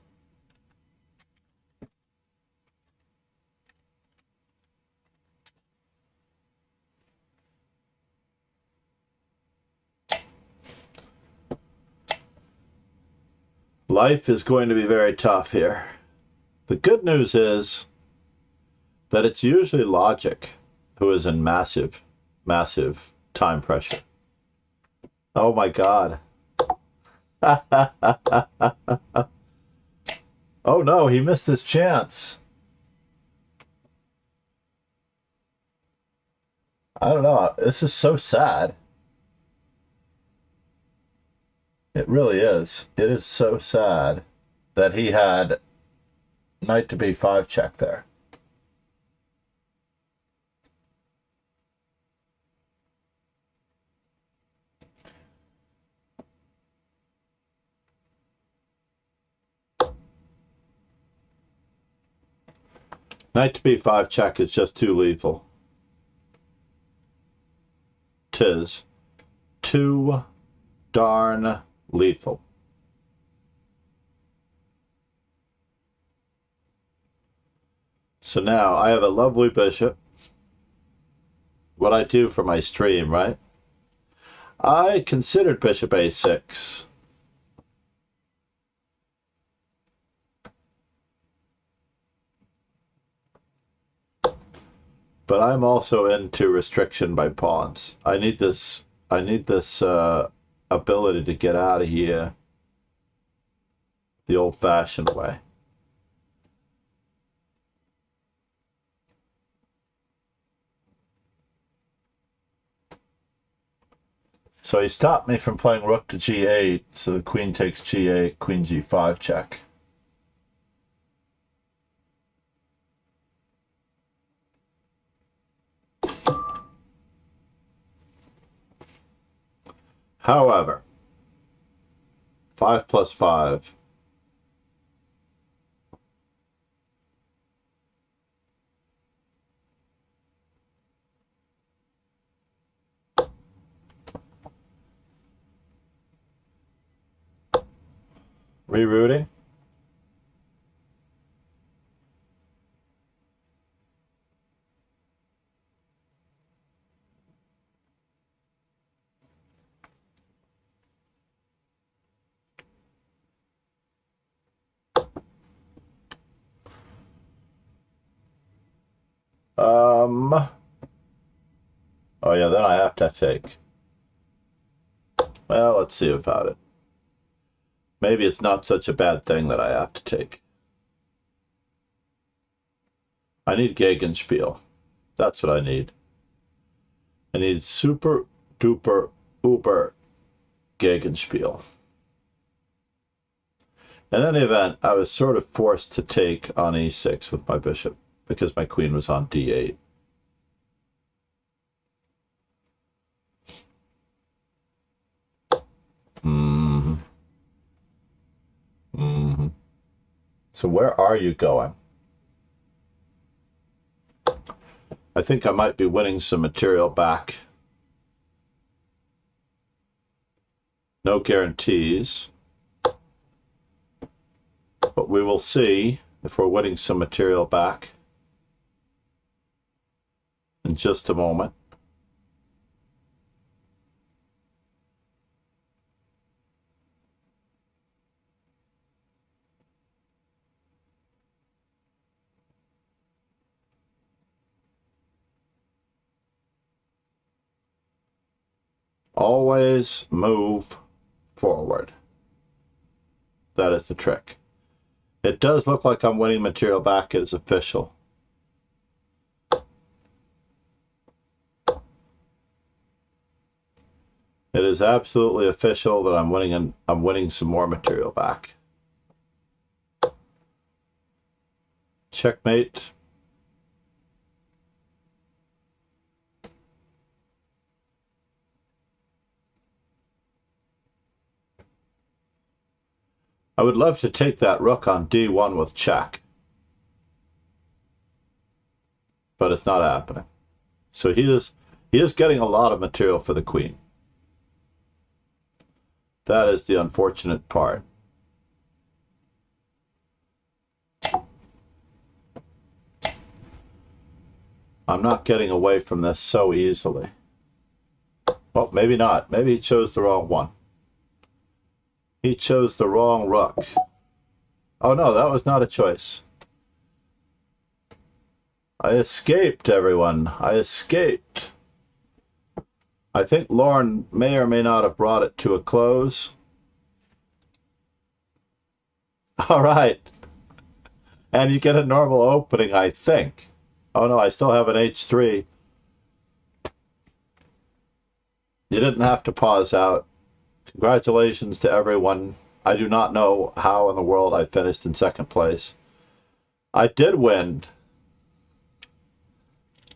Life is going to be very tough here. The good news is that it's usually logic who is in massive, massive time pressure. Oh my God. Oh no, he missed his chance. I don't know. This is so sad. It really is. It is so sad that he had knight to b5 check there. Knight to b5 check is just too lethal. 'Tis too darn lethal. So now I have a lovely bishop. What I do for my stream, right? I considered bishop a6. But I'm also into restriction by pawns. I need this ability to get out of here the old-fashioned way. So he stopped me from playing rook to g8, so the queen takes g8, queen g5 check. However, 5 plus 5. Rerouting. Oh yeah, then I have to take. Well, let's see about it. Maybe it's not such a bad thing that I have to take. I need Gegenspiel. That's what I need. I need super duper uber Gegenspiel. In any event, I was sort of forced to take on e6 with my bishop because my queen was on d8. So where are you going? I think I might be winning some material back. No guarantees. But we will see if we're winning some material back in just a moment. Always move forward. That is the trick. It does look like I'm winning material back. It is official. It is absolutely official that I'm winning some more material back. Checkmate. I would love to take that rook on d1 with check, but it's not happening. So he is getting a lot of material for the queen. That is the unfortunate part. I'm not getting away from this so easily. Well, maybe not. Maybe he chose the wrong one. He chose the wrong rook. Oh no, that was not a choice. I escaped, everyone. I escaped. I think Lauren may or may not have brought it to a close. All right. And you get a normal opening, I think. Oh no, I still have an h3. You didn't have to pause out. Congratulations to everyone. I do not know how in the world I finished in second place. I did win.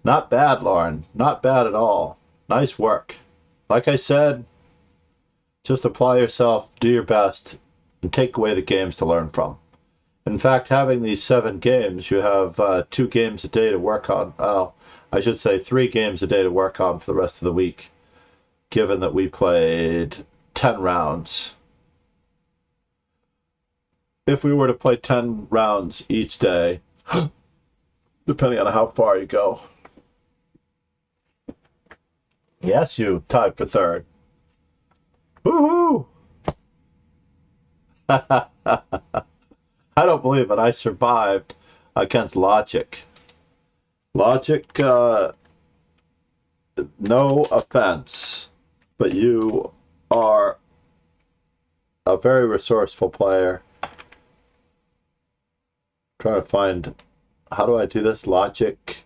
Not bad, Lauren. Not bad at all. Nice work. Like I said, just apply yourself, do your best, and take away the games to learn from. In fact, having these 7 games, you have 2 games a day to work on. Well, I should say 3 games a day to work on for the rest of the week, given that we played 10 rounds. If we were to play 10 rounds each day, depending on how far you go. Yes, you tied for third. Woohoo! I don't believe it. I survived against Logic. Logic, no offense, but you are a very resourceful player. Trying to find, how do I do this? Logic,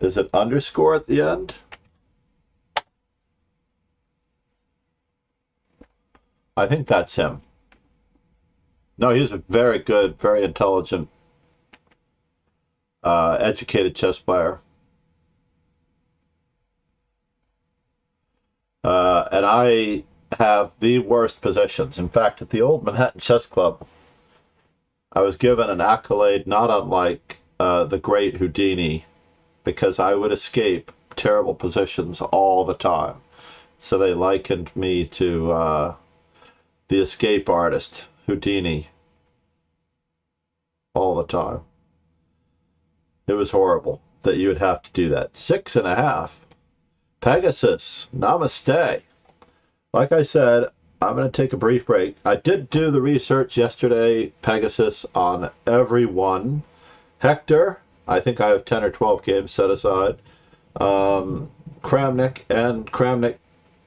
is it underscore at the end? I think that's him. No, he's a very good, very intelligent, educated chess player. And I have the worst positions. In fact, at the old Manhattan Chess Club, I was given an accolade not unlike the great Houdini, because I would escape terrible positions all the time. So they likened me to the escape artist, Houdini, all the time. It was horrible that you would have to do that. 6.5. Pegasus, namaste. Like I said, I'm going to take a brief break. I did do the research yesterday, Pegasus, on everyone. Hector, I think I have 10 or 12 games set aside. Kramnik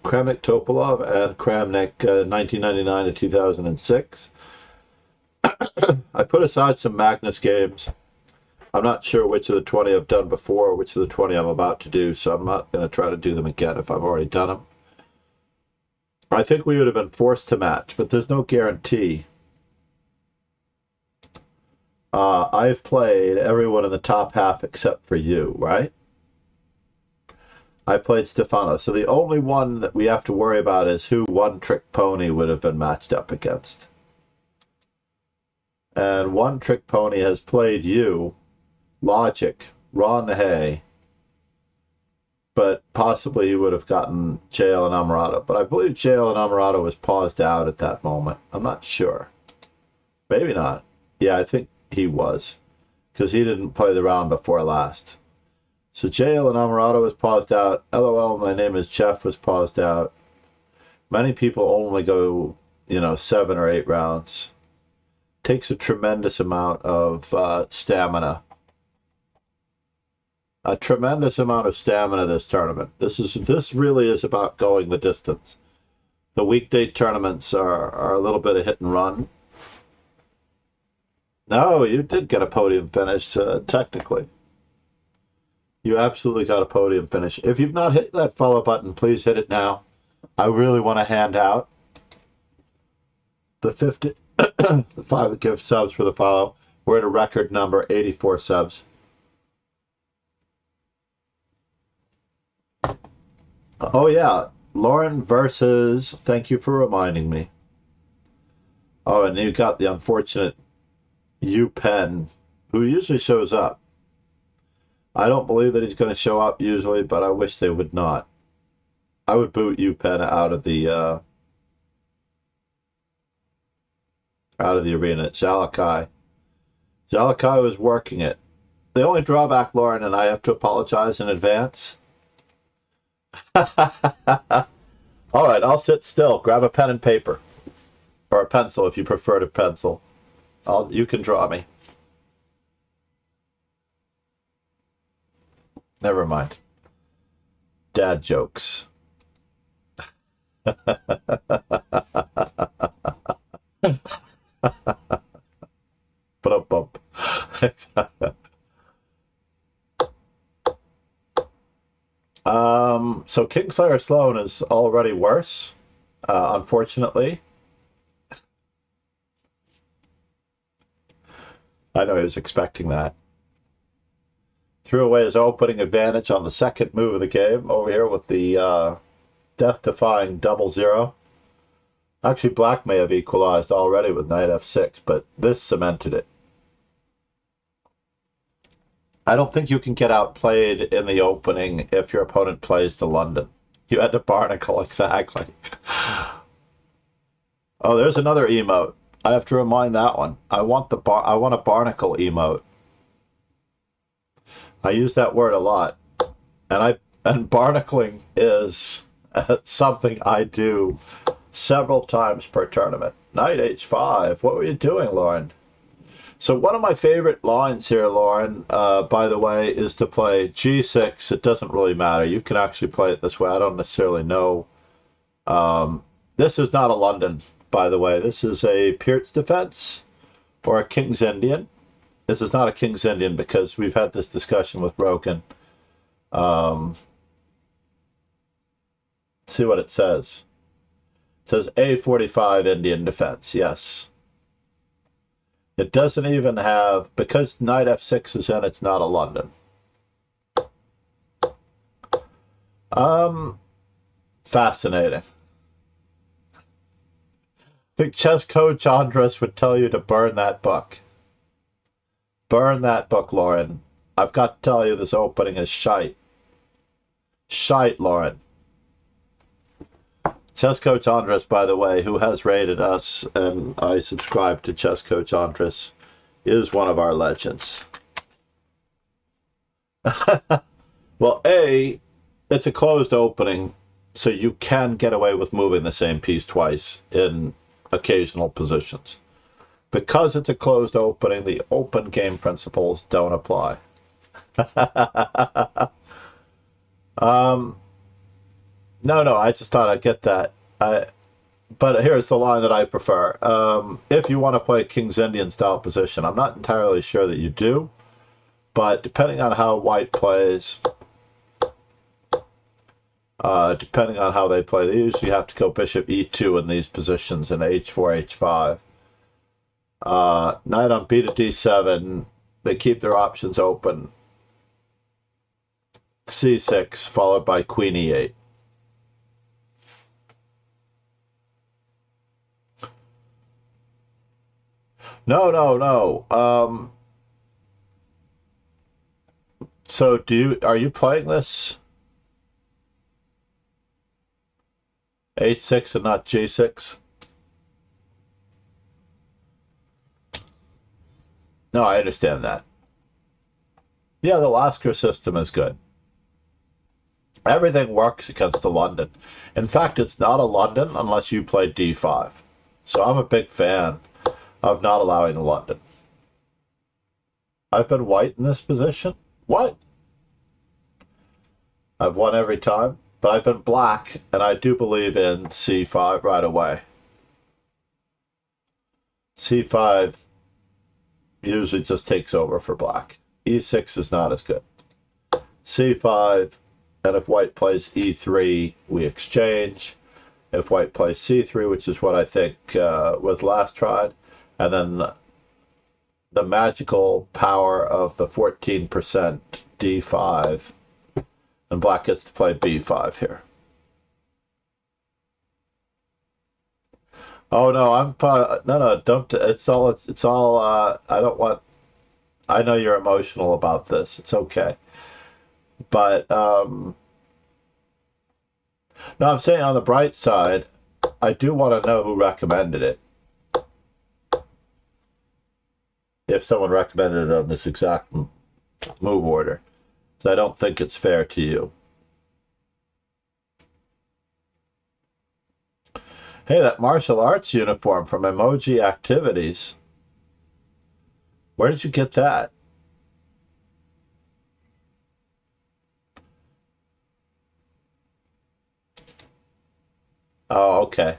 Topalov and Kramnik 1999 to 2006. I put aside some Magnus games. I'm not sure which of the 20 I've done before or which of the 20 I'm about to do, so I'm not going to try to do them again if I've already done them. I think we would have been forced to match, but there's no guarantee. I've played everyone in the top half except for you, right? I played Stefano, so the only one that we have to worry about is who One Trick Pony would have been matched up against. And One Trick Pony has played you, Logic, Ron Hay, but possibly he would have gotten JL and Amarato. But I believe JL and Amarato was paused out at that moment. I'm not sure. Maybe not. Yeah, I think he was, because he didn't play the round before last. So JL and Amarato was paused out. LOL, my name is Jeff was paused out. Many people only go, 7 or 8 rounds. Takes a tremendous amount of stamina. A tremendous amount of stamina this tournament. This really is about going the distance. The weekday tournaments are a little bit of hit and run. No, you did get a podium finish, technically. You absolutely got a podium finish. If you've not hit that follow button, please hit it now. I really want to hand out the 50, the 5 gift subs for the follow. We're at a record number, 84 subs. Oh yeah, Lauren versus, thank you for reminding me. Oh, and you got the unfortunate U-Pen, who usually shows up. I don't believe that he's going to show up usually, but I wish they would not. I would boot U-Pen out of the arena. Jalakai was working it. The only drawback, Lauren, and I have to apologize in advance. All right, I'll sit still. Grab a pen and paper, or a pencil if you prefer to pencil. You can draw me. Never mind. Dad jokes. Bump. So Kingslayer Sloan is already worse, unfortunately. I know he was expecting that. Threw away his opening advantage on the second move of the game over here with the death-defying 00. Actually, black may have equalized already with knight f6, but this cemented it. I don't think you can get outplayed in the opening if your opponent plays to London. You had to barnacle, exactly. Oh, there's another emote. I have to remind that one. I want a barnacle emote. I use that word a lot. And barnacling is something I do several times per tournament. Knight h5. What were you doing, Lauren? So one of my favorite lines here, Lauren, by the way, is to play g6. It doesn't really matter. You can actually play it this way. I don't necessarily know. This is not a London, by the way. This is a Peert's defense or a King's Indian. This is not a King's Indian because we've had this discussion with Roken. See what it says. It says A45 Indian defense. Yes. It doesn't even have, because knight f6 is in, it's not a London. Fascinating. I think chess coach Andres would tell you to burn that book. Burn that book, Lauren. I've got to tell you, this opening is shite. Shite, Lauren. Chess Coach Andres, by the way, who has rated us, and I subscribe to Chess Coach Andres, is one of our legends. Well, it's a closed opening, so you can get away with moving the same piece twice in occasional positions. Because it's a closed opening, the open game principles don't apply. No, I just thought I'd get that. But here's the line that I prefer. If you want to play King's Indian style position, I'm not entirely sure that you do, but depending on how white plays, depending on how they play, they usually have to go bishop e2 in these positions, and h4, h5. Knight on b to d7, they keep their options open. c6, followed by queen e8. No. So are you playing this h6 and not g6? No, I understand that. Yeah, the Lasker system is good. Everything works against the London. In fact, it's not a London unless you play d5. So I'm a big fan of not allowing the London. I've been white in this position. What? I've won every time, but I've been black, and I do believe in c5 right away. c5 usually just takes over for black. e6 is not as good. c5, and if white plays e3, we exchange. If white plays c3, which is what I think was last tried, and then the magical power of the 14% d5, and black gets to play b5 here. Oh no, no, don't. It's all. I don't want. I know you're emotional about this. It's okay, but no, I'm saying on the bright side, I do want to know who recommended it. If someone recommended it on this exact move order, so I don't think it's fair to you. Hey, that martial arts uniform from Emoji Activities. Where did you get that? Oh, okay.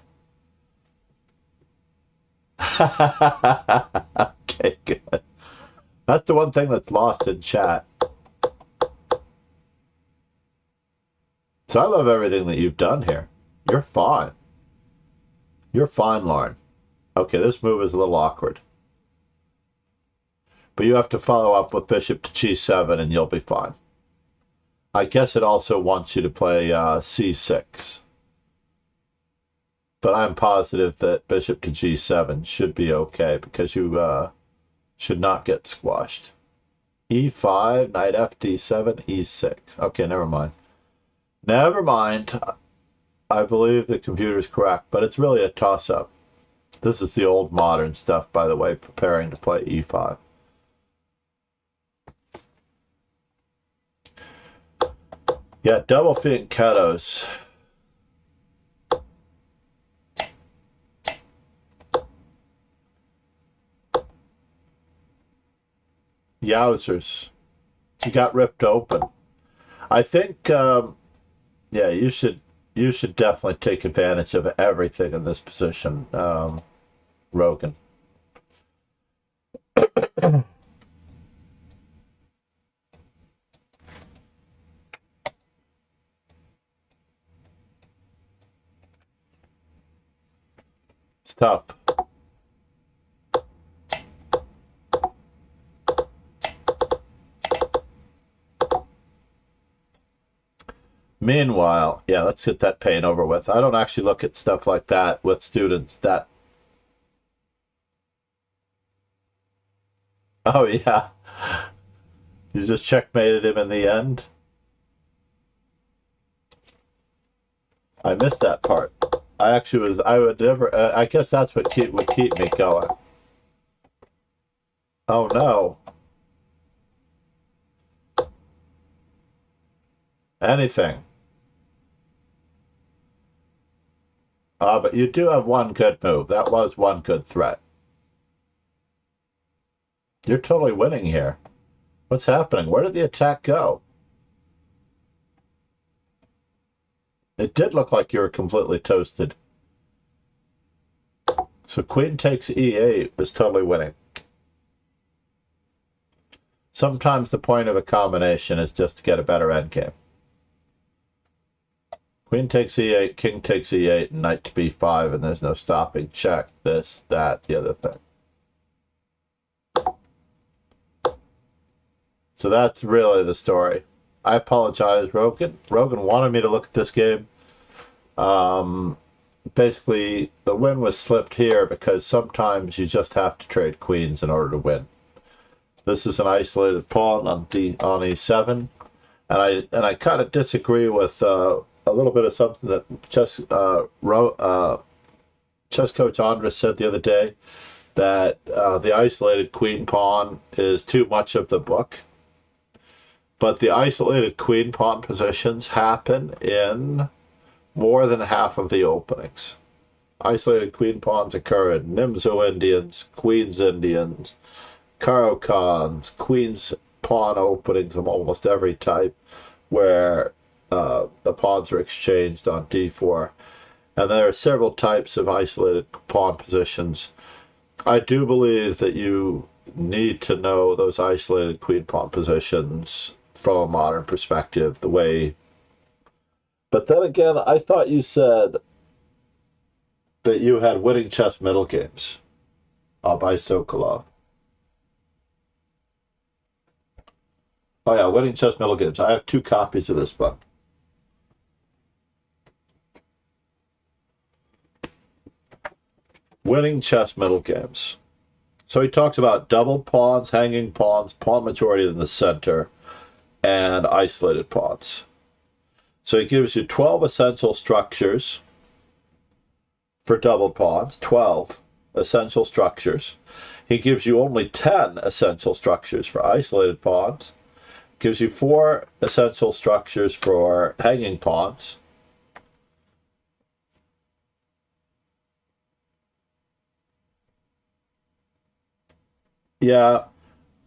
Okay, good. That's the one thing that's lost in chat. So I love everything that you've done here. You're fine. You're fine, Lauren. Okay, this move is a little awkward. But you have to follow up with bishop to g7 and you'll be fine. I guess it also wants you to play c6. But I'm positive that bishop to g7 should be okay because you should not get squashed. e5, knight f d7, e6. Okay, never mind. Never mind. I believe the computer is correct, but it's really a toss-up. This is the old modern stuff, by the way, preparing to play e5. Yeah, double fianchettos. Yowzers. You got ripped open. I think, yeah, you should definitely take advantage of everything in this position, Rogan. It's tough. Meanwhile, yeah, let's get that pain over with. I don't actually look at stuff like that with students that... Oh, yeah. You just checkmated him in the end? I missed that part. I would never, I guess that's what would keep me going. Oh, no. Anything. But you do have one good move. That was one good threat. You're totally winning here. What's happening? Where did the attack go? It did look like you were completely toasted. So queen takes e8 is totally winning. Sometimes the point of a combination is just to get a better endgame. Queen takes e8, king takes e8, and knight to b5, and there's no stopping. Check, this, that, the other thing. So that's really the story. I apologize, Rogan. Rogan wanted me to look at this game. Basically, the win was slipped here because sometimes you just have to trade queens in order to win. This is an isolated pawn on e7, and I kind of disagree with a little bit of something that chess coach Andres said the other day, that the isolated queen pawn is too much of the book. But the isolated queen pawn positions happen in more than half of the openings. Isolated queen pawns occur in Nimzo Indians, Queens Indians, Caro-Khans, Queen's pawn openings of almost every type, where the pawns are exchanged on d4. And there are several types of isolated pawn positions. I do believe that you need to know those isolated queen pawn positions from a modern perspective, the way... But then again, I thought you said that you had winning chess middle games by Sokolov. Oh yeah, winning chess middle games. I have 2 copies of this book. Winning chess middle games. So he talks about double pawns, hanging pawns, pawn majority in the center, and isolated pawns. So he gives you 12 essential structures for double pawns, 12 essential structures. He gives you only 10 essential structures for isolated pawns, gives you 4 essential structures for hanging pawns, yeah,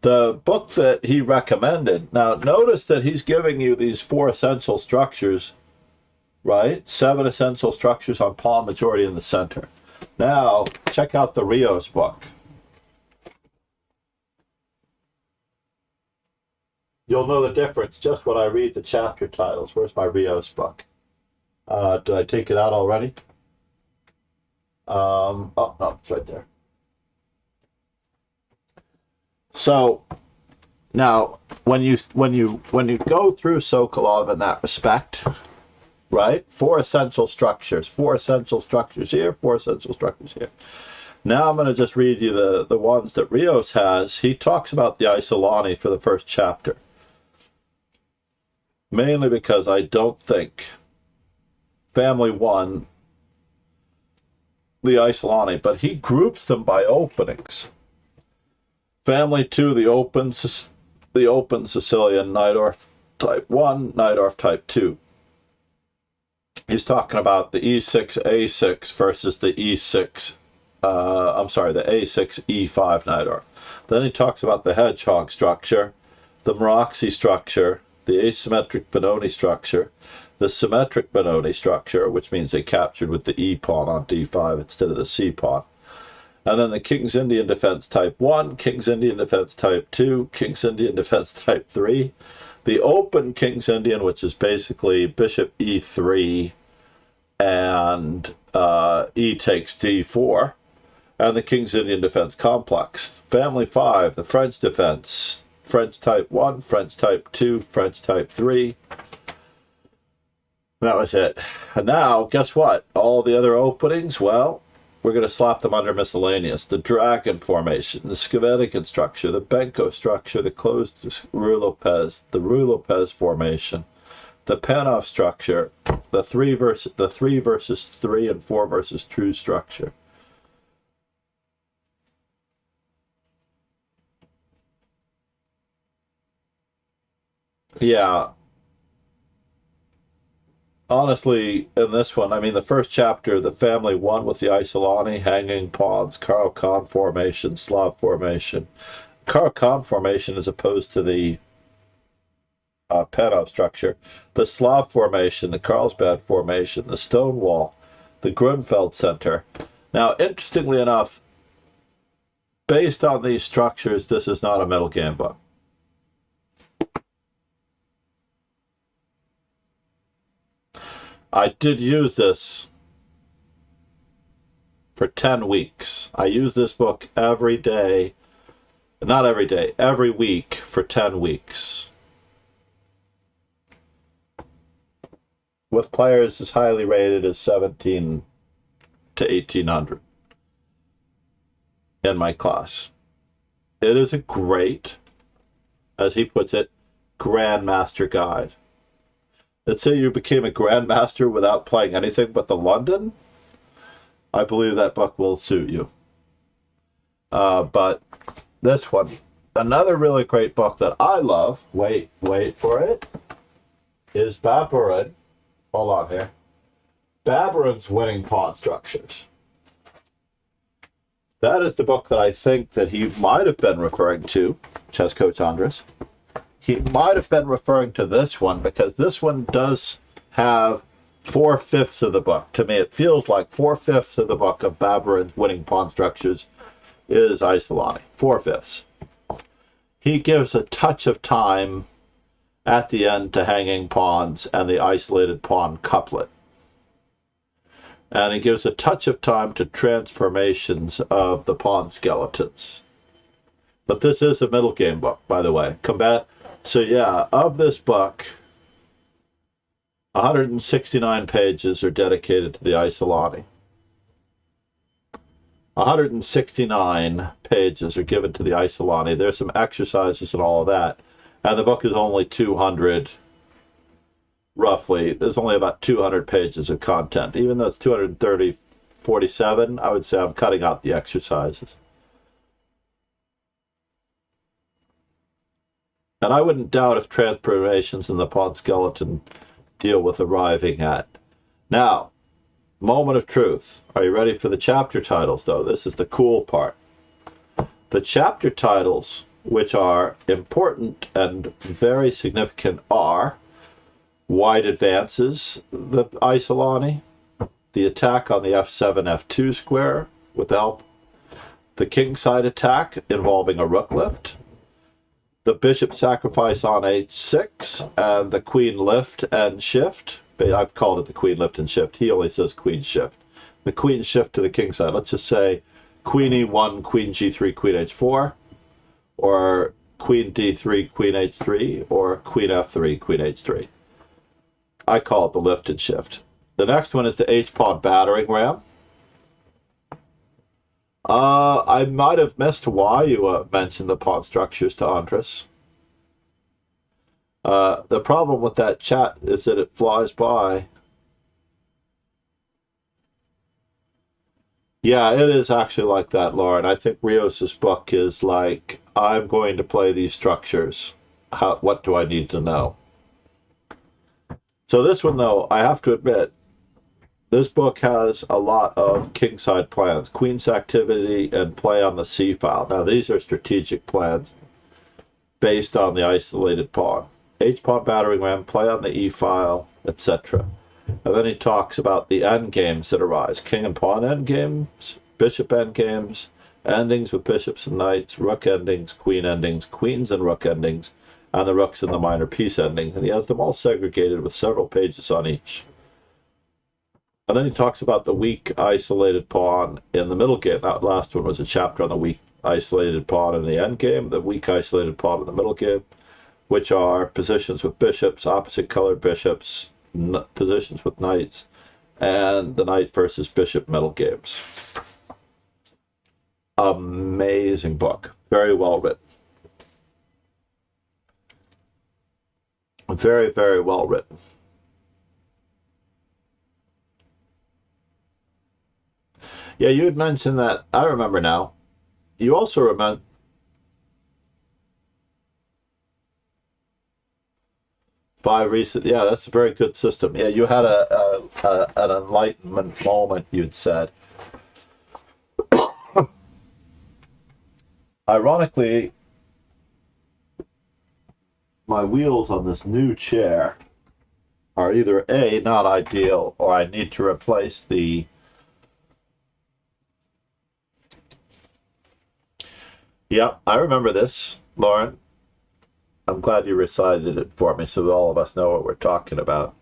the book that he recommended. Now, notice that he's giving you these 4 essential structures, right? 7 essential structures on pawn majority in the center. Now, check out the Rios book. You'll know the difference just when I read the chapter titles. Where's my Rios book? Did I take it out already? Oh, no, it's right there. So now, when you go through Sokolov in that respect, right? 4 essential structures, 4 essential structures here, 4 essential structures here. Now I'm going to just read you the ones that Rios has. He talks about the Isolani for the first chapter, mainly because I don't think Family 1, the Isolani, but he groups them by openings. Family 2, the open Sicilian Najdorf type 1, Najdorf type 2. He's talking about the E6, A6 versus the E6, the A6, E5 Najdorf. Then he talks about the hedgehog structure, the Maroczy structure, the asymmetric Benoni structure, the symmetric Benoni structure, which means they captured with the E pawn on D5 instead of the C pawn. And then the King's Indian Defense Type 1, King's Indian Defense Type 2, King's Indian Defense Type 3, the open King's Indian, which is basically Bishop E3 and E takes D4, and the King's Indian Defense Complex. Family 5, the French Defense, French Type 1, French Type 2, French Type 3. That was it. And now, guess what? All the other openings, well, we're going to slap them under miscellaneous. The Dragon Formation, the Skavetikan structure, the Benko structure, the closed Rue Lopez, the Rue Lopez Formation, the Panov structure, the 3 versus 3 and 4 versus 2 structure. Yeah. Honestly, in this one, I mean, the first chapter, the Family 1 with the Isolani, hanging pawns, Karl Kahn formation, Slav formation. Karl Kahn formation as opposed to the Panov structure. The Slav formation, the Carlsbad formation, the Stonewall, the Grunfeld Center. Now, interestingly enough, based on these structures, this is not a middle game book. I did use this for 10 weeks. I used this book every day, not every day, every week for 10 weeks. With players as highly rated as 17 to 1800 in my class. It is a great, as he puts it, grandmaster guide. Let's say you became a grandmaster without playing anything but the London. I believe that book will suit you. But this one, another really great book that I love, wait for it, is Baburin. Hold on here. Baburin's Winning Pawn Structures. That is the book that I think that he might have been referring to, Chess Coach Andres. He might have been referring to this one because this one does have 4/5 of the book. To me, it feels like 4/5 of the book of Baburin's Winning Pawn Structures is Isolani. 4/5. He gives a touch of time at the end to hanging pawns and the isolated pawn couplet. And he gives a touch of time to transformations of the pawn skeletons. But this is a middle game book, by the way. So yeah, of this book, 169 pages are dedicated to the Isolani. 169 pages are given to the Isolani. There's some exercises and all of that. And the book is only 200, roughly. There's only about 200 pages of content. Even though it's 230, 47, I would say I'm cutting out the exercises. And I wouldn't doubt if transformations in the pawn skeleton deal with arriving at. Now, moment of truth. Are you ready for the chapter titles, though? This is the cool part. The chapter titles, which are important and very significant, are Wide Advances, the Isolani, the attack on the F7, F2 square with the help, the kingside attack involving a rook lift, the bishop sacrifice on H6, and the queen lift and shift. I've called it the queen lift and shift. He only says queen shift. The queen shift to the kingside. Let's just say queen E1, queen G3, queen H4, or queen D3, queen H3, or queen F3, queen H3. I call it the lift and shift. The next one is the H-pod battering ram. I might have missed why you mentioned the pawn structures to Andres. The problem with that chat is that it flies by. Yeah, it is actually like that, Lauren. I think Rios' book is like, I'm going to play these structures. What do I need to know? So this one, though, I have to admit, this book has a lot of kingside plans, queen's activity, and play on the C file. Now, these are strategic plans based on the isolated pawn. H-pawn battering ram, play on the E file, etc. And then he talks about the endgames that arise. King and pawn endgames, bishop endgames, endings with bishops and knights, rook endings, queen endings, queens and rook endings, and the rooks and the minor piece endings. And he has them all segregated with several pages on each. And then he talks about the weak isolated pawn in the middle game. That last one was a chapter on the weak isolated pawn in the end game, the weak isolated pawn in the middle game, which are positions with bishops, opposite colored bishops, positions with knights, and the knight versus bishop middle games. Amazing book. Very well written. Very, very well written. Yeah, you had mentioned that. I remember now. You also remember. Five recent. Yeah, that's a very good system. Yeah, you had an enlightenment moment, you'd said. Ironically, my wheels on this new chair are either A, not ideal, or I need to replace the... Yep, I remember this, Lauren. I'm glad you recited it for me so all of us know what we're talking about.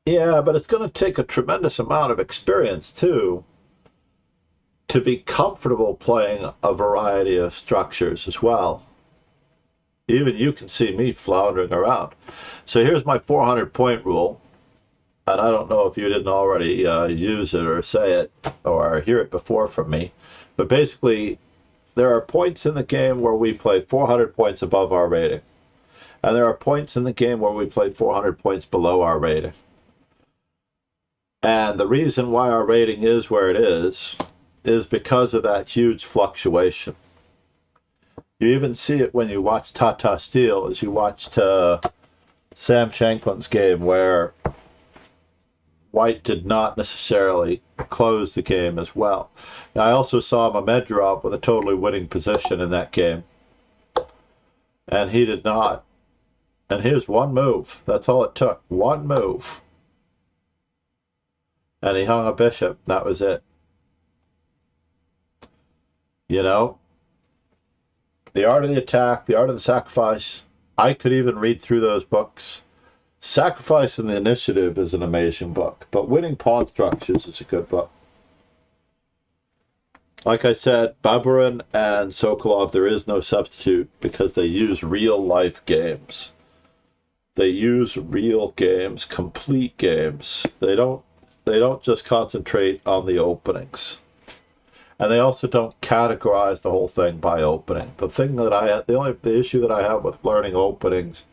Yeah, but it's going to take a tremendous amount of experience, too, to be comfortable playing a variety of structures as well. Even you can see me floundering around. So here's my 400-point rule. And I don't know if you didn't already use it or say it or hear it before from me. But basically, there are points in the game where we play 400 points above our rating. And there are points in the game where we play 400 points below our rating. And the reason why our rating is where it is because of that huge fluctuation. You even see it when you watch Tata Steel, as you watched Sam Shanklin's game, where White did not necessarily close the game as well. Now, I also saw Mamedov with a totally winning position in that game. And he did not. And here's one move. That's all it took. One move. And he hung a bishop. That was it. You know? The Art of the Attack, The Art of the Sacrifice. I could even read through those books. Sacrifice and the Initiative is an amazing book, but Winning Pawn Structures is a good book. Like I said, Baburin and Sokolov, there is no substitute because they use real-life games. They use real games, complete games. They don't just concentrate on the openings. And they also don't categorize the whole thing by opening. The issue that I have with learning openings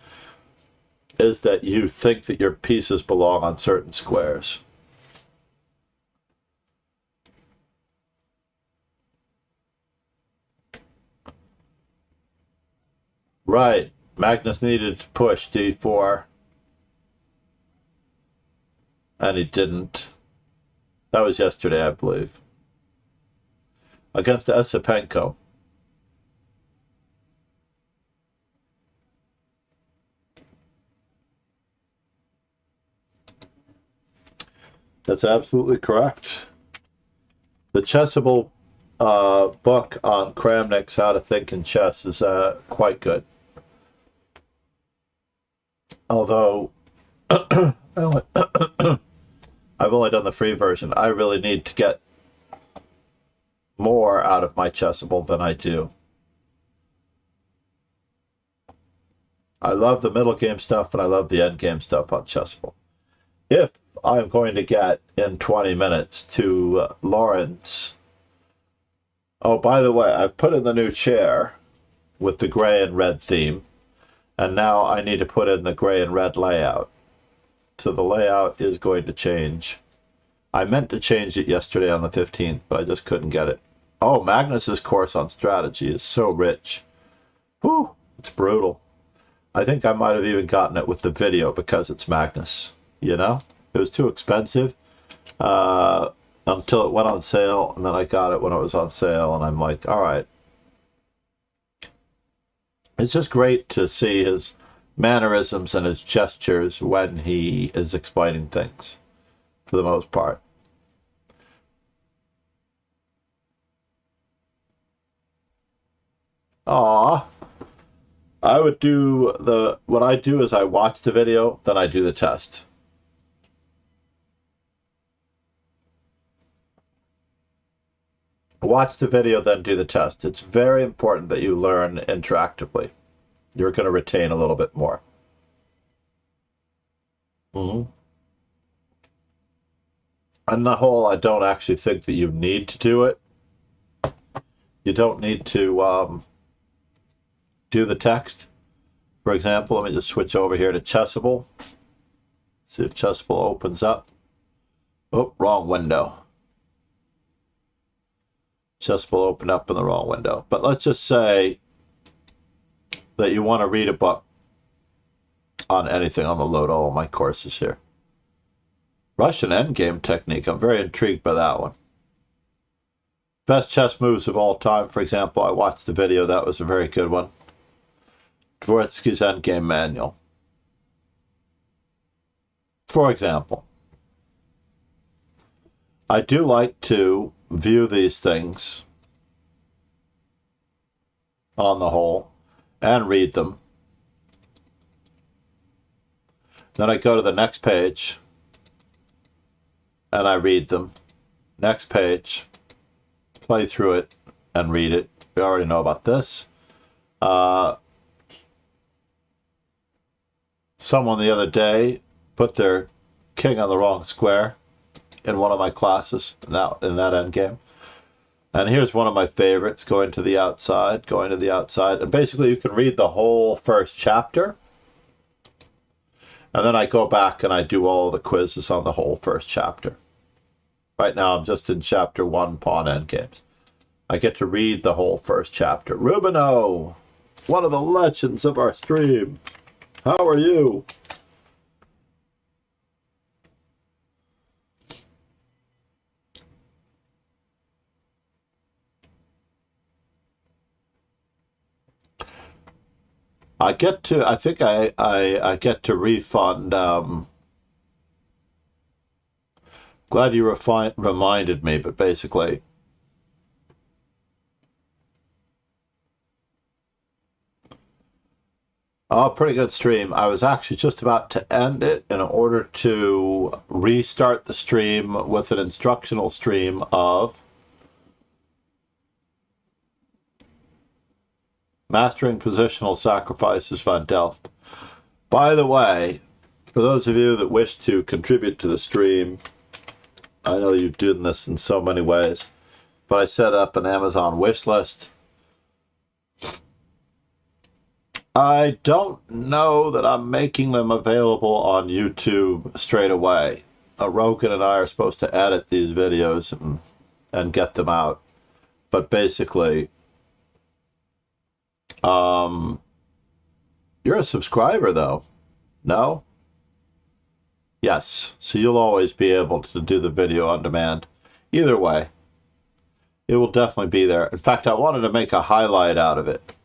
is that you think that your pieces belong on certain squares. Right. Magnus needed to push d4. And he didn't. That was yesterday, I believe. Against Esipenko. That's absolutely correct. The Chessable book on Kramnik's How to Think in Chess is quite good. Although I've only done the free version. I really need to get more out of my Chessable than I do. I love the middle game stuff and I love the end game stuff on Chessable. If I'm going to get in 20 minutes to Lawrence. Oh, by the way, I've put in the new chair with the gray and red theme, and now I need to put in the gray and red layout. So the layout is going to change. I meant to change it yesterday on the 15th, but I just couldn't get it. Oh, Magnus's course on strategy is so rich. Whew, it's brutal. I think I might have even gotten it with the video because it's Magnus, you know? It was too expensive until it went on sale, and then I got it when it was on sale, and I'm like, all right. It's just great to see his mannerisms and his gestures when he is explaining things, for the most part. Aw. I would do what I do is I watch the video, then I do the test. Watch the video, then do the test. It's very important that you learn interactively. You're going to retain a little bit more. Mm-hmm. On the whole, I don't actually think that you need to do it. You don't need to do the text. For example, let me just switch over here to Chessable. See if Chessable opens up. Oh, wrong window. Chessable opened up in the wrong window. But let's just say that you want to read a book on anything. I'm going to load all of my courses here. Russian endgame technique. I'm very intrigued by that one. Best chess moves of all time, for example. I watched the video. That was a very good one. Wojtkiewicz endgame manual. For example. I do like to view these things on the whole and read them. Then I go to the next page and I read them. Next page, play through it and read it. We already know about this. Someone the other day put their king on the wrong square in one of my classes in that end game. And here's one of my favorites, going to the outside. And basically you can read the whole first chapter. And then I go back and I do all the quizzes on the whole first chapter. Right now I'm just in chapter 1, pawn endgames. I get to read the whole first chapter. Rubino, one of the legends of our stream. How are you? I think I get to refund, glad you reminded me, but basically, oh, pretty good stream. I was actually just about to end it in order to restart the stream with an instructional stream of Mastering Positional Sacrifices von Delft. By the way, for those of you that wish to contribute to the stream, I know you've done this in so many ways, but I set up an Amazon wish list. I don't know that I'm making them available on YouTube straight away. Rogan and I are supposed to edit these videos and get them out. But basically, you're a subscriber, though. No? Yes. So you'll always be able to do the video on demand. Either way, it will definitely be there. In fact, I wanted to make a highlight out of it.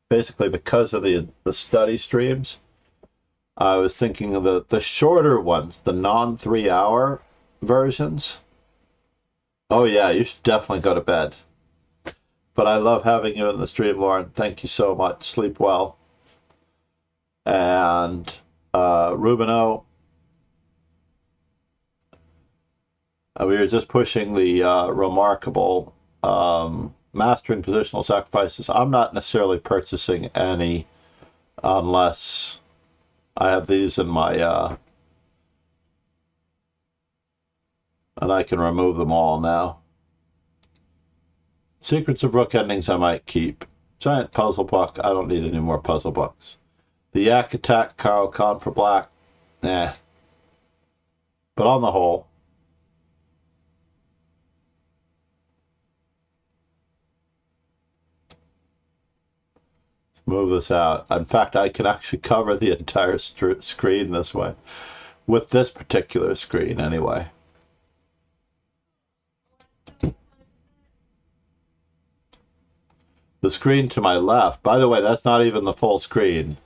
Basically, because of the study streams, I was thinking of the shorter ones, the non-3-hour versions. Oh, yeah, you should definitely go to bed. But I love having you in the stream, Lauren. Thank you so much. Sleep well. And Rubino, we were just pushing the remarkable Mastering Positional Sacrifices. I'm not necessarily purchasing any unless I have these in my, and I can remove them all now. Secrets of Rook endings I might keep. Giant puzzle book, I don't need any more puzzle books. The Yak Attack, Karo Khan for black, nah. But on the whole, let's move this out. In fact, I can actually cover the entire screen this way. With this particular screen, anyway. The screen to my left, by the way, that's not even the full screen.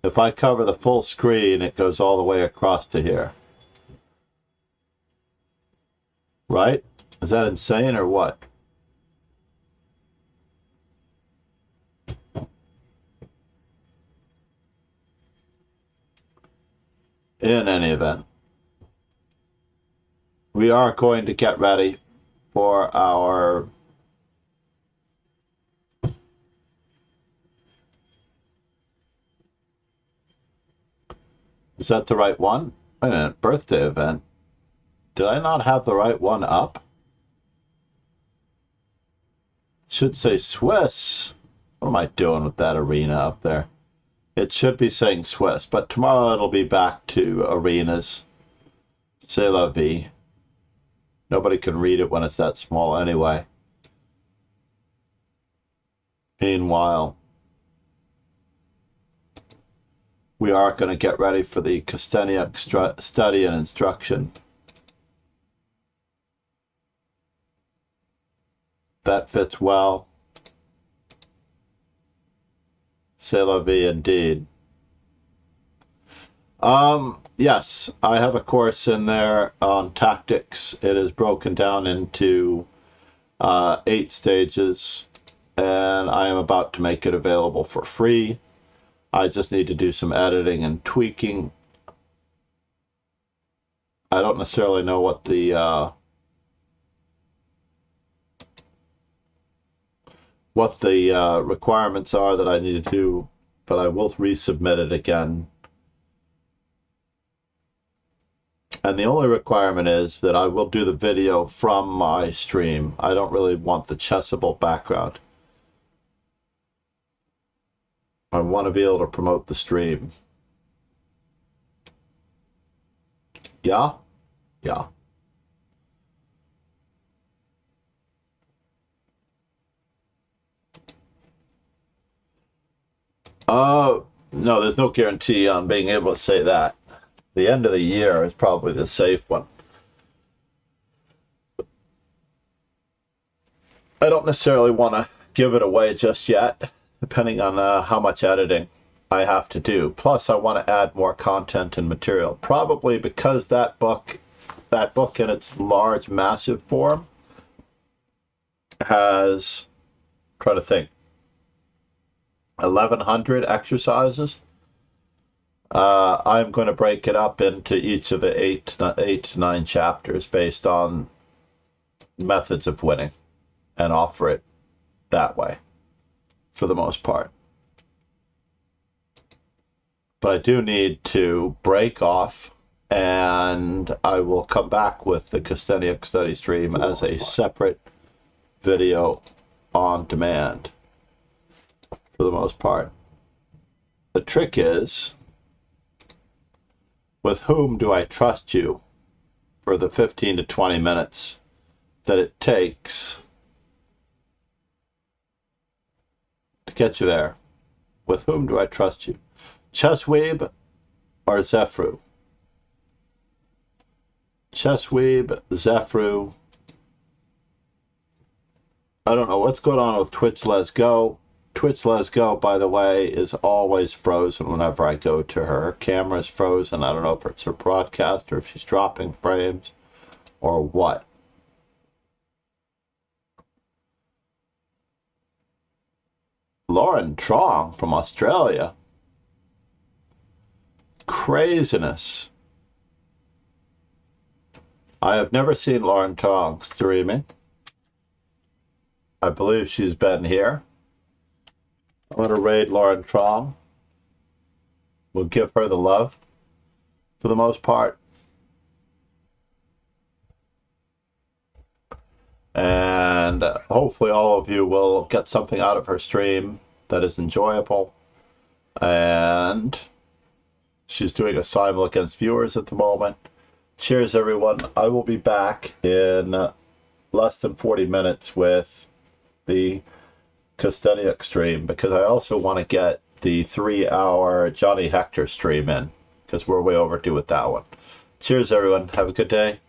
If I cover the full screen, it goes all the way across to here. Right? Is that insane or what? In any event, we are going to get ready for our Is that the right one? Wait a minute, birthday event. Did I not have the right one up? It should say Swiss. What am I doing with that arena up there? It should be saying Swiss, but tomorrow it'll be back to arenas. C'est la vie. Nobody can read it when it's that small anyway. Meanwhile, we are going to get ready for the Kosteniuk study and instruction. That fits well. C'est la vie indeed. Yes, I have a course in there on tactics. It is broken down into 8 stages, and I am about to make it available for free. I just need to do some editing and tweaking. I don't necessarily know what the requirements are that I need to do, but I will resubmit it again. And the only requirement is that I will do the video from my stream. I don't really want the chessable background. I want to be able to promote the stream. Yeah? Yeah. No, there's no guarantee on being able to say that. The end of the year is probably the safe one. I don't necessarily want to give it away just yet, depending on how much editing I have to do. Plus, I want to add more content and material. Probably because that book in its large, massive form has, try to think, 1,100 exercises. I'm going to break it up into each of the 8 to 9 chapters based on methods of winning and offer it that way for the most part. But I do need to break off, and I will come back with the Kosteniuk study stream as a separate video on demand for the most part. The trick is, with whom do I trust you for the 15 to 20 minutes that it takes to get you there? With whom do I trust you? Chessweeb or Zefru? Chessweeb, Zefru. I don't know what's going on with Twitch Let's Go. Twitch Let's Go, by the way, is always frozen whenever I go to her. Her camera's frozen. I don't know if it's her broadcast or if she's dropping frames or what. Lauren Trong from Australia. Craziness. I have never seen Lauren Trong streaming. I believe she's been here. I'm going to raid Lauren Trong. We'll give her the love for the most part. And hopefully all of you will get something out of her stream that is enjoyable. And she's doing a simul against viewers at the moment. Cheers, everyone. I will be back in less than 40 minutes with the Kosteniuk stream, because I also want to get the 3-hour Johnny Hector stream in, because we're way overdue with that one. Cheers, everyone. Have a good day.